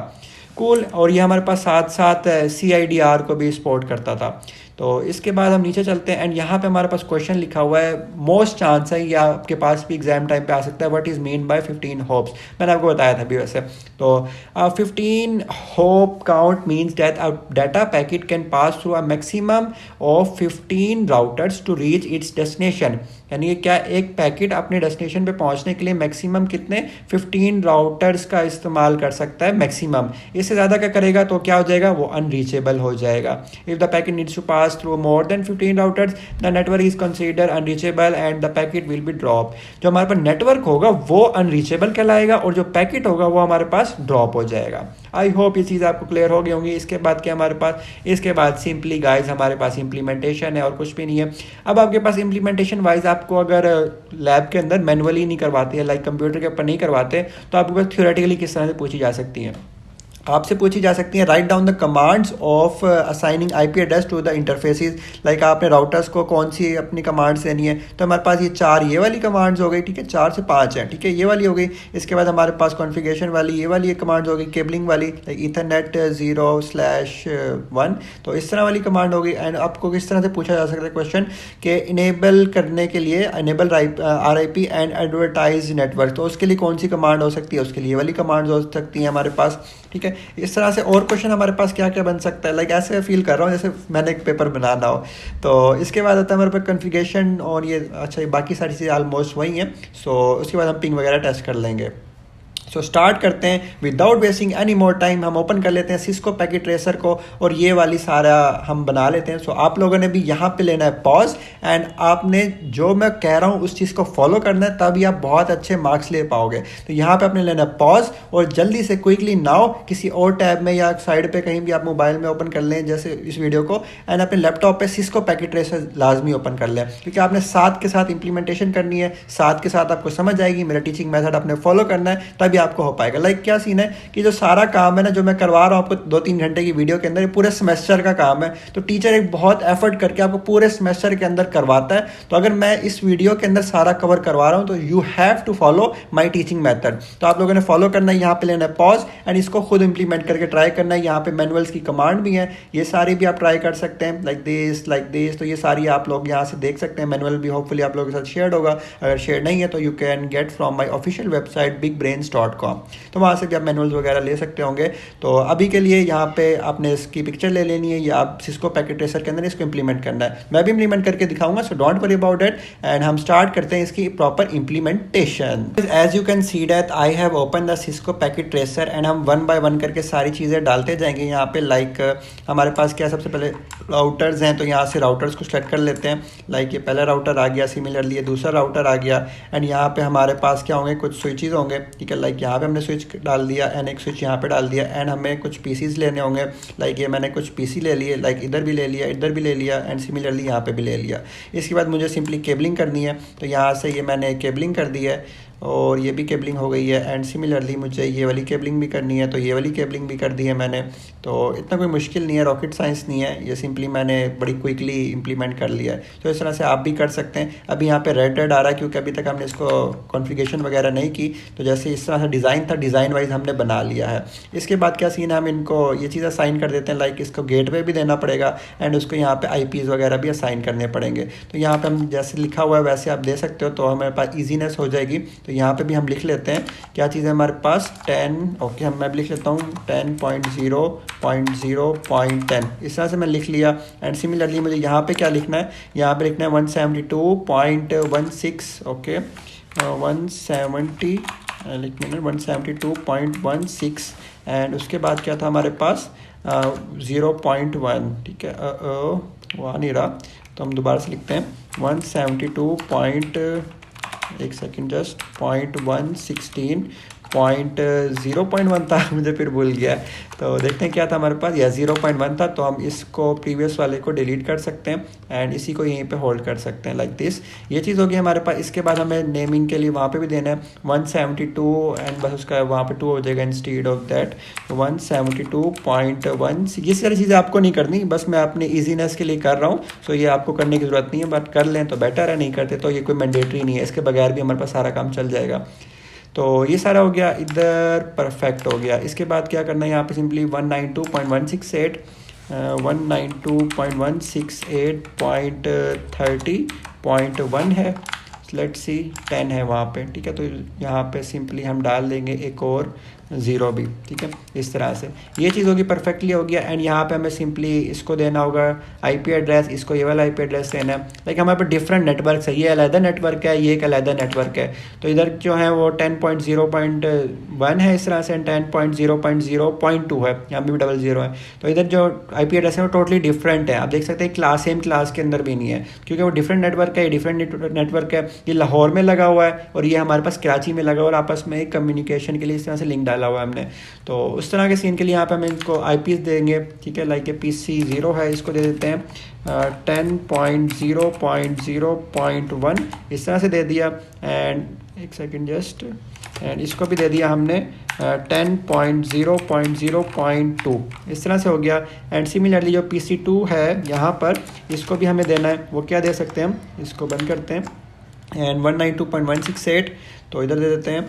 Speaker 1: कूल। और ये हमारे पास साथ साथ CIDR को भी सपोर्ट करता था। तो इसके बाद हम नीचे चलते हैं एंड यहाँ पे हमारे पास क्वेश्चन लिखा हुआ है, मोस्ट चांस है या आपके पास भी एग्जाम टाइम पे आ सकता है, what is mean by 15 hops. मैंने आपको बताया था अभी वैसे। तो 15 hop count means that a data packet can pass through a maximum of 15 routers to reach its destination. यानी कि क्या एक पैकेट अपने डेस्टिनेशन पे पहुंचने के लिए मैक्सिमम कितने 15 राउटर्स का इस्तेमाल कर सकता है मैक्सिमम। इससे ज़्यादा क्या करेगा तो क्या हो जाएगा, वो अनरीचेबल हो जाएगा। If the packet needs to pass through more than 15 routers the network is considered unreachable and the packet will be dropped। जो हमारे पास नेटवर्क होगा वो अनरीचेबल कहलाएगा और जो पैकेट होगा वो हमारे पास ड्रॉप हो जाएगा। आई होप ये चीज़ आपको क्लियर हो गई होंगी। इसके बाद क्या हमारे पास, इसके बाद सिंपली गाइज हमारे पास इम्प्लीमेंटेशन है और कुछ भी नहीं है। अब आपके पास इम्प्लीमेंटेशन वाइज आपको अगर लैब के अंदर मैनुअली नहीं करवाते हैं, लाइक कंप्यूटर के ऊपर नहीं करवाते, तो आपके पास थ्योरेटिकली किस तरह से पूछी जा सकती है, आपसे पूछी जा सकती है write down the commands of assigning IP address to the interfaces. Like आपने राउटर्स को कौन सी अपनी कमांड्स देनी है, तो हमारे पास ये 4 ये वाली कमांड्स हो गई, ठीक है, 4 से 5 है, ठीक है, ये वाली हो गई। इसके बाद हमारे पास कॉन्फ़िगरेशन वाली ये वाली कमांड्स हो गई, केबलिंग वाली लाइक ईथरनेट 0/1, तो इस तरह वाली कमांड हो गई। एंड आपको किस तरह से पूछा जा सकता है क्वेश्चन कि इनेबल करने के लिए enable RIP and advertise network, तो उसके लिए कौन सी कमांड हो सकती है, उसके लिए ये वाली कमांड्स हो सकती हैं हमारे पास, ठीक है। इस तरह से और क्वेश्चन हमारे पास क्या क्या बन सकता है, लाइक ऐसे फील कर रहा हूँ जैसे मैंने एक पेपर बनाना हो। तो इसके बाद आता है हमारे पास कॉन्फ़िगरेशन और ये, अच्छा ये बाकी सारी चीज़ें ऑलमोस्ट वही हैं। सो उसके बाद हम पिंग वगैरह टेस्ट कर लेंगे। सो स्टार्ट करते हैं without wasting any more time. हम ओपन कर लेते हैं सिस्को पैकेट ट्रेसर को और ये वाली सारा हम बना लेते हैं। सो आप लोगों ने भी यहाँ पे लेना है पॉज एंड आपने जो मैं कह रहा हूँ उस चीज़ को फॉलो करना है, तभी आप बहुत अच्छे मार्क्स ले पाओगे। तो यहाँ पे आपने लेना है पॉज और जल्दी से क्विकली नाउ किसी और टैब में या साइड पे कहीं भी आप मोबाइल में ओपन कर लें जैसे इस वीडियो को, एंड अपने लैपटॉप पे सिस्को पैकेट ट्रेसर लाजमी ओपन कर लें, क्योंकि आपने साथ के साथ इंप्लीमेंटेशन करनी है, साथ के साथ आपको समझ आएगी, मेरा टीचिंग मेथड आपने फॉलो करना है, तभी आपको हो पाएगा। लाइक क्या सीन है कि जो सारा काम है ना जो मैं करवा रहा हूँ आपको 2-3 घंटे की वीडियो के अंदर, ये पूरे सेमेस्टर का काम है। तो टीचर एक बहुत एफर्ट करके आपको पूरे सेमेस्टर के अंदर करवाता है। तो अगर मैं इस वीडियो के अंदर सारा कवर करवा रहा हूँ तो you have to follow my teaching method. तो आप लोगों ने फॉलो करना है, यहाँ पे लेना है पॉज एंड इसको खुद इंप्लीमेंट करके ट्राई करना है। यहाँ पे मैनुअल्स की कमांड भी है, ये सारी भी आप ट्राई कर सकते हैं, लाइक दिस। तो ये सारी आप लोग यहाँ से देख सकते हैं। मैनुअल भी होपफुली आप लोगों के साथ शेयर होगा, अगर शेयर नहीं है तो you can get from my official website bigbrains.com। cisco.com। तो वहाँ से भी आप मैनुअल्स वगैरह ले सकते होंगे। तो अभी के लिए यहाँ पे आपने इसकी पिक्चर ले लेनी है, या आप सिस्को पैकेट ट्रेसर के अंदर इसको इंप्लीमेंट करना है। मैं भी इंप्लीमेंट करके दिखाऊंगा, so don't worry about it. And हम स्टार्ट करते हैं इसकी proper implementation. As you can see that I have open the Cisco packet tracer and हम वन बाय वन करके सारी चीज़ें डालते जाएंगे यहाँ पे। लाइक हमारे पास क्या, सबसे पहले राउटर्स हैं, तो यहाँ से राउटर्स को सेलेक्ट कर लेते हैं। लाइक ये पहला राउटर आ गया, सिमिलरली ये दूसरा राउटर आ गया। एंड यहाँ पे हमारे पास क्या होंगे, कुछ स्विचेस होंगे, ठीक है। लाइक यहाँ पे हमने स्विच डाल दिया एंड एक स्विच यहाँ पे डाल दिया। एंड हमें कुछ पीसीज लेने होंगे। लाइक ये मैंने कुछ पीसी ले लिए, लाइक इधर भी ले लिया, इधर भी ले लिया, एंड सिमिलरली यहाँ पे भी ले लिया। इसके बाद मुझे सिंपली केबलिंग करनी है, तो यहाँ से ये मैंने केबलिंग कर दी है और ये भी केबलिंग हो गई है। एंड सिमिलरली मुझे ये वाली केबलिंग भी करनी है, तो ये वाली केबलिंग भी कर दी है मैंने। तो इतना कोई मुश्किल नहीं है, रॉकेट साइंस नहीं है, ये सिंपली मैंने बड़ी क्विकली इंप्लीमेंट कर लिया है। तो इस तरह से आप भी कर सकते हैं। अभी यहाँ पे रेड रेड आ रहा है क्योंकि अभी तक हमने इसको कॉन्फ़िगरेशन वगैरह नहीं की। तो जैसे इस तरह से डिज़ाइन था, डिज़ाइन वाइज हमने बना लिया है। इसके बाद क्या सीन है, हम इनको ये चीज़ असाइन कर देते हैं। लाइक इसको गेटवे भी देना पड़ेगा एंड उसको यहाँ पे IPs वगैरह भी असाइन करने पड़ेंगे। तो यहाँ पे हम जैसे लिखा हुआ है वैसे आप दे सकते हो, तो हमारे पास ईजीनेस हो जाएगी। तो यहाँ पे भी हम लिख लेते हैं क्या चीज़ है हमारे पास, 10। ओके, हम मैं भी लिख लेता हूँ 10.0.0.10। इस तरह से मैं लिख लिया। एंड सिमिलरली मुझे यहाँ पे क्या लिखना है, यहाँ पे लिखना है 172.16। ओके, 170 172.16। एंड उसके बाद क्या था हमारे पास 0.1, ठीक है। वहाँ नहीं रहा, तो हम दोबारा से लिखते हैं 172. एक सेकेंड, जस्ट 0.1 था, मुझे फिर भूल गया। तो देखते हैं क्या था हमारे पास, या 0.1 था। तो हम इसको प्रीवियस वाले को डिलीट कर सकते हैं एंड इसी को यहीं पे होल्ड कर सकते हैं, लाइक दिस। ये चीज़ होगी हमारे पास। इसके बाद हमें नेमिंग के लिए वहाँ पे भी देना है 172 एंड बस उसका वहाँ पे 2 हो जाएगा इंस्टीड ऑफ दैट 172.1। ये सारी चीज़ें आपको नहीं करनी, बस मैं अपने ईजीनेस के लिए कर रहा हूँ। सो ये आपको करने की ज़रूरत नहीं है, बट कर लें तो बेटर है, नहीं करते तो ये कोई मैंडेटरी नहीं है। इसके बगैर भी हमारे पास सारा काम चल जाएगा। तो ये सारा हो गया, इधर परफेक्ट हो गया। इसके बाद क्या करना है, यहाँ पे सिंपली 192.168.30.1 है। लेट्स सी 10 है वहाँ पे, ठीक है। तो यहाँ पे सिंपली हम डाल देंगे एक और 0 भी, ठीक है। इस तरह से ये चीज़ होगी, परफेक्टली हो गया। एंड यहाँ पे हमें सिंपली इसको देना होगा IP एड्रेस, इसको ये वाला IP एड्रेस देना है। लाइक हमारे पास डिफरेंट नेटवर्क है, ये अलहदा नेटवर्क है, ये एक अलहदा नेटवर्क है। तो इधर जो है वो 10.0.1 है इस तरह से, 10.0.0.2 है, यहाँ पे भी 00 है। तो इधर जो IP एड्रेस है वो टोटली डिफरेंट है। आप देख सकते हैं क्लास सेम क्लास के अंदर भी नहीं है, क्योंकि वो डिफरेंट नेटवर्क है, ये डिफरेंट नेटवर्क है। ये लाहौर में लगा हुआ है और ये हमारे पास कराची में लगा हुआ है, और आपस में कम्युनिकेशन के लिए इस तरह से लिंक डाला हुआ है हमने। तो उस तरह के सीन के लिए यहाँ पे हम इनको IPs देंगे, ठीक है। लाइक ये PC 0 है, इसको दे देते हैं 10.0.0.1 इस तरह से दे दिया। एंड एक सेकेंड जस्ट, एंड इसको भी दे दिया हमने 10.0.0.2 इस तरह से हो गया। एंड सिमिलरली जो PC 2 है यहाँ पर, इसको भी हमें देना है। वो क्या दे सकते हैं हम, इसको बंद करते हैं। एंड 192.168, तो इधर दे देते हैं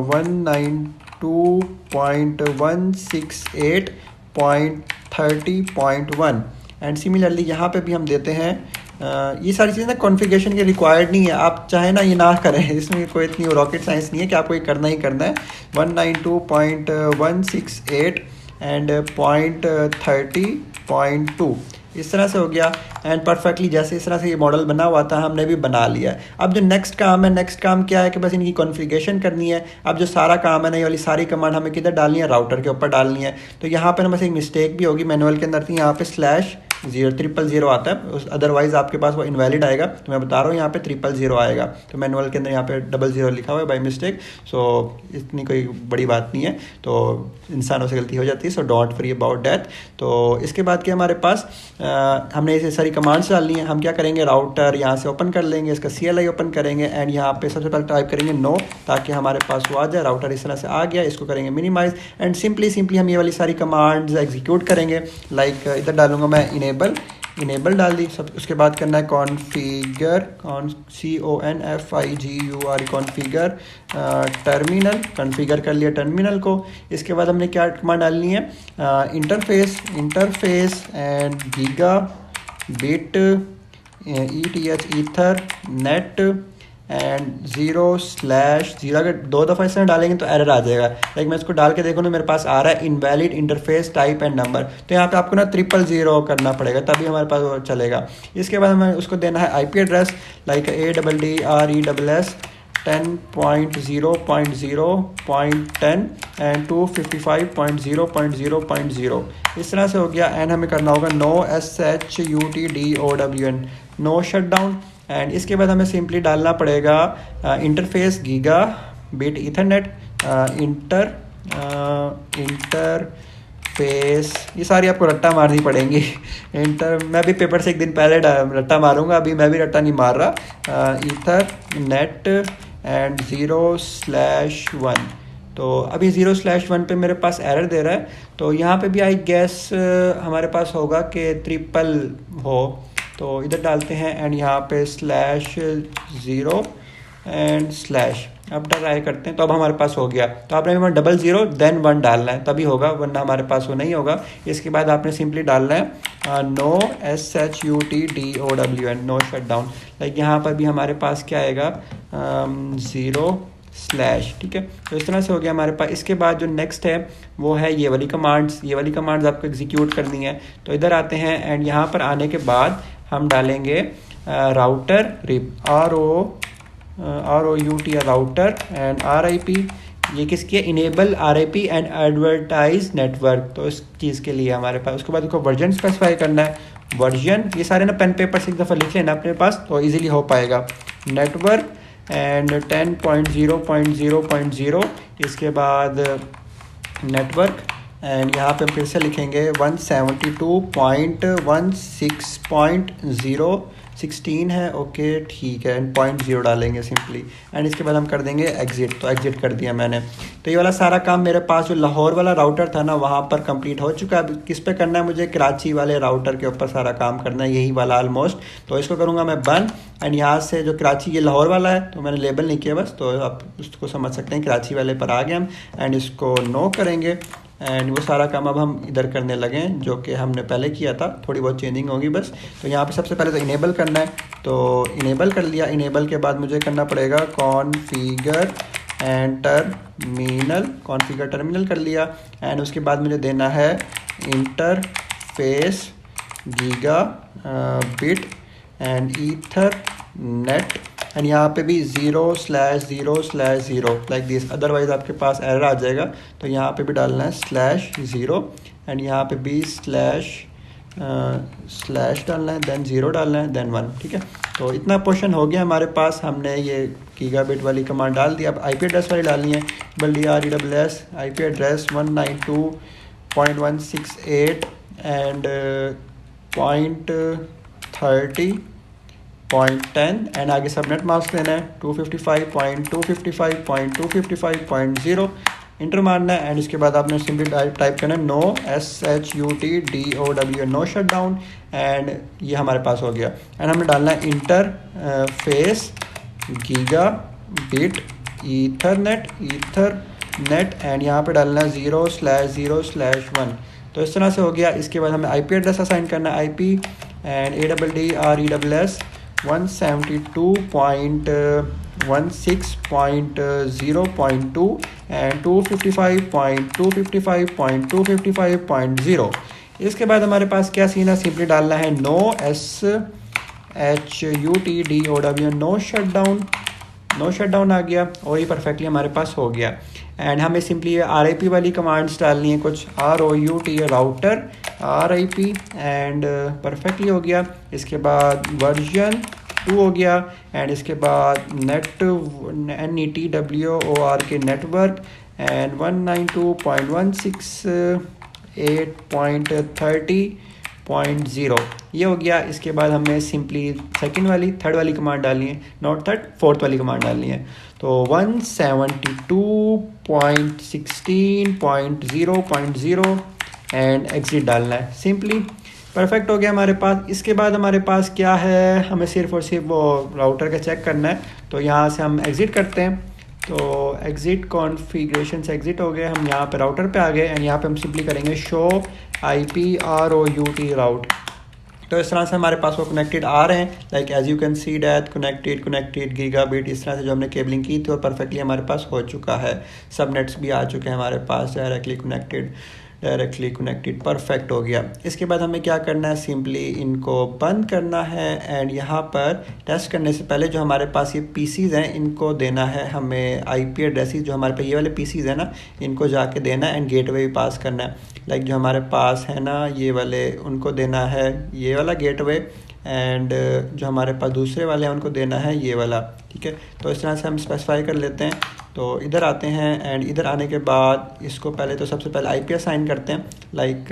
Speaker 1: 192.168.30.1। एंड सिमिलरली यहाँ पे भी हम देते हैं ये सारी चीज़ें ना कॉन्फ़िगरेशन के रिक्वायर्ड नहीं है, आप चाहे ना ये ना करें, इसमें कोई इतनी रॉकेट साइंस नहीं है कि आपको ये करना ही करना है। 192.168 एंड 0.30.2 इस तरह से हो गया। एंड परफेक्टली जैसे इस तरह से ये मॉडल बना हुआ था हमने भी बना लिया है। अब जो नेक्स्ट काम है, नेक्स्ट काम क्या है कि बस इनकी कॉन्फ़िगरेशन करनी है। अब जो सारा काम है ना, ये वाली सारी कमांड हमें किधर डालनी है, राउटर के ऊपर डालनी है। तो यहाँ पर बस एक मिस्टेक भी होगी, मैनुअल के अंदर थी, यहाँ पे /000 आता है, अदरवाइज आपके पास वो इनवैलिड आएगा। तो मैं बता रहा हूँ यहाँ पे 000 आएगा, तो मैनुअल के अंदर यहाँ पे 00 लिखा हुआ है बाई मिस्टेक। सो इतनी कोई बड़ी बात नहीं है, तो इंसानों से गलती हो जाती है, सो डोंट वरी अबाउट दैट। तो इसके बाद क्या हमारे पास हमने इसे सारी कमांड्स डालनी है। हम क्या करेंगे, राउटर यहाँ से ओपन कर लेंगे, इसका CLI ओपन करेंगे एंड यहाँ पे सबसे पहले टाइप करेंगे नो, ताकि हमारे पास वो आ जाए। राउटर इस तरह से आ गया, इसको करेंगे मिनिमाइज एंड सिंपली हम ये वाली सारी कमांड्स एग्जीक्यूट करेंगे। लाइक इधर डालूंगा मैं इनेबल डाल दी सब। उसके बाद करना है configure, CONFIGUR configure terminal, configure कर लिया टर्मिनल को। इसके बाद हमने क्या कमांड डालनी है, interface and giga bit ETH ether net and 0/0 अगर 2 दफ़ा इसमें डालेंगे तो एरर आ जाएगा। लाइक मैं इसको डाल के देखूँ तो मेरे पास आ रहा है invalid interface type and number. तो यहाँ पे आपको ना 000 करना पड़ेगा तभी हमारे पास वो चलेगा। इसके बाद हमें उसको देना है IP address like ADDRESS 10.0.0.10 and 255.0.0.0 इस तरह से हो गया। एंड हमें करना होगा no SHUTDOWN no shut down. And इसके बाद हमें सिंपली डालना पड़ेगा interface gigabit ethernet interface, ये सारी आपको रट्टा मारनी पड़ेंगी। मैं भी पेपर से एक दिन पहले रट्टा मारूंगा, अभी मैं भी रट्टा नहीं मार रहा। Ethernet and 0/1। तो अभी 0/1 पे मेरे पास एरर दे रहा है। तो यहाँ पे भी आई गेस हमारे पास होगा कि ट्रिपल हो, तो इधर डालते हैं एंड यहाँ पे /0 एंड स्लैश। अब ट्राई करते हैं तो अब हमारे पास हो गया। तो आपने 00 देन 1 डालना है तभी होगा, वरना हमारे पास वो नहीं होगा। इसके बाद आपने सिंपली डालना है no SHUTDOWN no shut down. Like यहाँ पर भी हमारे पास क्या आएगा 0/, ठीक है। तो इस तरह से हो गया हमारे पास। इसके बाद जो नेक्स्ट है वो है ये वाली कमांड्स आपको एग्जीक्यूट करनी है। तो इधर आते हैं एंड यहाँ पर आने के बाद हम डालेंगे router ROUT router and RIP। ये किसकी है? Enable RIP and advertise network. तो इस चीज़ के लिए हमारे पास उसके बाद उसको वर्जन स्पेसिफाई करना है। वर्जन ये सारे ना पेन पेपर से एक दफ़ा लिख लेना अपने पास तो इजीली हो पाएगा। नेटवर्क एंड 10.0.0.0 इसके बाद नेटवर्क एंड यहाँ पे हम फिर से लिखेंगे 172.16.016 है, ओके ठीक है। एंड 0.0 डालेंगे सिंपली एंड इसके बाद हम कर देंगे एग्जिट। तो एग्जिट कर दिया मैंने। तो ये वाला सारा काम मेरे पास जो लाहौर वाला राउटर था ना वहाँ पर कंप्लीट हो चुका है। अब किस पे करना है मुझे? कराची वाले राउटर के ऊपर सारा काम करना है, यही वाला ऑलमोस्ट। तो इसको करूँगा मैं बंद एंड यहाँ से जो कराची ये लाहौर वाला है तो मैंने लेबल नहीं किया बस, तो आप उसको समझ सकते हैं कराची वाले पर आ गए हम। एंड इसको नो करेंगे एंड वो सारा काम अब हम इधर करने लगे हैं जो कि हमने पहले किया था, थोड़ी बहुत चेंजिंग होगी बस। तो यहाँ पे सबसे पहले तो इनेबल करना है, तो इनेबल कर लिया। इनेबल के बाद मुझे करना पड़ेगा कॉन्फ़िगर टर्मिनल कर लिया। एंड उसके बाद मुझे देना है interface giga bit and Ethernet and यहाँ पे भी 0/0/0 लाइक दिस, अदरवाइज आपके पास एरर आ जाएगा। तो यहाँ पे भी डालना है /0 एंड यहाँ पे भी स्लैश डालना है, देन 0 डालना है, देन 1, ठीक है। तो इतना पोर्शन हो गया हमारे पास। हमने ये गीगाबिट वाली कमांड डाल दी। अब IP एड्रेस वाली डालनी है, DRESS IP address 192.168 and 0.30.10 and आगे सबनेट मास्क देना है 255.255.255.0 इंटर मारना है। एंड इसके बाद आपने सिंपली टाइप करना है no SHUTDOWN no shut down and ये हमारे पास हो गया। एंड हमें डालना है interface gigabit ethernet and यहाँ पे डालना है 0/0/1। तो इस तरह से हो गया। इसके बाद हमें IP एड्रेस असाइन करना है, IP एंड ADDRESS 172.16.0.2 एंड 255.255.255.0। इसके बाद हमारे पास क्या सीन है? सिंपली डालना है no SHUTDOWN no shut down आ गया और ये परफेक्टली हमारे पास हो गया। एंड हमें सिंपली RIP वाली कमांड्स डालनी है कुछ, ROUT router RIP and perfectly हो गया। इसके बाद वर्जन 2 हो गया एंड इसके बाद NETWOR के नेटवर्क एंड 192.168.30.0 ये हो गया। इसके बाद हमें सिंपली थर्ड वाली कमांड डालनी है, नॉट थर्ड, फोर्थ वाली कमांड डालनी है। तो 172.16.0.0 एंड एग्जिट डालना है सिंपली। परफेक्ट हो गया हमारे पास। इसके बाद हमारे पास क्या है? हमें सिर्फ और सिर्फ वो राउटर का चेक करना है। तो यहाँ से हम एग्जिट करते हैं। तो एग्जिट कॉन्फ़िगरेशन से एग्जिट हो गए, हम यहाँ पे राउटर पे आ गए एंड यहाँ पे हम सिंपली करेंगे शो IP ROUT राउट तो इस तरह से हमारे पास वो कनेक्टेड आ रहे हैं, like as you can see that connected gigabit, इस तरह से जो हमने केबलिंग की थी और परफेक्टली हमारे पास हो चुका है। सब नेट्स भी आ चुके हैं हमारे पास, डायरेक्टली कनेक्टेड परफेक्ट हो गया। इसके बाद हमें क्या करना है, सिंपली इनको बंद करना है एंड यहाँ पर टेस्ट करने से पहले जो हमारे पास ये पीसीज हैं इनको देना है हमें आईपी एड्रेसेस, जो हमारे पास ये वाले पीसीज हैं ना इनको जाके देना है एंड गेटवे भी पास करना है। लाइक जो हमारे पास है ना ये वाले, उनको देना है ये वाला गेटवे एंड जो हमारे पास दूसरे वाले हैं उनको देना है ये वाला, ठीक है। तो इस तरह से हम स्पेसिफाई कर लेते हैं। तो इधर आते हैं एंड इधर आने के बाद इसको पहले तो सबसे पहले आईपी असाइन करते हैं, लाइक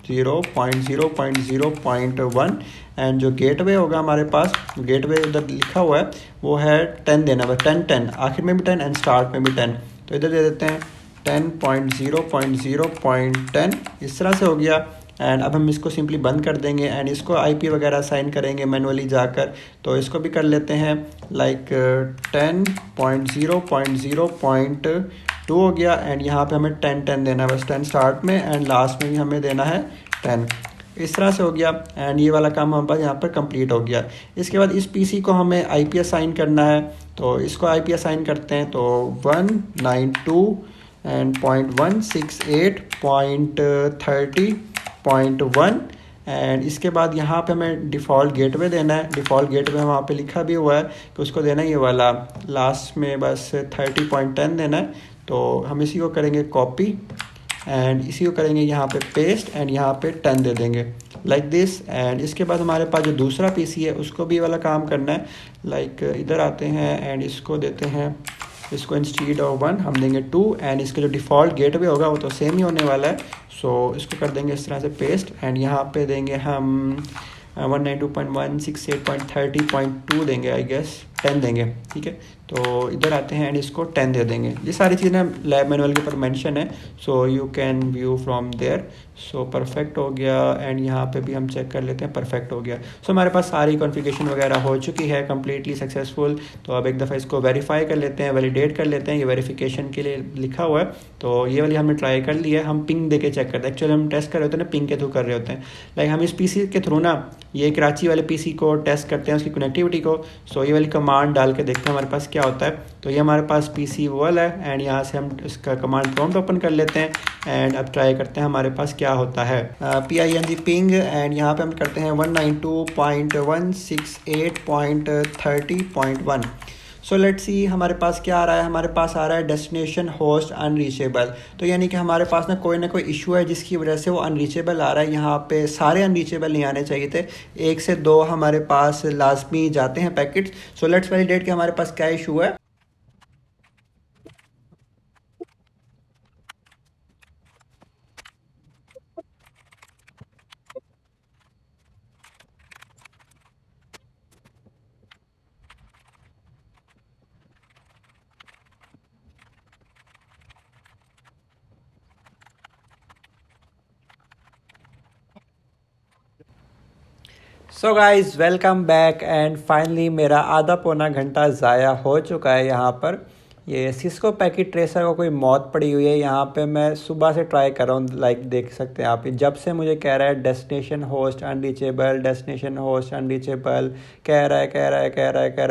Speaker 1: 10.0.0.0.1 एंड जो गेटवे होगा हमारे पास, गेटवे उधर लिखा हुआ है वो है 10 देना है, 10 आखिर में भी 10 एंड स्टार्ट में भी 10। तो इधर दे देते हैं 10.0.0.10, इस तरह से हो गया। एंड अब हम इसको सिंपली बंद कर देंगे एंड इसको आईपी वगैरह असाइन करेंगे मैनुअली जाकर। तो इसको भी कर लेते हैं, लाइक 10.0.0.2 हो गया एंड यहाँ पे हमें 10 देना है, बस 10 स्टार्ट में एंड लास्ट में भी हमें देना है 10। इस तरह से हो गया एंड ये वाला काम हमारे पास यहाँ पर कंप्लीट हो गया। इसके बाद इस पीसी को हमें आईपी असाइन करना है, तो इसको आईपी असाइन करते हैं। तो 192 एंड 0.168.30.1 एंड इसके बाद यहाँ पे हमें डिफ़ॉल्ट गेटवे देना है। डिफ़ॉल्ट गेटवे वहाँ पे लिखा भी हुआ है कि उसको देना है ये वाला, लास्ट में बस 30.10 देना है। तो हम इसी को करेंगे कॉपी एंड इसी को करेंगे यहाँ पे पेस्ट एंड यहाँ पे 10 दे देंगे लाइक दिस। एंड इसके बाद हमारे पास जो दूसरा पीसी है उसको भी ये वाला काम करना है, लाइक इधर आते हैं एंड इसको देते हैं, इसको इंस्टीड ऑफ 1 हम देंगे 2 एंड इसका जो डिफ़ॉल्ट गेटवे होगा वो तो सेम ही होने वाला है। सो इसको कर देंगे इस तरह से पेस्ट एंड यहाँ पे देंगे हम 192.168.30.2 देंगे, आई गेस 10 देंगे, ठीक है। तो इधर आते हैं एंड इसको 10 दे देंगे। ये सारी चीज़ें लैब मैनुअल के ऊपर मेंशन है, so you can view from there. So perfect हो गया एंड यहाँ पे भी हम चेक कर लेते हैं, परफेक्ट हो गया। सो हमारे पास सारी कॉन्फ़िगरेशन वगैरह हो चुकी है कम्प्लीटली सक्सेसफुल। तो अब एक दफ़ा इसको वेरीफाई कर लेते हैं, वैलिडेट कर लेते हैं। ये वेरिफिकेशन के लिए लिखा हुआ है, तो ये वाली हमने ट्राई कर लिया है। हम पिंग दे के चेक करते हैं, एक्चुअली हम टेस्ट कर रहे होते हैं ना, पिंग के थ्रू कर रहे होते हैं। लाइक हम इस पीसी के थ्रू ना ये कराची वाले पीसी को टेस्ट करते हैं, उसकी कनेक्टिविटी को। सो ये वाली कमांड डाल के देखते हैं हमारे पास क्या होता है। तो ये हमारे पास पीसी वो वाला है एंड यहाँ से हम इसका कमांड प्रॉम्प्ट ओपन कर लेते हैं एंड अब ट्राई करते हैं हमारे पास क्या होता है। PING पिंग एंड यहाँ पे हम करते हैं 192.168.30.1। सो लेट्स सी हमारे पास क्या आ रहा है। हमारे पास आ रहा है डेस्टिनेशन होस्ट अनरीचेबल। तो यानी कि हमारे पास ना कोई इशू है जिसकी वजह से वो अनरीचेबल आ रहा है। यहाँ पे सारे अनरीचेबल नहीं आने चाहिए थे, 1 से 2 हमारे पास लाजमी जाते हैं पैकेट्स। सो लेट्स वैलिडेट कि हमारे पास क्या इशू है। So guys welcome back and finally मेरा आधा पौना घंटा ज़ाया हो चुका है। यहाँ पर ये सिस्को पैकेट ट्रेसर को कोई मौत पड़ी हुई है। यहाँ पे मैं सुबह से ट्राई कर रहा हूँ, लाइक देख सकते हैं आप, जब से मुझे कह रहा है destination host unreachable, destination host unreachable, कह रहा है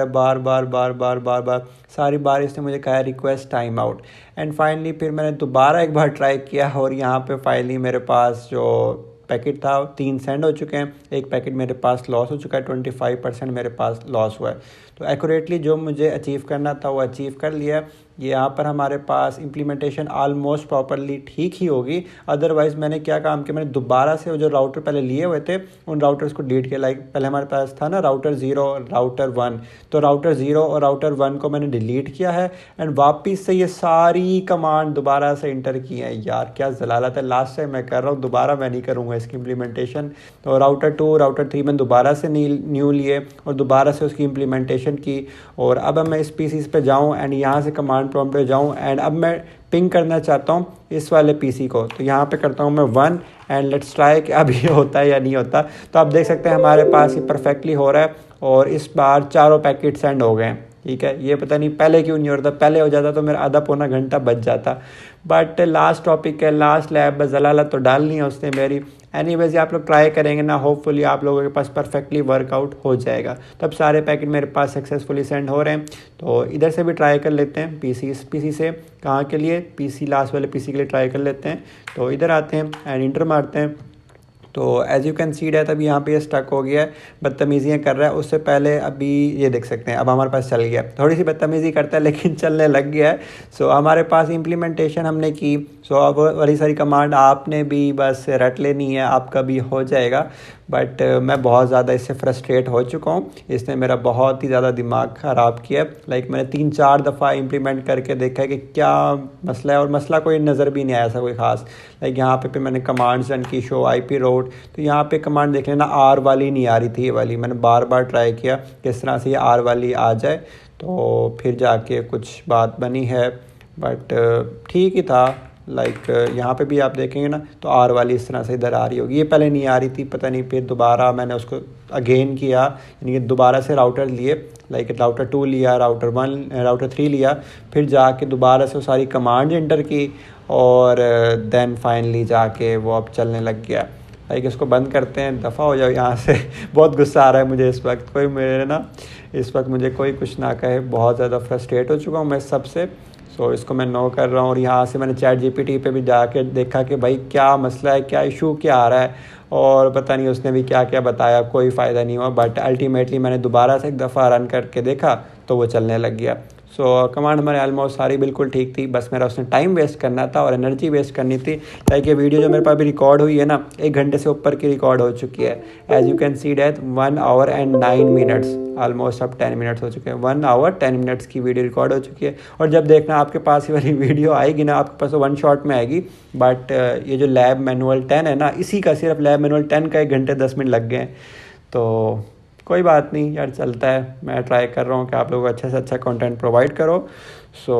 Speaker 1: बार सारी बार इसने मुझे कहा है request time out. And finally फिर मैंने दोबारा एक बार ट्राई किया और यहाँ पे फाइनली मेरे पास जो पैकेट था 3 सेंड हो चुके हैं। एक पैकेट मेरे पास लॉस हो चुका है, 25% मेरे पास लॉस हुआ है। तो एक्यूरेटली जो मुझे अचीव करना था वो अचीव कर लिया। ये यहाँ पर हमारे पास इम्प्लीमेंटेशन आलमोस्ट प्रॉपरली ठीक ही होगी। अदरवाइज़ मैंने क्या काम किया, मैंने दोबारा से जो राउटर पहले लिए हुए थे उन राउटर्स को डिलीट किया। लाइक पहले हमारे पास था ना राउटर 0 राउटर 1, तो राउटर 0 और राउटर 1 को मैंने डिलीट किया है एंड वापस से ये सारी कमांड दोबारा से इंटर की है। यार क्या जलालत है, लास्ट टाइम मैं कर रहा हूँ, दोबारा मैं नहीं करूँगा इसकी इम्प्लीमेंटेशन। तो राउटर 2 राउटर 3 मैंने दोबारा से न्यू लिए और दोबारा से उसकी इम्प्लीमेंटेशन की। और अब मैं इस पीसी पे जाऊँ एंड यहाँ से कमांड प्रॉम्प्ट पे जाऊँ एंड अब मैं पिंग करना चाहता हूँ इस वाले पीसी को। तो यहाँ पे करता हूँ मैं 1 एंड लेट्स ट्राई कि अब ये होता है या नहीं होता। तो आप देख सकते हैं हमारे पास ये परफेक्टली हो रहा है और इस बार चारों पैकेट सेंड हो गए हैं।
Speaker 2: ठीक है। ये पता नहीं पहले क्यों नहीं हो रहा था, पहले हो जाता तो मेरा आधा पौना घंटा बच जाता। बट लास्ट टॉपिक है, लास्ट लैब बस जलालत तो डालनी है उसने मेरी। एनीवेज आप लोग ट्राई करेंगे ना, होपफुली आप लोगों के पास परफेक्टली वर्कआउट हो जाएगा। तो अब सारे पैकेट मेरे पास सक्सेसफुली सेंड हो रहे हैं। तो इधर से भी ट्राई कर लेते हैं, पीसी से। कहाँ के लिए? पीसी, लास्ट वाले पीसी के लिए ट्राई कर लेते हैं। तो इधर आते हैं एंड इंटर मारते हैं। तो as you can see that अभी यहाँ पे ये स्टक हो गया है, बदतमीज़ियाँ कर रहा है। उससे पहले अभी ये देख सकते हैं, अब हमारे पास चल गया। थोड़ी सी बदतमीज़ी करता है लेकिन चलने लग गया है। सो हमारे पास इम्प्लीमेंटेशन हमने की। सो अब बड़ी सारी कमांड आपने भी बस रट लेनी है, आपका भी हो जाएगा। बट मैं बहुत ज़्यादा इससे फ्रस्ट्रेट हो चुका हूँ। इसने मेरा बहुत ही ज़्यादा दिमाग ख़राब किया। लाइक मैंने 3-4 दफ़ा इम्प्लीमेंट करके देखा है कि क्या मसला है, और मसला कोई नज़र भी नहीं आया ऐसा कोई ख़ास। लाइक यहाँ पे मैंने कमांड्स रन की, शो IP रोड, तो यहाँ पे कमांड देख लेना R वाली नहीं आ रही थी। ये वाली मैंने बार बार ट्राई किया किस तरह से ये R वाली आ जाए, तो फिर जाके कुछ बात बनी है। बट ठीक ही था। लाइक यहाँ पे भी आप देखेंगे ना तो R वाली इस तरह से इधर आ रही होगी, ये पहले नहीं आ रही थी, पता नहीं। फिर दोबारा मैंने उसको अगेन किया, यानी कि दोबारा से राउटर लिए। लाइक राउटर 2 लिया, राउटर 1, राउटर 3 लिया, फिर जाके दोबारा से वो सारी कमांड एंटर की, और देन फाइनली जाके वो अब चलने लग गया। लाइक इसको बंद करते हैं, दफ़ा हो जाओ यहाँ से। बहुत गुस्सा आ रहा है मुझे इस वक्त, कोई मेरे ना इस वक्त मुझे कोई कुछ ना कहे। बहुत ज़्यादा फ्रस्ट्रेट हो चुका हूँ मैं सबसे। सो इसको मैं नो कर रहा हूँ। और यहाँ से मैंने ChatGPT पे भी जाके देखा कि भाई क्या मसला है, क्या इशू क्या आ रहा है, और पता नहीं उसने भी क्या क्या बताया, कोई फ़ायदा नहीं हुआ। बट अल्टीमेटली मैंने दोबारा से एक दफ़ा रन करके देखा तो वो चलने लग गया। सो कमांड हमारे ऑलमोस्ट सारी बिल्कुल ठीक थी, बस मेरा उसने टाइम वेस्ट करना था और एनर्जी वेस्ट करनी थी। लाइक ये वीडियो जो मेरे पास अभी रिकॉर्ड हुई है ना, 1 घंटे से ऊपर की रिकॉर्ड हो चुकी है। As you can see that 1 hour and 9 minutes, almost अब 10 मिनट्स हो चुके हैं। 1 आवर 10 मिनट्स की वीडियो रिकॉर्ड हो चुकी है। और जब देखना आपके पास ये वाली वीडियो आएगी ना, आपके पास तो 1 शॉट में आएगी। बट ये जो लैब मैनुअल 10 है ना, इसी का सिर्फ लैब मैनुअल 10 का 1 घंटे 10 मिनट लग गए हैं। तो कोई बात नहीं यार, चलता है। मैं ट्राई कर रहा हूँ कि आप लोगों को अच्छे से अच्छा कंटेंट प्रोवाइड करो। सो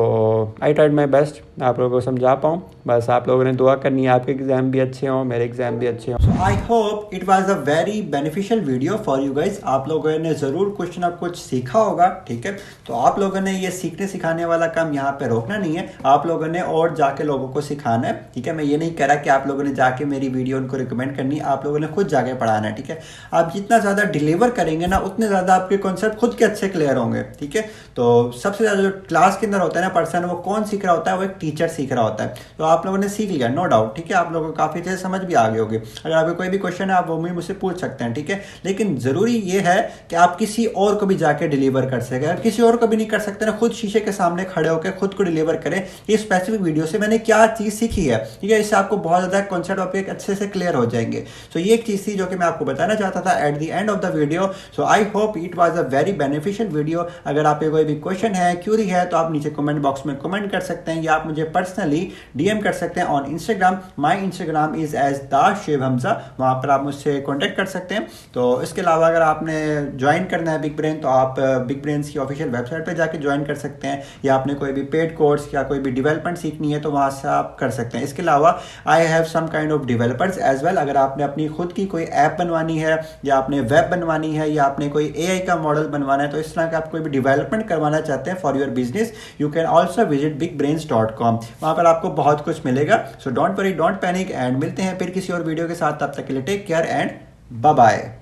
Speaker 2: आई ट्राइड माई बेस्ट, आप लोगों को समझा पाऊँ। बस आप लोगों ने दुआ करनी है, आपके एग्ज़ाम भी अच्छे हों, मेरे एग्ज़ाम भी अच्छे हों।
Speaker 1: So I hope it was a very beneficial video for you guys. आप लोगों ने ज़रूर कुछ ना कुछ सीखा होगा, ठीक है। तो आप लोगों ने ये सीखने सिखाने वाला काम यहाँ पे रोकना नहीं है, आप लोगों ने और जाके लोगों को सिखाना है, ठीक है। मैं ये नहीं कह रहा कि आप लोगों ने जाके मेरी वीडियो उनको रिकमेंड करनी है, आप लोगों ने खुद जाके पढ़ाना है, ठीक है। आप जितना ज़्यादा डिलीवर करेंगे ना, उतने ज़्यादा आपके कॉन्सेप्ट खुद के अच्छे क्लियर होंगे, ठीक है। तो सबसे ज़्यादा जो क्लास के अंदर होता है ना पर्सन, वो कौन सीख रहा होता है? वो एक टीचर सीख रहा होता है। तो आप लोगों ने सीख लिया, नो डाउट, ठीक है। आप लोगों को काफ़ी अच्छे से समझ भी आ गई होगी। अगर आपको कोई भी क्वेश्चन है आप वो मुझसे पूछ सकते हैं, ठीक है। लेकिन ज़रूरी ये है कि आप किसी और को भी जाके डिलीवर कर सकें। अगर किसी और को भी नहीं कर सकते ना, खुद शीशे के सामने खड़े होकर खुद को डिलीवर करें, ये स्पेसिफिक वीडियो से मैंने क्या चीज़ सीखी है, ठीक है। इससे आपको बहुत ज़्यादा कॉन्सेप्ट आप एक अच्छे से क्लियर हो जाएंगे। तो ये एक चीज़ थी जो कि मैं आपको बताना चाहता था at the end of the video. So I hope it was a very beneficial video. अगर आप कोई भी क्वेश्चन है, क्यूरी है, तो आप नीचे कमेंट बॉक्स में कमेंट कर सकते हैं, या आप मुझे पर्सनली DM कर सकते हैं on Instagram. My Instagram is as the शेब हमजा, वहाँ पर आप मुझसे कॉन्टैक्ट कर सकते हैं। तो इसके अलावा अगर आपने ज्वाइन करना है बिग ब्रेन, तो आप बिग ब्रेन्स की ऑफिशियल वेबसाइट पर जाके ज्वाइन कर सकते हैं, या आपने कोई भी पेड कोर्स या कोई भी डेवलपमेंट सीखनी है तो वहाँ से आप कर सकते हैं। इसके अलावा I have some kind of developers as well. अगर आपने अपनी खुद की कोई ऐप बनवानी है, या आपने वेब बनवानी है, या आपने कोई AI का मॉडल बनवाना है, तो इस तरह का आप कोई भी डेवलपमेंट करवाना चाहते हैं for your business, you can also visit bigbrains.com। वहाँ पर आपको बहुत कुछ मिलेगा। सो don't worry, don't panic, and मिलते हैं फिर किसी और वीडियो के साथ। तब तक के लिए take care and bye bye.